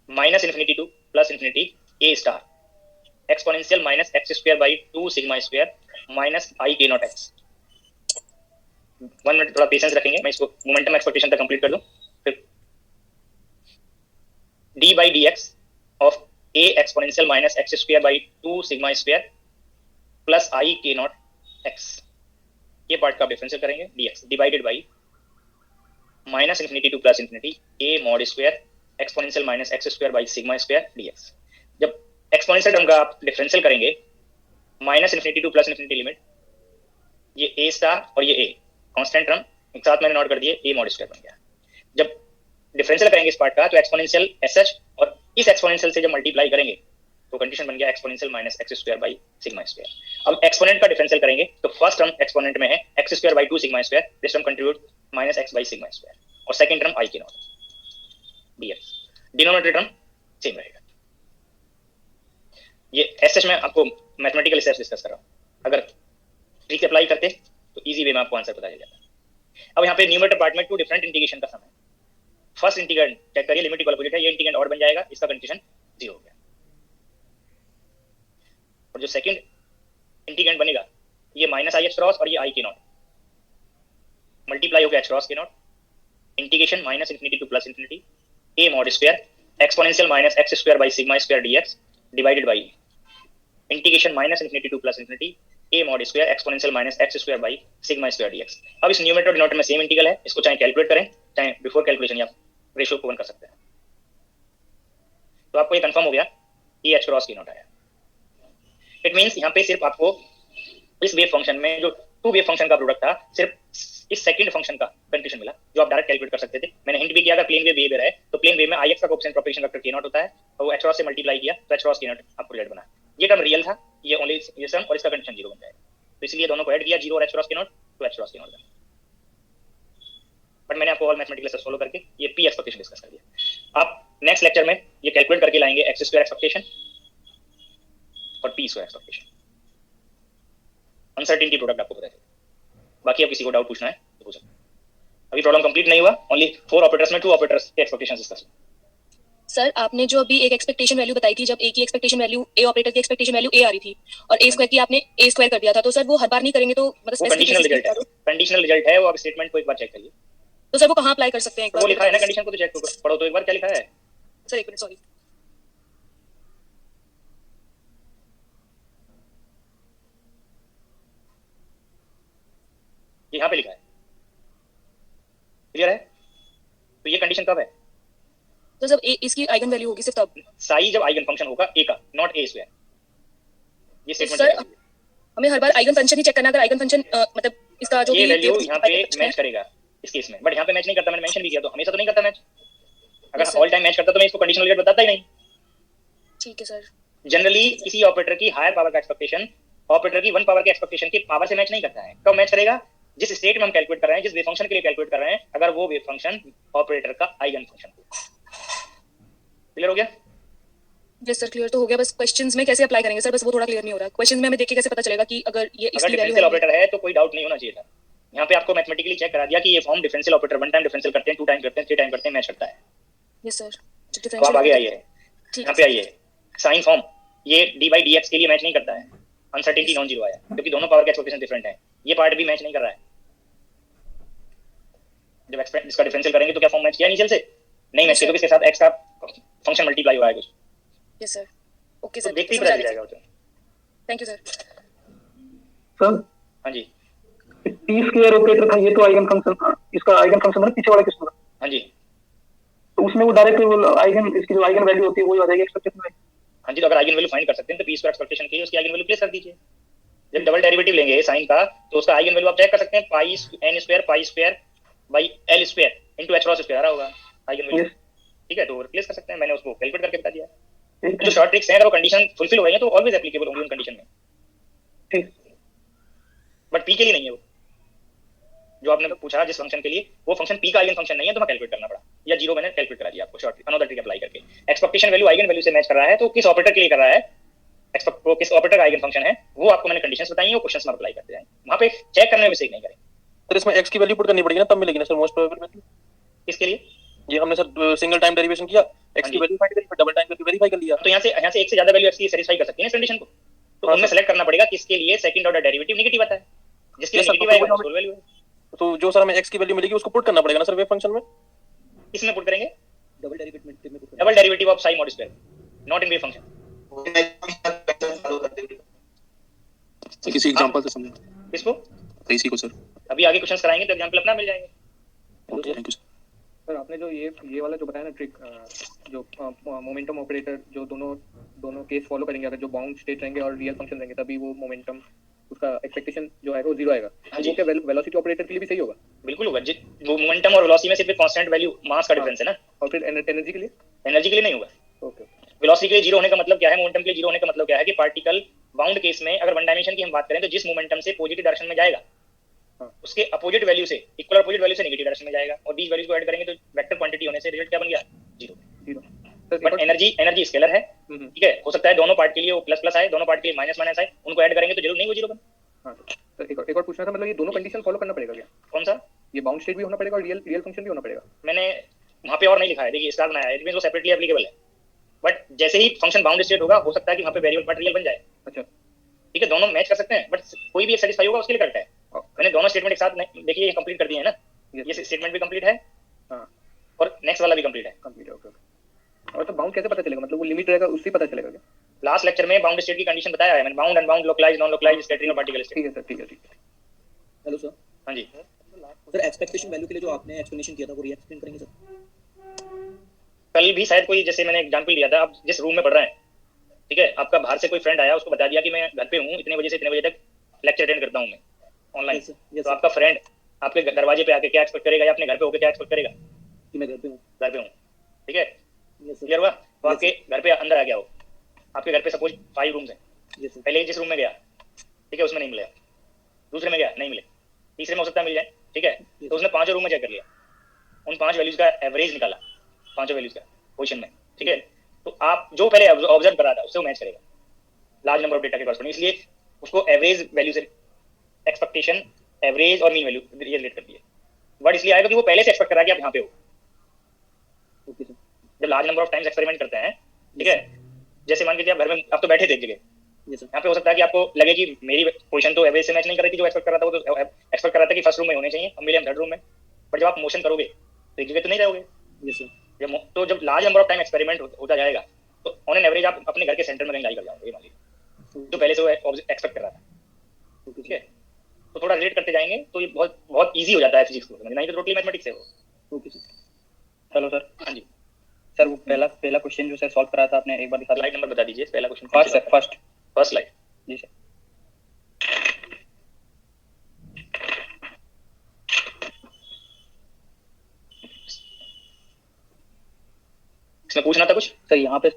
minus infinity to plus infinity a star exponential minus x square by 2 sigma square minus आई के नॉट एक्स। 1 मिनट थोड़ा पेशेंस रखेंगे, मैं इसको मोमेंटम एक्सपेक्टेशन तक कंप्लीट कर दूं। फिर d by D x of A exponential minus x square by 2 sigma square plus आई के नॉट एक्स, ये पार्ट का डिफरेंशियल करेंगे dx divided by minus infinity to plus infinity a mod square exponential minus x square by sigma square dx। जब एक्सपोनेंशियल टर्म का आप डिफरेंशियल करेंगे minus infinity to plus infinity limit, ये a स्टार और ये a कांस्टेंट टर्म एक साथ मैंने नोट कर दिए, a मॉड स्क्वायर बन गया। जब डिफरेंशियल करेंगे इस पार्ट का तो एक्सपोनेंशियल एसएच और इस एक्सपोनेंशियल से जब मल्टीप्लाई करेंगे तो कंडीशन बन गया exponential minus x square by sigma square. अब एक्सपोनेंट का डिफरेंशियल करेंगे तो फर्स्ट टर्म एक्सपोनेंट में है x square by 2 sigma square, this term contribute minus x by sigma square और सेकंड टर्म आई के not dx। Denominator term same रहेगा। ये एसएच में आपको मैथमेटिकल स्टेप्स डिस्कस कर रहा हूं, अगर ट्रिक अप्लाई करते तो इजी वे में आपको आंसर पता चल जाता। अब यहाँ पे न्यूमरेटर पार्ट में टू डिफरेंट इंटीग्रेशन का सम है। फर्स्ट इंटीग्रेंड चेक करिए, लिमिट इक्वल अपोजिट है, ये इंटीग्रेंड ऑड बन जाएगा, इसका कंडीशन 0 हो गया। और जो सेकंड इंटीग्रेंड बनेगा ये माइनस आई एच क्रॉस और ये आई के नॉट मल्टीप्लाई हो गया एच क्रॉस के not, integration minus infinity to plus infinity A mod square exponential minus x square by sigma square dx divided by integration minus infinity to plus infinity A mod square exponential minus x square by sigma square dx। अब इस न्यूमरेटर और डिनोमिनेटर में सेम इंटीग्रल है, इसको चाहे कैलकुलेट करें चाहे बिफोर कैलकुलेशन या रेशियो को वन कर सकते हैं। तो आपको ये कंफर्म हो गया कि एच क्रॉस के नॉट आया। इट मींस यहाँ पे सिर्फ आपको इस वेव फंक्शन में जो टू वेव फंक्शन का प्रोडक्ट था सिर्फ इस सेकंड फंक्शन का कंडीशन मिला जो आप डायरेक्ट कैलकुलेट कर सकते थे। मैंने हिंट भी किया, अगर प्लेन वेव बिहेवियर है तो प्लेन वेव में आई एक्स का कोएफिशिएंट प्रोपगेशन वेक्टर के नॉट होता है और वो एच क्रॉस से मल्टीप्लाई किया तो एच क्रॉस के नॉट आपको रिजल्ट बना। ये टर्म रियल था, ये ओनली ये सम और इसका कंडीशन 0 बन जाएगा, तो इसलिए दोनों को ऐड किया 0 और एच क्रॉस के नॉट तो एच क्रॉस के नॉट बना। बट मैंने आपको ऑल मैथमेटिकल से सोल्व करके ये पी एक्सपेक्टेशन डिस्कस कर दिया। आप नेक्स्ट लेक्चर में ये कैलकुलेट करके लाएंगे एक्स स्क्वायर एक्सपेक्टेशन और p square expectation, uncertainty product आपको पता है। बाकी अब किसी को डाउट पूछना है तो पूछ सकते हैं। अभी प्रॉब्लम कंप्लीट नहीं हुआ, ओनली 4 ऑपरेटर्स में 2 ऑपरेटर्स के एक्सपेक्टेशंस डिस्कस। सर आपने जो अभी एक एक्सपेक्टेशन वैल्यू बताई थी, जब ए की एक्सपेक्टेशन वैल्यू ए ऑपरेटर की एक्सपेक्टेशन वैल्यू ए आ रही थी और ए स्क्वायर की आपने ए स्क्वायर कर दिया था, तो सर वो हर बार नहीं करेंगे तो मतलब कंडीशनल रिजल्ट है, कंडीशनल रिजल्ट है वो। आप स्टेटमेंट को एक बार चेक करिए तो सर वो कहां अप्लाई कर सकते हैं एक बार? वो लिखा है ना कंडीशन को, तो चेक पढ़ो तो एक बार क्या लिखा है। सर एक मिनट, सॉरी यहाँ पे लिखा है, क्लियर है? तो ये कंडीशन कब है? तो जब ए इसकी आइगन वैल्यू होगी सिर्फ तब। साई जब आइगन फंक्शन होगा ए का, नॉट ए स्क्वायर। ये स्टेटमेंट सर हमें हर बार आइगन फंक्शन ही चेक करना, अगर आइगन फंक्शन मतलब इसका जो ये भी वैल्यू यहाँ पे मैच करेगा इस केस में, बट यहाँ पे मैच नहीं करता। मैंने मेंशन भी किया, तो हमेशा तो नहीं करता मैच। अगर ऑल टाइम मैच करता तो मैं इसको कंडीशनल रिजल्ट बताता ही नहीं। ठीक है सर। जनरली किसी ऑपरेटर की हायर पावर का एक्सपेक्टेशन ऑपरेटर की 1 पावर के एक्सपेक्टेशन की पावर से मैच नहीं करता है। कब मैच करेगा? जिस स्टेट में हम कैलकुलेट कर रहे हैं, जिस वेव फंक्शन के लिए कैलकुलेट कर रहे हैं, अगर वो वेव फंक्शन ऑपरेटर का आइगन फंक्शन हो। क्लियर हो गया? यस सर क्लियर तो हो गया, बस क्वेश्चंस में कैसे अप्लाई करेंगे सर, बस वो थोड़ा क्लियर नहीं हो रहा। क्वेश्चंस में हमें देख के कैसे पता चलेगा कि अगर ये इसकी वैल्यू डिफरेंशियल ऑपरेटर है तो कोई डाउट नहीं होना चाहिए था। यहाँ पे आपको मैथमेटिकली चेक करा दिया कि ये form differential operator 1 time differential करते हैं, 2 टाइम करते हैं, 3 टाइम करते हैं, मैच करता है। Yes sir. तो आप आगे आइए, यहाँ पे आइए। साइन फॉर्म ये डी बाई डी एक्स के लिए मैच नहीं करता है, अनसर्टेनिटी नॉन जीरो आया क्योंकि दोनों पावर के एक्सपेक्टेशन डिफरेंट है। ये पार्ट भी मैच नहीं कर रहा है। जब इसका डिफरेंशियल करेंगे तो क्या फॉर्म मैच किया इनिशियल से? नहीं मैच किया, तो इसके साथ एक्स का फंक्शन मल्टीप्लाई हो रहा है कुछ। Yes sir. ओके तो सर, देखते ही पता चल जाएगा। Thank you sir. सर हाँ जी, टी स्क्वायर ऑपरेटर था, ये तो आइगन फंक्शन था, इसका आइगन फंक्शन मतलब पीछे वाला किस्म का। हाँ जी, तो उसमें वो डायरेक्ट वो आइगन, इसकी जो आइगन वैल्यू होती है वो आ जाएगी एक्सपेक्टेशन में। हाँ जी। तो अगर आइगन वैल्यू फाइंड कर सकते हैं तो पी स्क्वायर एक्सपेक्टेशन की उसकी आइगन वैल्यू प्लेस कर दीजिए। जब डबल डेरिवेटिव लेंगे साइन का तो उसका आइगन वैल्यू आप चेक कर सकते हैं, pi n square pi square by l square into h cross square आ रहा होगा आइगन वैल्यू। ठीक है, तो रिप्लेस कर सकते हैं। मैंने उसको कैलकुलेट करके बता दिया। जो शॉर्ट ट्रिक्स हैं अगर वो कंडीशन फुलफिल हो गई है तो ऑलवेज एप्लीकेबल होंगी उन कंडीशन में। ठीक, बट पी के लिए नहीं है वो जो आपने पूछा जिस फंक्शन के लिए, वो फंक्शन पी का आइगन फंक्शन नहीं है, तो मैं कैलकुलेट करना पड़ा या 0 मैंने कैलकुलेट करा दिया आपको शॉर्ट अनदर ट्रिक अप्लाई करके। एक्सपेक्टेशन वैल्यू आइगन वैल्यू से मैच कर रहा है तो किस ऑपरेटर के लिए कर रहा है, एक्सपेक्ट वो किस ऑपरेटर का आइगन फंक्शन है, वो आपको मैंने कंडीशंस बताई हैं, वो क्वेश्चंस में अप्लाई करते जाएं। वहां पे चेक करने में मिस्टेक नहीं करें। सर इसमें x की वैल्यू पुट करनी पड़ेगी ना, तब मिलेगी ना सर मोस्ट प्रोबेबल में? किसके लिए? ये हमने सर सिंगल टाइम डेरिवेशन किया, x हाँ की जी। वैल्यू फाइंड करी, फिर डबल टाइम करके वेरीफाई कर लिया। तो यहाँ से एक से ज्यादा वैल्यू x की सेटिस्फाई कर सकती है इस कंडीशन को। तो हाँ, उनमें सेलेक्ट करना पड़ेगा किसके लिए सेकंड ऑर्डर डेरिवेटिव नेगेटिव आता है, जिसके लिए Yes, sir, नेगेटिव तो आएगा वो उसको वैल्यू है। तो जो सर हमें x की वैल्यू मिलेगी उसको पुट करना पड़ेगा ना सर वेव फंक्शन में। किसमें पुट करेंगे? डबल डेरिवेटिव में कुछ double derivative of Sai mod square, not in wave function. Sir किसी एग्जांपल से समझो किसको? इसी को सर। अभी आगे क्वेश्चंस कराएंगे तो एग्जांपल अपना मिल जाएंगे। Okay, thank you sir. Sir आपने जो ये वाला जो बताया ना ट्रिक, जो मोमेंटम ऑपरेटर जो दोनों केस फॉलो करेंगे, अगर जो बाउंड स्टेट रहेंगे और रियल फंक्शन रहेंगे तभी वो मोमेंटम उसका एक्सपेक्टेशन जो है वो जीरो आएगा। हाँ वो क्या वेलोसिटी ऑपरेटर के लिए भी सही होगा? बिल्कुल होगा। वो मोमेंटम और वेलोसिटी में सिर्फ कांस्टेंट वैल्यू मास का डिफरेंस है ना, और फिर एनर्जी के लिए? एनर्जी के लिए नहीं होगा। ओके। वेलोसिटी के लिए जीरो होने का मतलब क्या है, मोमेंटम के लिए जीरो होने का मतलब क्या है कि पार्टिकल बाउंड केस में अगर वन डायमेंशन की हम बात करें तो जिस मोमेंटम से पॉजिटिव डायरेक्शन में जाएगा उसके अपोजिट वैल्यू से इक्वल अपोजिट वैल्यू से नेगेटिव डायरेक्शन में जाएगा, और दीज वैल्यूज को ऐड करेंगे तो वेक्टर क्वांटिटी होने से रिजल्ट क्या बन गया? जीरो। बट एनर्जी स्केलर है, ठीक है। हो सकता है दोनों पार्ट के लिए वो प्लस प्लस आए, दोनों पार्ट के लिए माइनस माइनस आए, उनको ऐड करेंगे तो जरूर नहीं वो जीरो बन। हाँ सर, एक और पूछना था, मतलब ये दोनों कंडीशन फॉलो करना पड़ेगा क्या? कौन सा? ये बाउंड स्टेट भी होना पड़ेगा और रियल फंक्शन भी होना पड़ेगा? मैंने वहां पे और नहीं लिखा है, देखिए स्टार बनाया है, इट मींस वो सेपरेटली एप्लीकेबल है। बट जैसे ही फंक्शन बाउंड स्टेट होगा हो सकता है कि वहां पे वेरिएबल पार्ट रियल बन जाए। अच्छा, ठीक है, दोनों मैच कर सकते हैं, बट कोई भी एक सेटिस्फाई होगा उसके लिए करेक्ट है। मैंने दोनों स्टेटमेंट एक साथ देखिए ये कंप्लीट कर दिए हैं ना, ये स्टेटमेंट भी कंप्लीट है हाँ और नेक्स्ट वाला भी कंप्लीट है। कंप्लीट है। Okay okay. और तो बाउंड कैसे पता चलेगा, मतलब वो लिमिट रहेगा उससे पता चलेगा क्या? लास्ट लेक्चर में बाउंड स्टेट की कंडीशन बताया है मैंने, bound unbound localise non localise scattering और पार्टिकल स्टेट। ठीक है सर, ठीक है ठीक है। Hello sir. हाँ जी सर एक्सपेक्टेशन वैल्यू के लिए जो आपने एक्सप्लेनेशन किया था वो री-एक्सप्लेन करेंगे सर? कल भी शायद कोई, जैसे मैंने एग्जांपल लिया था, आप जिस रूम में पढ़ रहे हैं, ठीक है, आपका बाहर से कोई फ्रेंड आया, उसको बता दिया कि मैं घर पे हूँ, इतने बजे से इतने बजे तक लेक्चर अटेंड करता हूँ मैं ऑनलाइन। तो आपका फ्रेंड आपके दरवाजे पे आके क्या एक्सपेक्ट करेगा या अपने घर पे होकर क्या एक्सपेक्ट करेगा? कि मैं घर पे हूँ। घर पे हूँ, ठीक है, यस सर। क्लियर हुआ? तो आपके घर पे अंदर आ गया हो, आपके घर पे सपोज 5 रूम्स हैं, यस सर। पहले जिस रूम में गया, ठीक है, उसमें नहीं मिले, दूसरे में गया नहीं मिले, तीसरे में हो सकता है मिल जाए, ठीक है। तो उसने 5 रूम में चेक कर लिया, उन 5 वैल्यूज का एवरेज निकाला, 5 वैल्यूज का पोजीशन में, ठीक है। तो आप जो पहले ऑब्जर्व कर रहा था उससे वो मैच करेगा लार्ज नंबर ऑफ डेटा के कॉरस्पॉन्डिंग, इसलिए उसको एवरेज वैल्यू से एक्सपेक्टेशन, एवरेज और मीन वैल्यू रिलेट करती है। वर्ड इसलिए आएगा कि वो पहले से एक्सपेक्ट कर रहा है कि आप यहाँ पे हो। Okay sir. जब large number of times experiment करते हैं, ठीक है, जैसे मान के आप घर में आप तो बैठे थे एक जगह, यस सर। यहाँ पे हो सकता है कि आपको लगे कि मेरी पोजीशन तो एवरेज से मैच नहीं कर रही थी, जो एक्सपेक्ट कर रहा था वो तो एक्सपेक्ट कर रहा था कि फर्स्ट रूम में होने चाहिए, अब मिले हम थर्ड रूम में। बट जब आप मोशन करोगे तो एक जगह तो नहीं रहोगे। Yes sir. जब large number of time experiment होता जाएगा तो ऑन एन एवरेज आप अपने घर के सेंटर में कहीं लाई कर जाओगे, ये मान लीजिए, जो पहले से वो एक्सपेक्ट कर रहा था, ठीक है। तो थोड़ा रिलेट करते जाएंगे तो ये बहुत बहुत ईजी हो जाता है फिजिक्स को, नहीं तो टोटली मैथमेटिक्स है वो। Okay sir. Hello sir. हाँ जी सर, वो पहला क्वेश्चन जो सर सॉल्व कराया था आपने, एक बार दिखा दीजिए। स्लाइड नंबर बता दीजिए, पहला question. First sir, first slide. जी सर। इसमें पूछना था कुछ सर यहाँ पे,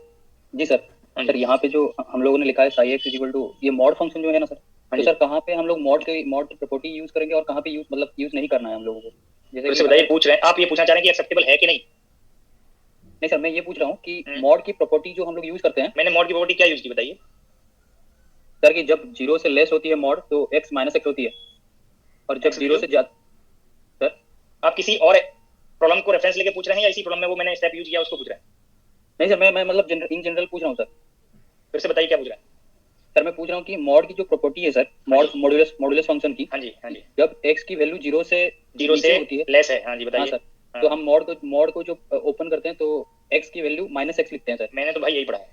जी सर, हाँ सर यहाँ पे जो हम लोगों ने लिखा है साई एक्स इक्वल टू ये मॉड फंक्शन जो है ना सर, तो जी। सर कहाँ पे हम लोग मॉड की प्रॉपर्टी यूज करेंगे और कहाँ पे यूज नहीं करना है हम लोगों को? तो जैसे इससे बताइए, पूछ रहे हैं आप, ये पूछना चाह रहे हैं कि एक्सेप्टेबल है कि नहीं? नहीं सर, मैं ये पूछ रहा हूँ कि मॉड की प्रॉपर्टी जो हम लोग यूज करते हैं, मैंने मॉड की प्रॉपर्टी क्या यूज की बताइए? सर कि जब 0 से लेस होती है मॉड तो x माइनस एक्स होती है, और जब 0 से ज्यादा। सर आप किसी और प्रॉब्लम को रेफरेंस लेके पूछ रहे हैं या इसी प्रॉब्लम में वो मैंने स्टेप यूज किया उसको पूछ रहे हैं? नहीं सर, मैं मतलब इन जनरल पूछ रहा हूँ सर। फिर से बताइए क्या पूछ रहे हैं? सर मैं पूछ रहा हूँ कि मॉड की जो प्रॉपर्टी है सर, मॉडुलस फंक्शन की, हाँ जी हाँ जी, जब x की वैल्यू 0 से होती है, लेस है, हाँ जी हाँ बताइए। सर, तो हम मॉड को जो ओपन करते हैं तो x की वैल्यू माइनस एक्स लिखते हैं सर। मैंने तो भाई यही पढ़ा है,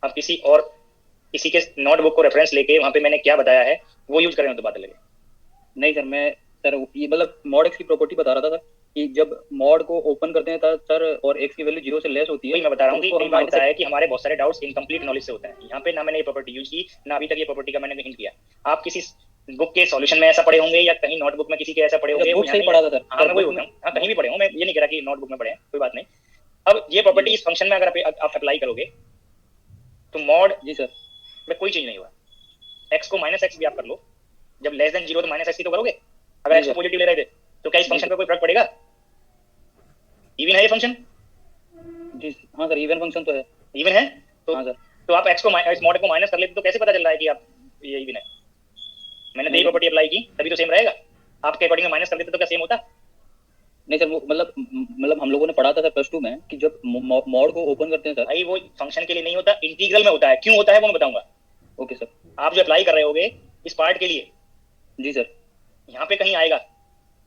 आप किसी के नोटबुक को रेफरेंस लेके वहां पे मैंने क्या बताया है वो यूज करें तो बात लगे। नहीं सर, मैं सर ये मतलब मॉड x की प्रॉपर्टी बता रहा था सर कि जब मॉड को ओपन करते हैं सर और x की वैल्यू 0 से लेस होती है, वही मैं बता रहा हूँ कि तो कई बार होता है कि हमारे बहुत सारे डाउट्स इनकम्प्लीट नॉलेज से होते हैं। यहाँ पे ना मैंने ये प्रॉपर्टी यूज की, ना अभी तक ये प्रॉपर्टी का मैंने हिंट किया। आप किसी बुक के सॉल्यूशन में ऐसा पढ़े होंगे या कहीं नोटबुक में किसी के ऐसा पढ़े होंगे, बुक से ही पढ़ा था सर। हाँ मैं वही बोल रहा हूँ, हाँ कहीं भी पढ़े हूँ, मैं ये नहीं कह रहा कि नोटबुक में पढ़े हैं, कोई बात नहीं। अब ये प्रॉपर्टी इस फंक्शन में अगर आप अप्लाई करोगे तो मॉड जी सर में कोई चेंज नहीं हुआ, एक्स को माइनस एक्स भी आप कर लो, जब लेस देन 0 तो माइनस एक्स ही तो करोगे। अगर एक्स को पॉजिटिव ले रहे थे तो क्या इस फंक्शन पे कोई फर्क पड़ेगा? इवन है ये फंक्शन? जी हाँ सर, इवन फंक्शन तो है। इवन है तो हाँ सर, तो आप एक्स को इस मॉड को माइनस कर लेते तो कैसे पता चल रहा है कि आप ये इवन है? मैंने तो ये प्रॉपर्टी अप्लाई की तभी तो सेम रहेगा। आपके अकॉर्डिंग माइनस कर देते तो क्या सेम होता? नहीं सर, वो मतलब हम लोगों ने पढ़ा था सर प्लस 2 में कि जब मॉड को ओपन करते हैं सर। भाई वो फंक्शन के लिए नहीं होता, इंटीग्रल में होता है। क्यों होता है वो मैं बताऊंगा। Okay sir. आप जो अप्लाई कर रहे होगे इस पार्ट के लिए, जी सर। यहाँ पे कहीं आएगा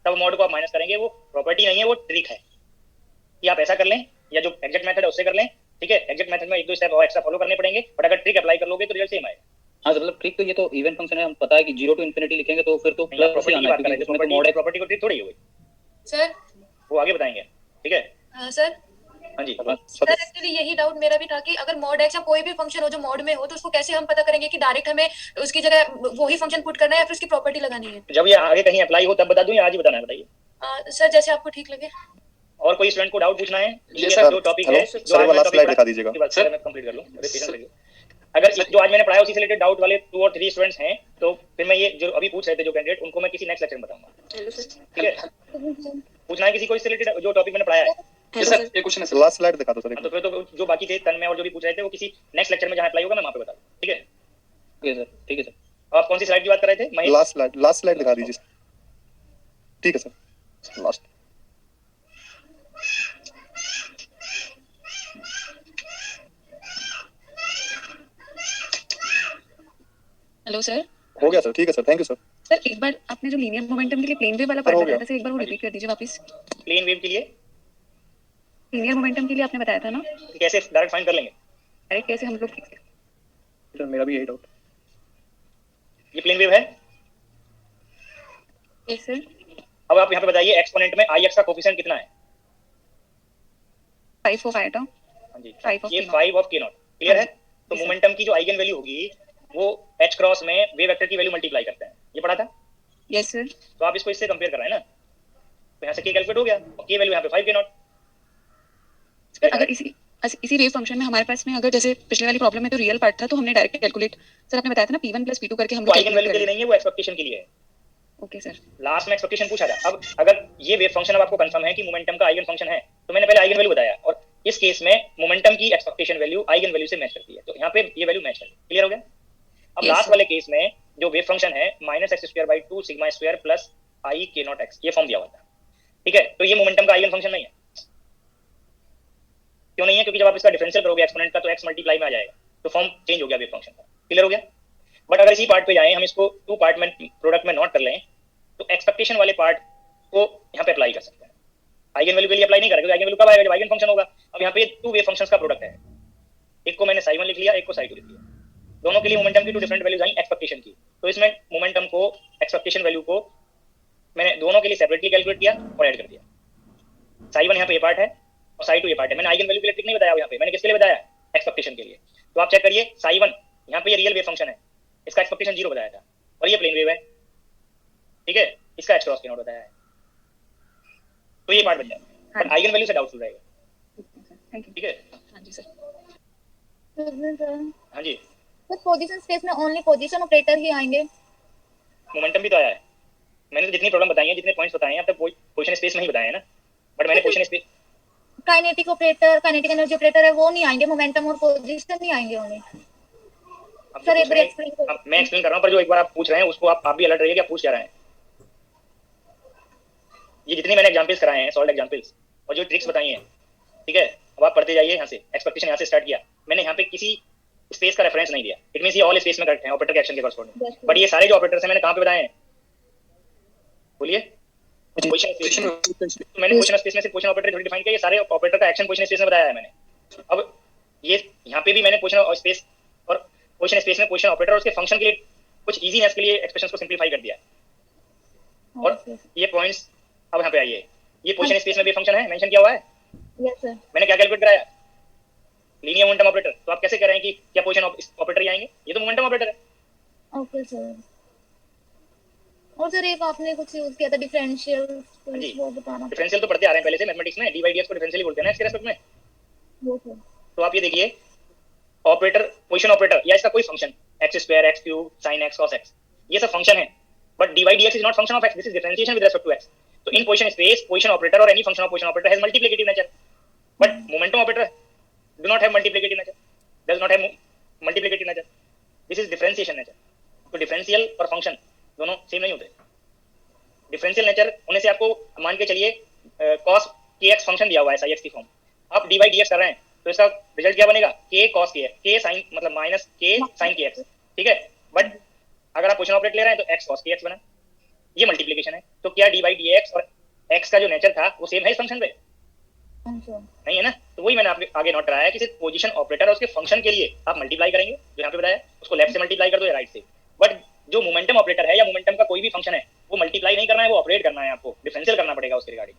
तब मॉड को आप माइनस करेंगे। वो प्रॉपर्टी नहीं है, वो ट्रिक है कि आप ऐसा कर लें या जो एग्जैक्ट मेथड है उससे कर लें। ठीक है, एग्जैक्ट मेथड में एक दो स्टेप और एक्स्ट्रा फॉलो करने पड़ेंगे, बट अगर ट्रिक अप्लाई कर लोगे तो रिजल्ट सेम आएगा। हाँ सर, मतलब ट्रिक तो ये तो इवन फंक्शन है, हम पता है कि 0 to infinity लिखेंगे तो फिर तो प्लस ही प्रॉपर्टी की आना बात है, कर रहे क्योंकि थे, उसमें तो मॉड है। प्रॉपर्टी को ट्रिक थोड़ी हुई सर वो आगे बताएंगे। ठीक है सर हाँ जी। सर एक्चुअली यही डाउट मेरा भी था कि अगर मॉड एक्स या कोई भी फंक्शन हो जो मॉड में हो तो उसको कैसे हम पता करेंगे कि डायरेक्ट हमें उसकी जगह वही फंक्शन पुट करना है या फिर उसकी प्रॉपर्टी लगानी है। जब ये आगे कहीं अप्लाई हो तब बता दूं या आज ही बताना है, बताइए। सर जैसे आपको ठीक लगे। और कोई स्टूडेंट को डाउट पूछना है? ये सर, जो टॉपिक हेलो, है सर, ये वाला स्लाइड दिखा दीजिएगा। सर मैं कंप्लीट कर लूं, पेशेंस रखिए। अगर जो आज मैंने पढ़ाया उसी से रिलेटेड डाउट वाले 2 और 3 स्टूडेंट्स हैं तो फिर मैं ये जो अभी पूछ रहे थे जो कैंडिडेट, उनको मैं किसी नेक्स्ट लेक्चर में बताऊंगा। Hello sir. ठीक है, पूछना है किसी को इससे रिलेटेड जो टॉपिक मैंने पढ़ाया है? ये सर ये क्वेश्चन है, लास्ट स्लाइड दिखा दो सर। तो फिर तो जो बाकी थे तन में और जो भी पूछ रहे थे वो किसी नेक्स्ट लेक्चर में जहां अप्लाई होगा मैं वहां पे बता दूं। ठीक है ओके सर, ठीक है सर। आप कौन सी स्लाइड की बात कर रहे थे महेश? लास्ट स्लाइड दिखा दीजिए। ठीक है सर, लास्ट। Hello sir. हो गया सर, ठीक है sir, thank you sir. Sir एक बार आपने जो लीनियर मोमेंटम के लिए प्लेन वेव वाला सर, पार्ट हो बताया गया। था सर, एक बार वो रिपीट कर दीजिए वापस। प्लेन वेव के लिए लीनियर मोमेंटम के लिए आपने बताया था ना, कैसे डायरेक्ट फाइंड कर लेंगे? अरे कैसे हम लोग। सर मेरा भी यही डाउट। ये प्लेन वेव है। Yes sir. अब आप यहाँ पे बताइए एक्सपोनेंट में आई एक्स का कोफिशिएंट कितना है? 5 ऑफ आया था। हाँ जी, 5 ऑफ ये 5 ऑफ k0 क्लियर है। तो जी सर। मोमेंटम की जो आइगन वैल्यू होगी वो h क्रॉस में वेव वेक्टर की वैल्यू मल्टीप्लाई करते हैं, ये पढ़ा था। Yes sir. तो आप इसको इससे कंपेयर कर रहे हैं ना, तो यहाँ से k कैलकुलेट हो गया और k वैल्यू यहाँ पे 5k0। सर अगर इसी वेव फंक्शन में हमारे पास में अगर जैसे पिछले वाली प्रॉब्लम में तो रियल पार्ट था तो हमने डायरेक्ट कैलकुलेट, सर आपने बताया था ना p1 + p2 करके हम तो लोग आइगन वैल्यू के लिए नहीं है, वो एक्सपेक्टेशन के लिए है। Okay sir. लास्ट में एक्सपेक्टेशन पूछा था। अब अगर ये वेव फंक्शन अब आपको कंफर्म है कि मोमेंटम का आइगन फंक्शन है तो मैंने पहले आइगन वैल्यू बताया और इस केस में मोमेंटम की एक्सपेक्टेशन वैल्यू आइगन वैल्यू से मैच करती है, तो यहाँ पे ये वैल्यू मैच है। क्लियर हो गया। अब Yes, लास्ट sir. वाले केस में जो वेव फंक्शन है -x²/2 σ² प्लस i k0x ये फॉर्म दिया हुआ था। ठीक है, तो ये मोमेंटम का आइगन फंक्शन नहीं है। क्यों नहीं है? क्योंकि जब आप इसका डिफरेंशियल करोगे एक्सपोनेंट का तो x मल्टीप्लाई में आ जाएगा, तो फॉर्म चेंज हो गया वेव फंक्शन का। क्लियर हो गया। बट अगर इसी पार्ट पे जाएं, हम इसको 2 पार्ट में प्रोडक्ट में नोट कर लें तो एक्सपेक्टेशन वाले पार्ट को यहाँ पे अप्लाई कर सकते हैं। आइगन वैल्यू के लिए अप्लाई नहीं करेंगे, आइगन वैल्यू कब आएगा? जब आइगन फंक्शन होगा। अब यहाँ पे 2 वेव फंक्शंस का प्रोडक्ट है, एक को मैंने psi1 लिख लिया, एक को psi2 लिख लिया। दोनों के लिए मोमेंटम की 2 डिफरेंट वैल्यूज आई एक्सपेक्टेशन की, तो इसमें मोमेंटम को एक्सपेक्टेशन वैल्यू को मैंने दोनों के लिए सेपरेटली कैलकुलेट किया और ऐड कर दिया। psi1 यहाँ पे ये पार्ट है और psi2 ये पार्ट है। मैंने आइगन वैल्यू के लिए ट्रिक नहीं बताया यहाँ पे, मैंने किसके लिए बताया? एक्सपेक्टेशन के लिए। तो आप चेक करिए psi1 यहाँ पे ये रियल वेव फंक्शन है, इसका एक्सपेक्टेशन 0 बताया था और ये प्लेन वेव है। ठीक है, इसका h क्रॉस k0 बताया है, तो ये पार्ट बच जाएगा। बट आइगन वैल्यू से डाउटफुल रहेगा। Thank you. ठीक है हाँ जी सर। हाँ जी। सर पोजीशन स्पेस में ओनली पोजीशन ऑपरेटर ही आएंगे। मोमेंटम भी तो आया है। मैंने तो जितनी प्रॉब्लम बताई है, जितने पॉइंट्स बताए हैं, अब तक पोजीशन स्पेस में ही बताए हैं ना। बट मैंने position space kinetic operator, kinetic energy operator है वो नहीं आएंगे, मोमेंटम और पोजीशन नहीं आएंगे ओनली। सर एक बार एक्सप्लेन करो। मैं एक्सप्लेन कर रहा हूं, पर जो एक बार आप पूछ रहे हैं उसको आप भी अलर्ट रहिए कि आप पूछ क्या रहे हैं। ये जितनी मैंने एग्जांपल्स कराए हैं, सॉल्व एग्जांपल्स और जो ट्रिक्स बताई हैं, ठीक है, अब आप पढ़ते जाइए। यहाँ से एक्सपेक्टेशन यहाँ से स्टार्ट किया मैंने, यहाँ पे किसी स्पेस का रेफरेंस नहीं दिया। इट मींस ये ऑल स्पेस में करेक्ट है ऑपरेटर के एक्शन के कॉरस्पॉन्डिंग। बट ये सारे जो ऑपरेटर्स हैं मैंने कहाँ पे बताए हैं? बोलिए। Position space. तो मैंने पोजीशन स्पेस में से पोजीशन ऑपरेटर थोड़ी डिफाइन किया, ये सारे ऑपरेटर का एक्शन पोजीशन स्पेस में बताया है मैंने। अब ये यहाँ पे भी मैंने पोजीशन स्पेस और पोजीशन स्पेस में पोजीशन ऑपरेटर और उसके फंक्शन के लिए कुछ इजीनेस के लिए एक्सप्रेशंस को सिंपलीफाई कर दिया। और ये पॉइंट्स अब यहाँ पे आइए, ये पोजीशन स्पेस में भी फंक्शन है, मेंशन किया हुआ है। Yes sir. मैंने क्या कैलकुलेट कराया? Linear momentum operator. तो आप कैसे कह रहे हैं कि क्या पोजीशन ऑपरेटर ही आएंगे? ये तो मोमेंटम ऑपरेटर है। Okay sir. और सर एक आपने कुछ यूज किया था डिफरेंशियल, जी। वो बताना। डिफरेंशियल तो पढ़ते आ रहे हैं पहले से मैथमेटिक्स में, dy dx को डिफरेंशियल बोलते हैं ना इसके रेस्पेक्ट में। वो सर। तो आप ये देखिए ऑपरेटर, पोजीशन ऑपरेटर या इसका कोई function x² x³ sin x cos x, ये सब फंक्शन है। But dy dx is not function of x, this is differentiation with respect to x। तो in position space position operator और any function of position operator has multiplicative nature, but momentum operator do not have multiplicative nature, does not have multiplicative nature, this is differentiation nature. तो डिफरेंशियल और फंक्शन दोनों सेम नहीं होते। डिफरेंशियल नेचर होने से आपको मान के चलिए cos kx फंक्शन दिया हुआ है sin x की फॉर्म, आप dy dx कर रहे हैं तो इसका रिजल्ट क्या बनेगा, k cos kx, k sin मतलब माइनस k sin kx, ठीक है। बट अगर आप क्वेश्चन ऑपरेट ले रहे हैं तो x cos kx बना, ये मल्टीप्लिकेशन है। तो क्या dy dx और x का जो नेचर था वो सेम है इस फंक्शन पे? नहीं है ना। तो वही मैंने आपके आगे नोट कराया है कि सिर्फ पोजीशन ऑपरेटर और उसके फंक्शन के लिए आप मल्टीप्लाई करेंगे, जो यहाँ पे बताया उसको लेफ्ट से मल्टीप्लाई कर दो या राइट से। बट जो मोमेंटम ऑपरेटर है या मोमेंटम का कोई भी फंक्शन है वो मल्टीप्लाई नहीं करना है, वो ऑपरेट करना है, आपको डिफरेंशियल करना पड़ेगा उसके रिगार्डिंग।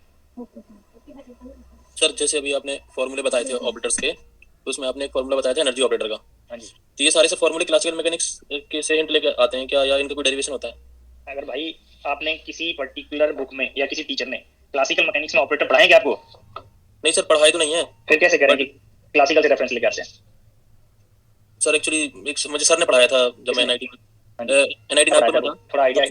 सर जैसे अभी आपने फॉर्मूले बताए थे ऑपरेटर्स के, तो उसमें आपने एक फॉर्मूला बताया था एनर्जी ऑपरेटर का। हाँ जी। तो ये सारे से फॉर्मूले क्लासिकल मैकेनिक्स के से हिंट लेके आते हैं क्या, या इनका कोई डेरिवेशन होता है? अगर भाई आपने किसी पर्टिकुलर बुक में या किसी टीचर ने क्लासिकल मैकेनिक्स में ऑपरेटर पढ़ाए क्या आपको? नहीं सर, पढ़ाई तो नहीं है। फिर कैसे करेंगे क्लासिकल से रेफरेंस लेके आते हैं? सर एक्चुअली मुझे सर ने पढ़ाया था जब मैं एनआईटी नागपुर में था। थोड़ा आइडिया